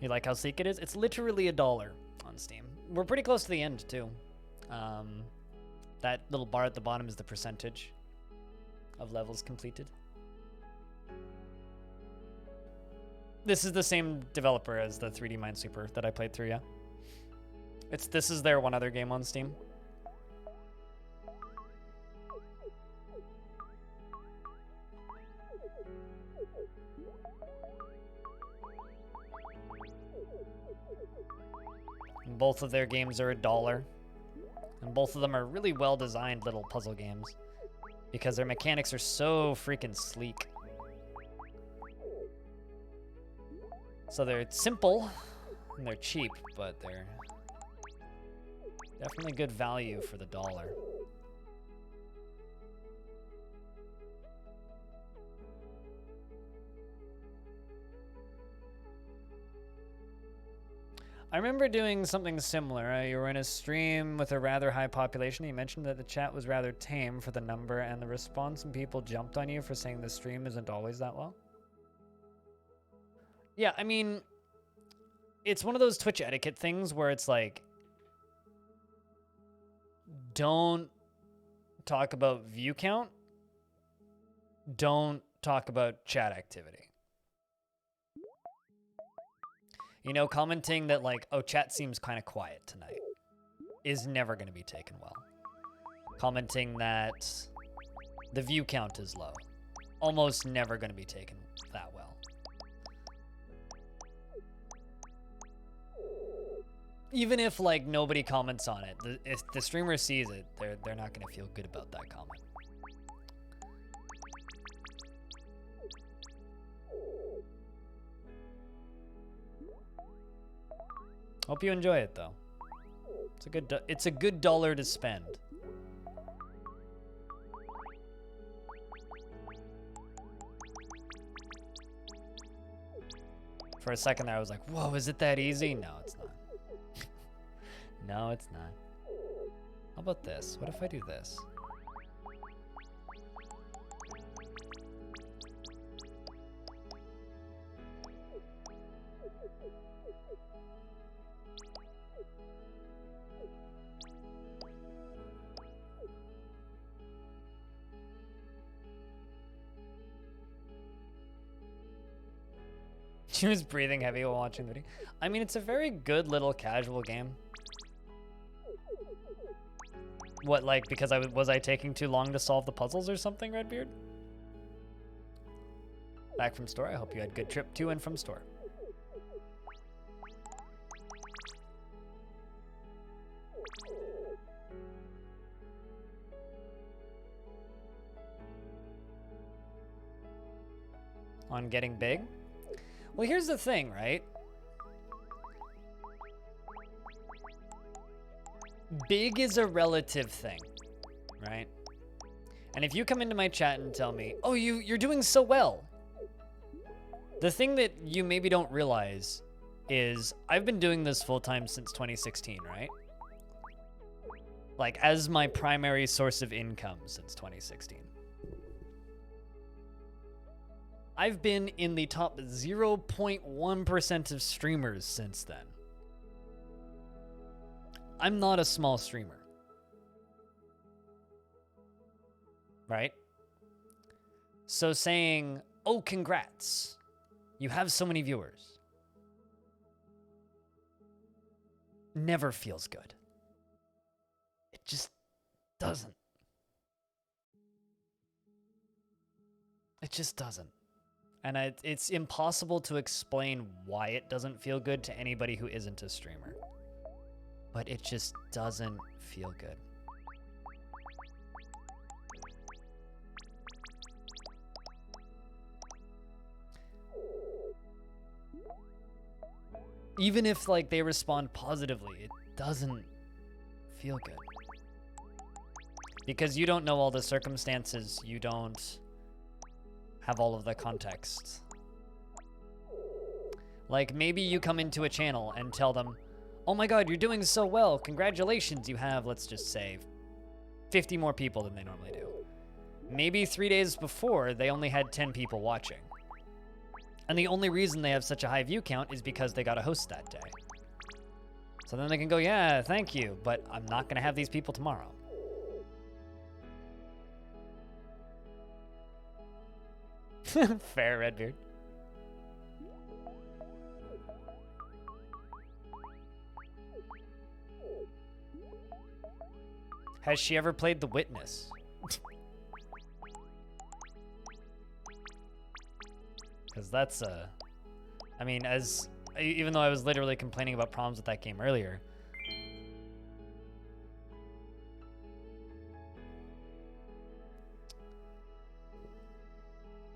You like how sleek it is? It's literally $1 on Steam. We're pretty close to the end too. That little bar at the bottom is the percentage of levels completed. This is the same developer as the 3D Minesweeper that I played through, yeah. This is their one other game on Steam. And both of their games are $1. And both of them are really well-designed little puzzle games because their mechanics are so freaking sleek. So they're simple and they're cheap, but they're definitely good value for the $1. I remember doing something similar. You were in a stream with a rather high population. You mentioned that the chat was rather tame for the number and the response, and people jumped on you for saying the stream isn't always that well. Yeah, I mean, it's one of those Twitch etiquette things where it's like, don't talk about view count. Don't talk about chat activity. You know, commenting that like, oh, chat seems kind of quiet tonight is never going to be taken well. Commenting that the view count is low, almost never going to be taken that well. Even if like nobody comments on it, if the streamer sees it, they're not going to feel good about that comment. Hope you enjoy it though. It's a good dollar to spend. For a second there I was like, whoa, is it that easy? No, it's not. No, it's not. How about this? What if I do this? She was breathing heavy while watching the video. I mean, it's a very good little casual game. What, like, because was I taking too long to solve the puzzles or something, Redbeard? Back from store. I hope you had a good trip to and from store. On getting big? Well, here's the thing, right? Big is a relative thing, right? And if you come into my chat and tell me, oh, you're doing so well. The thing that you maybe don't realize is I've been doing this full-time since 2016, right? Like, as my primary source of income since 2016. I've been in the top 0.1% of streamers since then. I'm not a small streamer. Right? So saying, oh, congrats, you have so many viewers, never feels good. It just doesn't. It just doesn't. And it's impossible to explain why it doesn't feel good to anybody who isn't a streamer. But it just doesn't feel good. Even if like they respond positively, it doesn't feel good. Because you don't know all the circumstances, you don't have all of the context. Like maybe you come into a channel and tell them, oh my god, you're doing so well, congratulations, you have, let's just say, 50 more people than they normally do. Maybe 3 days before, they only had 10 people watching. And the only reason they have such a high view count is because they got a host that day. So then they can go, yeah, thank you, but I'm not gonna have these people tomorrow. Fair, Redbeard. Has she ever played The Witness? Because that's I mean, even though I was literally complaining about problems with that game earlier,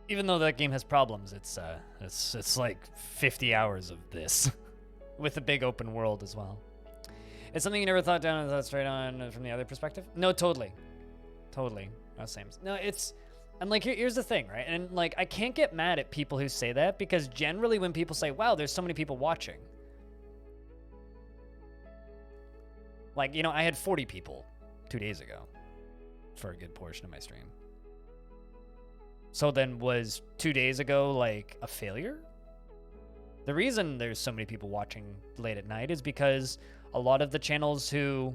even though that game has problems, it's like 50 hours of this with a big open world as well. It's something you never thought down and thought straight on from the other perspective? No, totally. Totally. No, same. No, it's... And, like, here's the thing, right? And, like, I can't get mad at people who say that because generally when people say, wow, there's so many people watching, Like, you know, I had 40 people 2 days ago for a good portion of my stream. So then was 2 days ago like a failure? The reason there's so many people watching late at night is because a lot of the channels who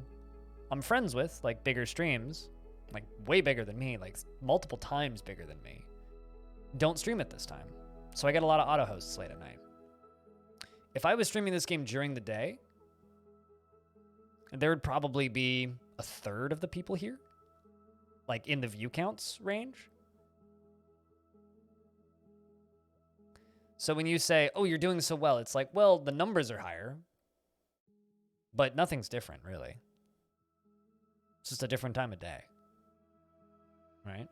I'm friends with, like bigger streams, like way bigger than me, like multiple times bigger than me, don't stream at this time. So I get a lot of auto hosts late at night. If I was streaming this game during the day, there would probably be a third of the people here, like in the view counts range. So when you say, oh, you're doing so well, it's like, well, the numbers are higher, but nothing's different, really. It's just a different time of day, right?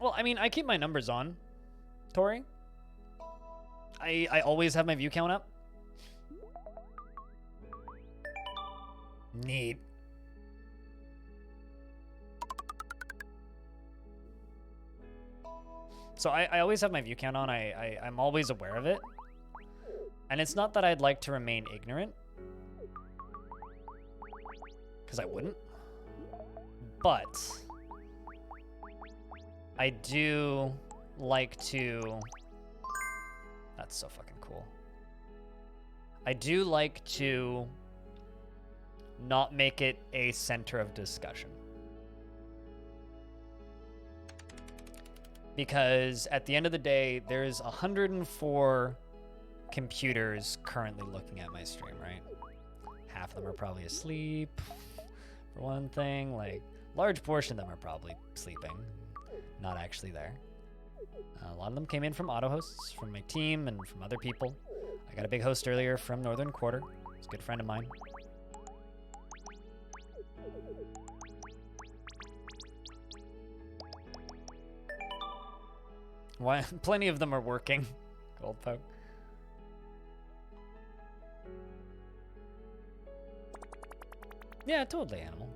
Well, I mean, I keep my numbers on, Tori. I always have my view count up. Neat. So I always have my view count on. I'm always aware of it. And it's not that I'd like to remain ignorant, because I wouldn't. But I do like to... That's so fucking cool. I do like to not make it a center of discussion. Because at the end of the day, there's 104 computers currently looking at my stream, right? Half of them are probably asleep, for one thing. Like, large portion of them are probably sleeping, not actually there. A lot of them came in from auto hosts, from my team, and from other people. I got a big host earlier from Northern Quarter. He's a good friend of mine. Why? Plenty of them are working. Goldpoke. Yeah, totally, Animal.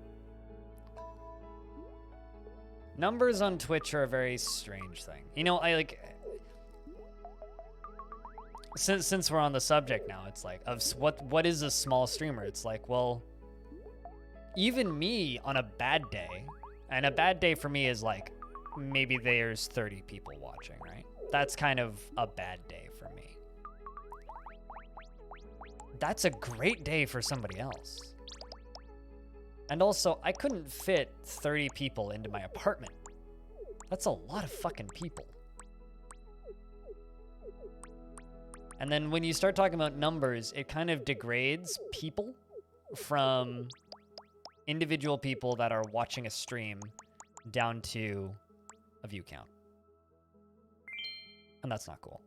Numbers on Twitch are a very strange thing. You know, I like... Since we're on the subject now, it's like, of what is a small streamer? It's like, well, even me on a bad day, and a bad day for me is like, maybe there's 30 people watching, right? That's kind of a bad day for me. That's a great day for somebody else. And also, I couldn't fit 30 people into my apartment. That's a lot of fucking people. And then when you start talking about numbers, it kind of degrades people from individual people that are watching a stream down to a view count. And that's not cool.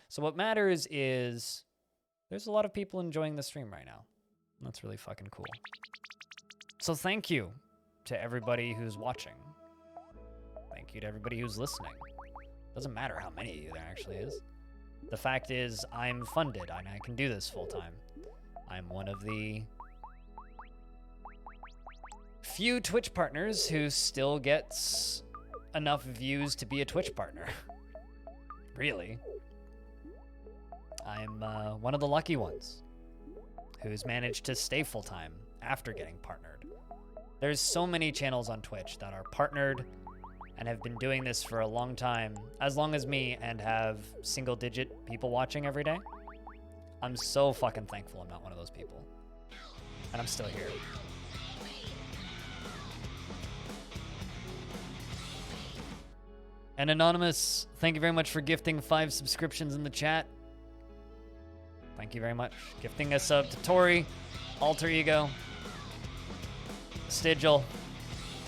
So what matters is there's a lot of people enjoying the stream right now. That's really fucking cool. So thank you to everybody who's watching. Thank you to everybody who's listening. Doesn't matter how many of you there actually is. The fact is, I'm funded and I can do this full time. I'm one of the few Twitch partners who still gets enough views to be a Twitch partner. Really. I'm one of the lucky ones who's managed to stay full-time after getting partnered. There's so many channels on Twitch that are partnered and have been doing this for a long time, as long as me, and have single-digit people watching every day. I'm so fucking thankful I'm not one of those people. And I'm still here. And Anonymous, thank you very much for gifting 5 subscriptions in the chat. Thank you very much. Gifting a sub to Tori, Alter Ego, Stigil,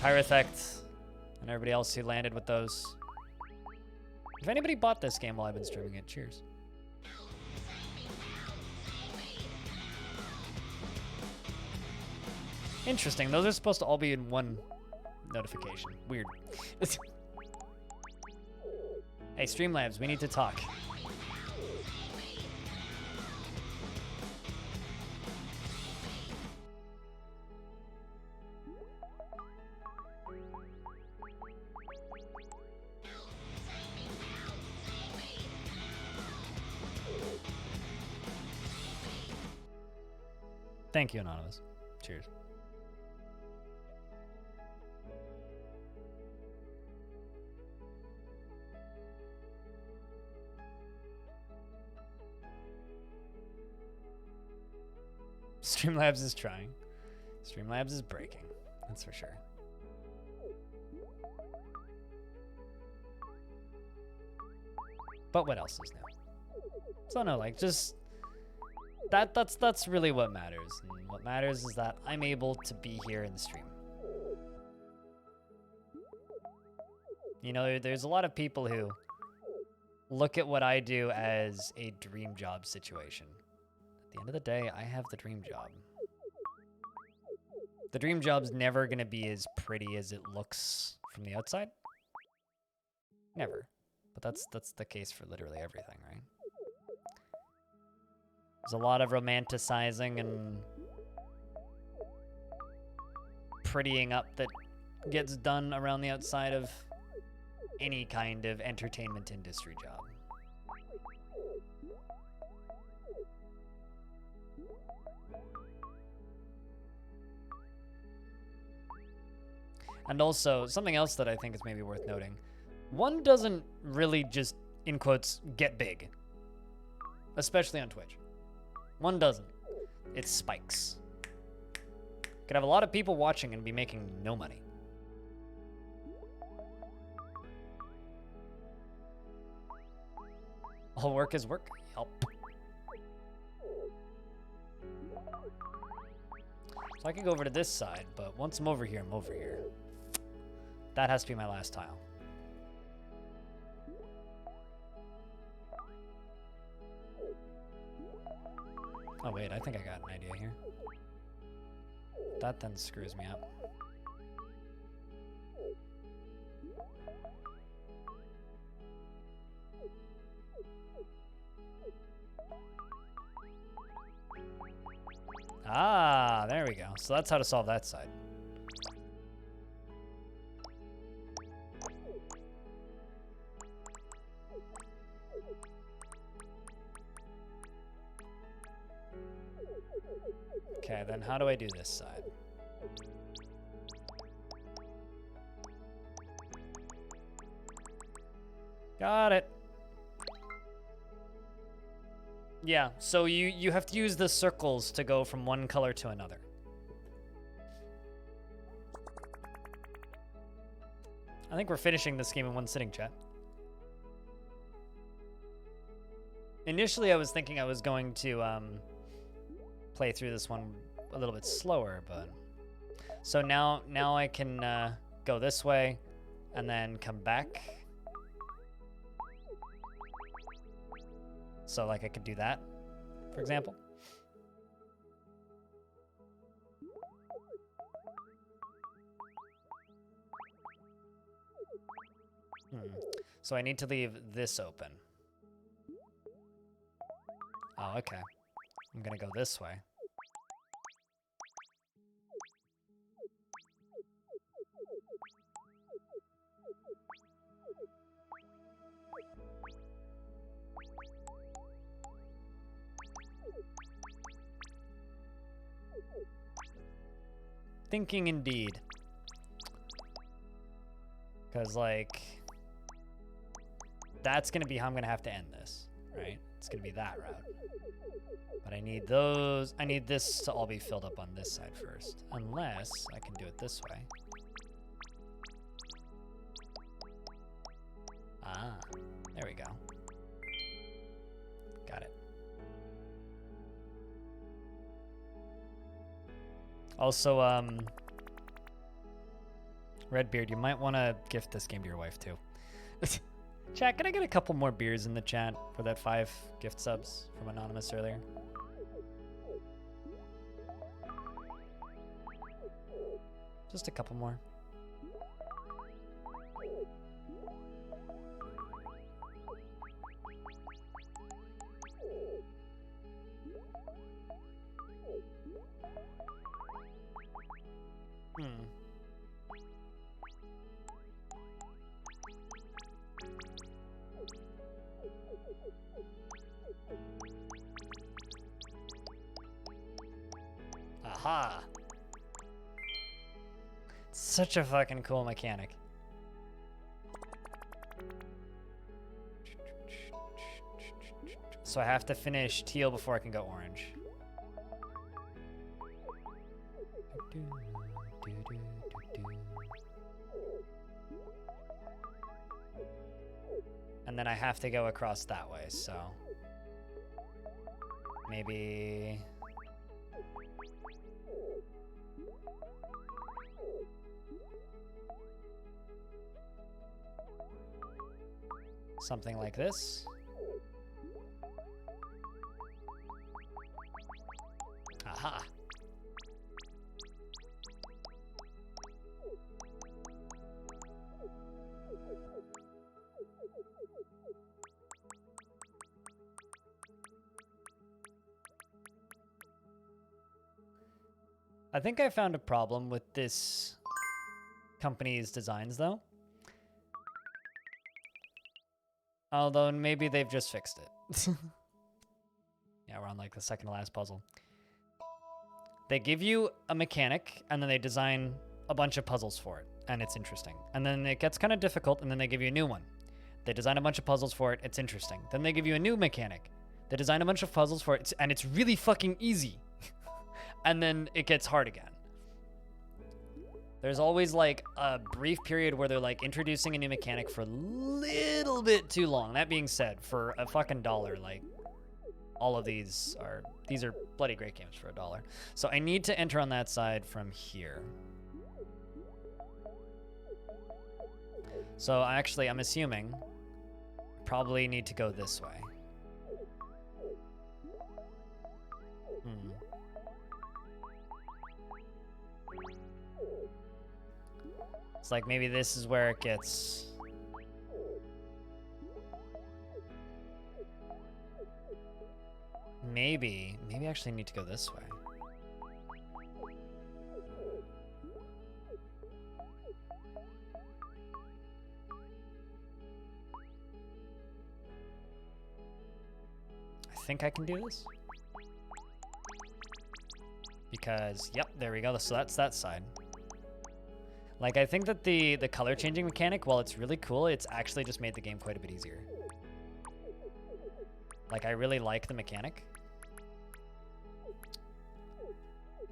Tyrethect, and everybody else who landed with those. If anybody bought this game while I've been streaming it, cheers. Interesting. Those are supposed to all be in one notification. Weird. Hey, Streamlabs, we need to talk. Thank you, Anonymous. Cheers. Streamlabs is trying. Streamlabs is breaking. That's for sure. But what else is new? So no, like just that's really what matters. And what matters is that I'm able to be here in the stream. You know, there's a lot of people who look at what I do as a dream job situation. At the end of the day, I have the dream job. The dream job's never gonna be as pretty as it looks from the outside. Never. But that's the case for literally everything, right? There's a lot of romanticizing and prettying up that gets done around the outside of any kind of entertainment industry job. And also, something else that I think is maybe worth noting. One doesn't really just, in quotes, get big. Especially on Twitch. One doesn't. It spikes. Could have a lot of people watching and be making no money. All work is work. Yup. So I could go over to this side, but once I'm over here, I'm over here. That has to be my last tile. Oh wait, I think I got an idea here. That then screws me up. Ah, there we go. So that's how to solve that side. Okay, then how do I do this side? Got it. Yeah, so you have to use the circles to go from one color to another. I think we're finishing this game in one sitting, chat. Initially, I was thinking I was going to play through this one a little bit slower, but so now I can go this way and then come back. So like I could do that, for example. So I need to leave this open. Oh, okay. I'm gonna go this way. Thinking indeed. Because, like, that's going to be how I'm going to have to end this, right? It's going to be that route. But I need those. I need this to all be filled up on this side first. Unless I can do it this way. Ah, there we go. Got it. Also, Redbeard, you might want to gift this game to your wife, too. Chat, can I get a couple more beers in the chat for that 5 gift subs from Anonymous earlier? Just a couple more. Aha! Such a fucking cool mechanic. So I have to finish teal before I can go orange. And then I have to go across that way, so maybe something like this. Aha. I think I found a problem with this company's designs, though. Although maybe they've just fixed it. Yeah, we're on like the second to last puzzle. They give you a mechanic, and then they design a bunch of puzzles for it, and it's interesting. And then it gets kind of difficult, and then they give you a new one. They design a bunch of puzzles for it, it's interesting. Then they give you a new mechanic. They design a bunch of puzzles for it, and it's really fucking easy. And then it gets hard again. There's always like a brief period where they're like introducing a new mechanic for a little bit too long. That being said, for a fucking $1, like all of these are bloody great games for $1. So I need to enter on that side from here. So actually, I'm assuming probably need to go this way. It's like maybe this is where it gets... Maybe I actually need to go this way. I think I can do this. Because, yep, there we go. So that's that side. Like, I think that the color changing mechanic, while it's really cool, it's actually just made the game quite a bit easier. Like, I really like the mechanic.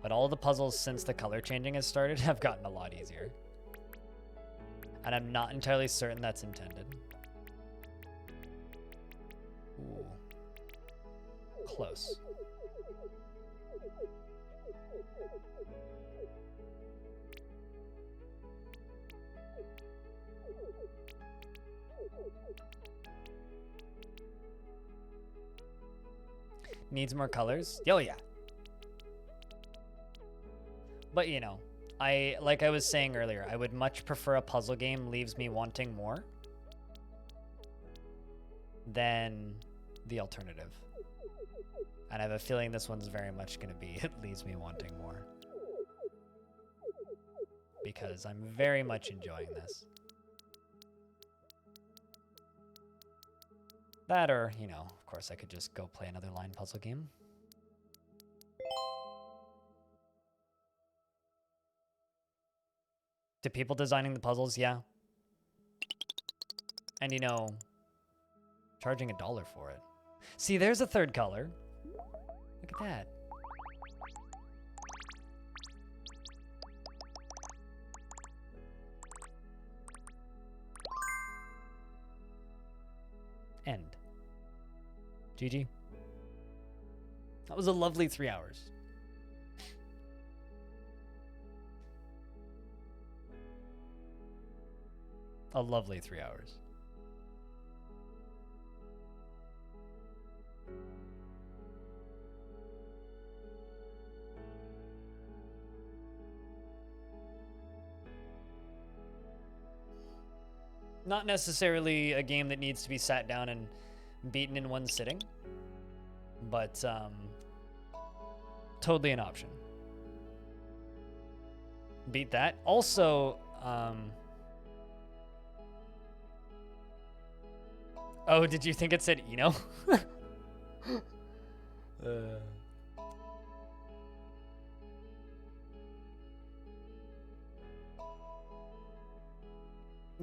But all the puzzles since the color changing has started have gotten a lot easier. And I'm not entirely certain that's intended. Ooh. Close. Needs more colors? Oh yeah. But you know, like I was saying earlier, I would much prefer a puzzle game leaves me wanting more than the alternative. And I have a feeling this one's very much going to be it leaves me wanting more. Because I'm very much enjoying this. That or, you know, of course I could just go play another line puzzle game. To people designing the puzzles, yeah. And you know, charging $1 for it. See, there's a third color. Look at that. End. GG. That was a lovely 3 hours. A lovely 3 hours. Not necessarily a game that needs to be sat down and beaten in one sitting, but totally an option. Beat that. Also, oh, did you think it said Eno?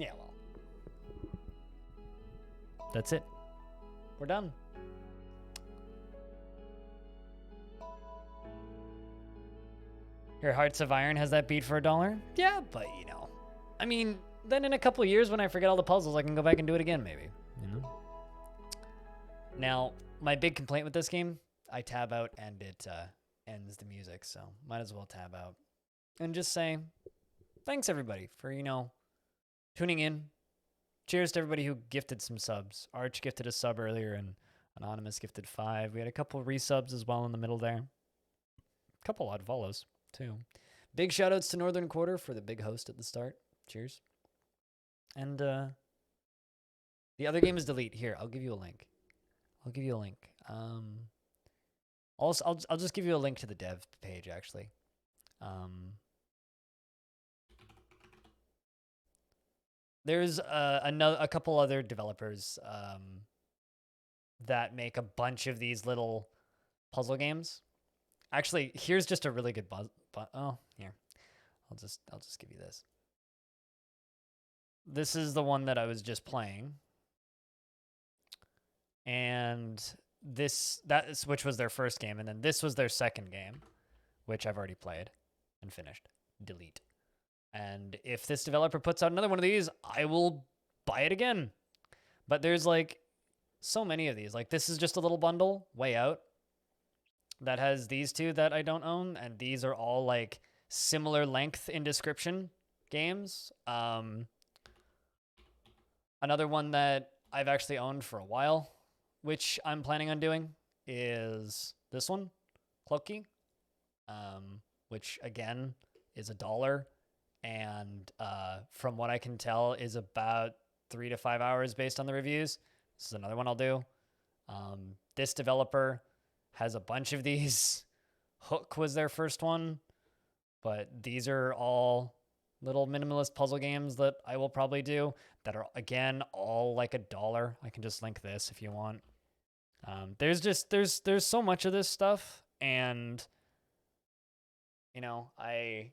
Yeah, well. That's it. We're done. Your Hearts of Iron has that beat for $1? Yeah, but you know. I mean, then in a couple years when I forget all the puzzles, I can go back and do it again, maybe. You know? Now, my big complaint with this game, I tab out and it ends the music, so might as well tab out. And just say, thanks everybody for, you know, tuning in. Cheers to everybody who gifted some subs. Arch gifted a sub earlier and Anonymous gifted 5. We had a couple resubs as well in the middle there. A couple odd follows too. Big shout outs to Northern Quarter for the big host at the start. Cheers. And the other game is Delete. Here, I'll give you a link. Also, I'll just give you a link to the dev page actually. There's a couple other developers that make a bunch of these little puzzle games. Actually, here's just a really good oh, here. I'll just give you this. This is the one that I was just playing. And which was their first game, and then this was their second game, which I've already played and finished. Delete. And if this developer puts out another one of these, I will buy it again. But there's like so many of these. Like this is just a little bundle, Way Out, that has these two that I don't own, and these are all like similar length in description games. Another one that I've actually owned for a while, which I'm planning on doing, is this one, Cloaky, which again is $1. And from what I can tell is about 3 to 5 hours based on the reviews. This is another one I'll do. This developer has a bunch of these. Hook was their first one, but these are all little minimalist puzzle games that I will probably do that are, again, all like $1. I can just link this if you want. There's so much of this stuff, and you know, I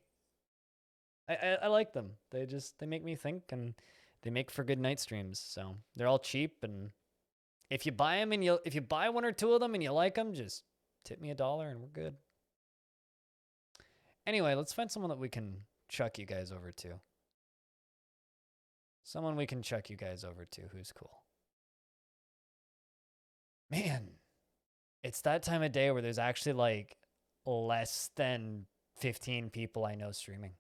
like them. They make me think, and they make for good night streams. So they're all cheap, and if you buy them if you buy one or two of them and you like them, just tip me $1 and we're good. Anyway, let's find someone that we can chuck you guys over to. Someone we can chuck you guys over to who's cool. Man, it's that time of day where there's actually like less than 15 people I know streaming.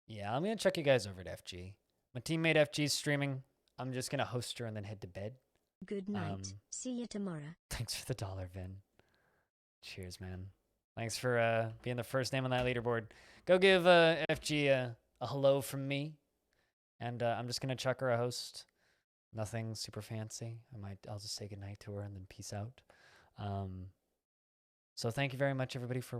Yeah, I'm gonna check you guys over to FG. My teammate FG's streaming. I'm just gonna host her and then head to bed. Good night. See you tomorrow. Thanks for the $1, Vin. Cheers, man. Thanks for being the first name on that leaderboard. Go give FG a hello from me. And I'm just gonna chuck her a host. Nothing super fancy. I'll just say goodnight to her and then peace out. So thank you very much, everybody, for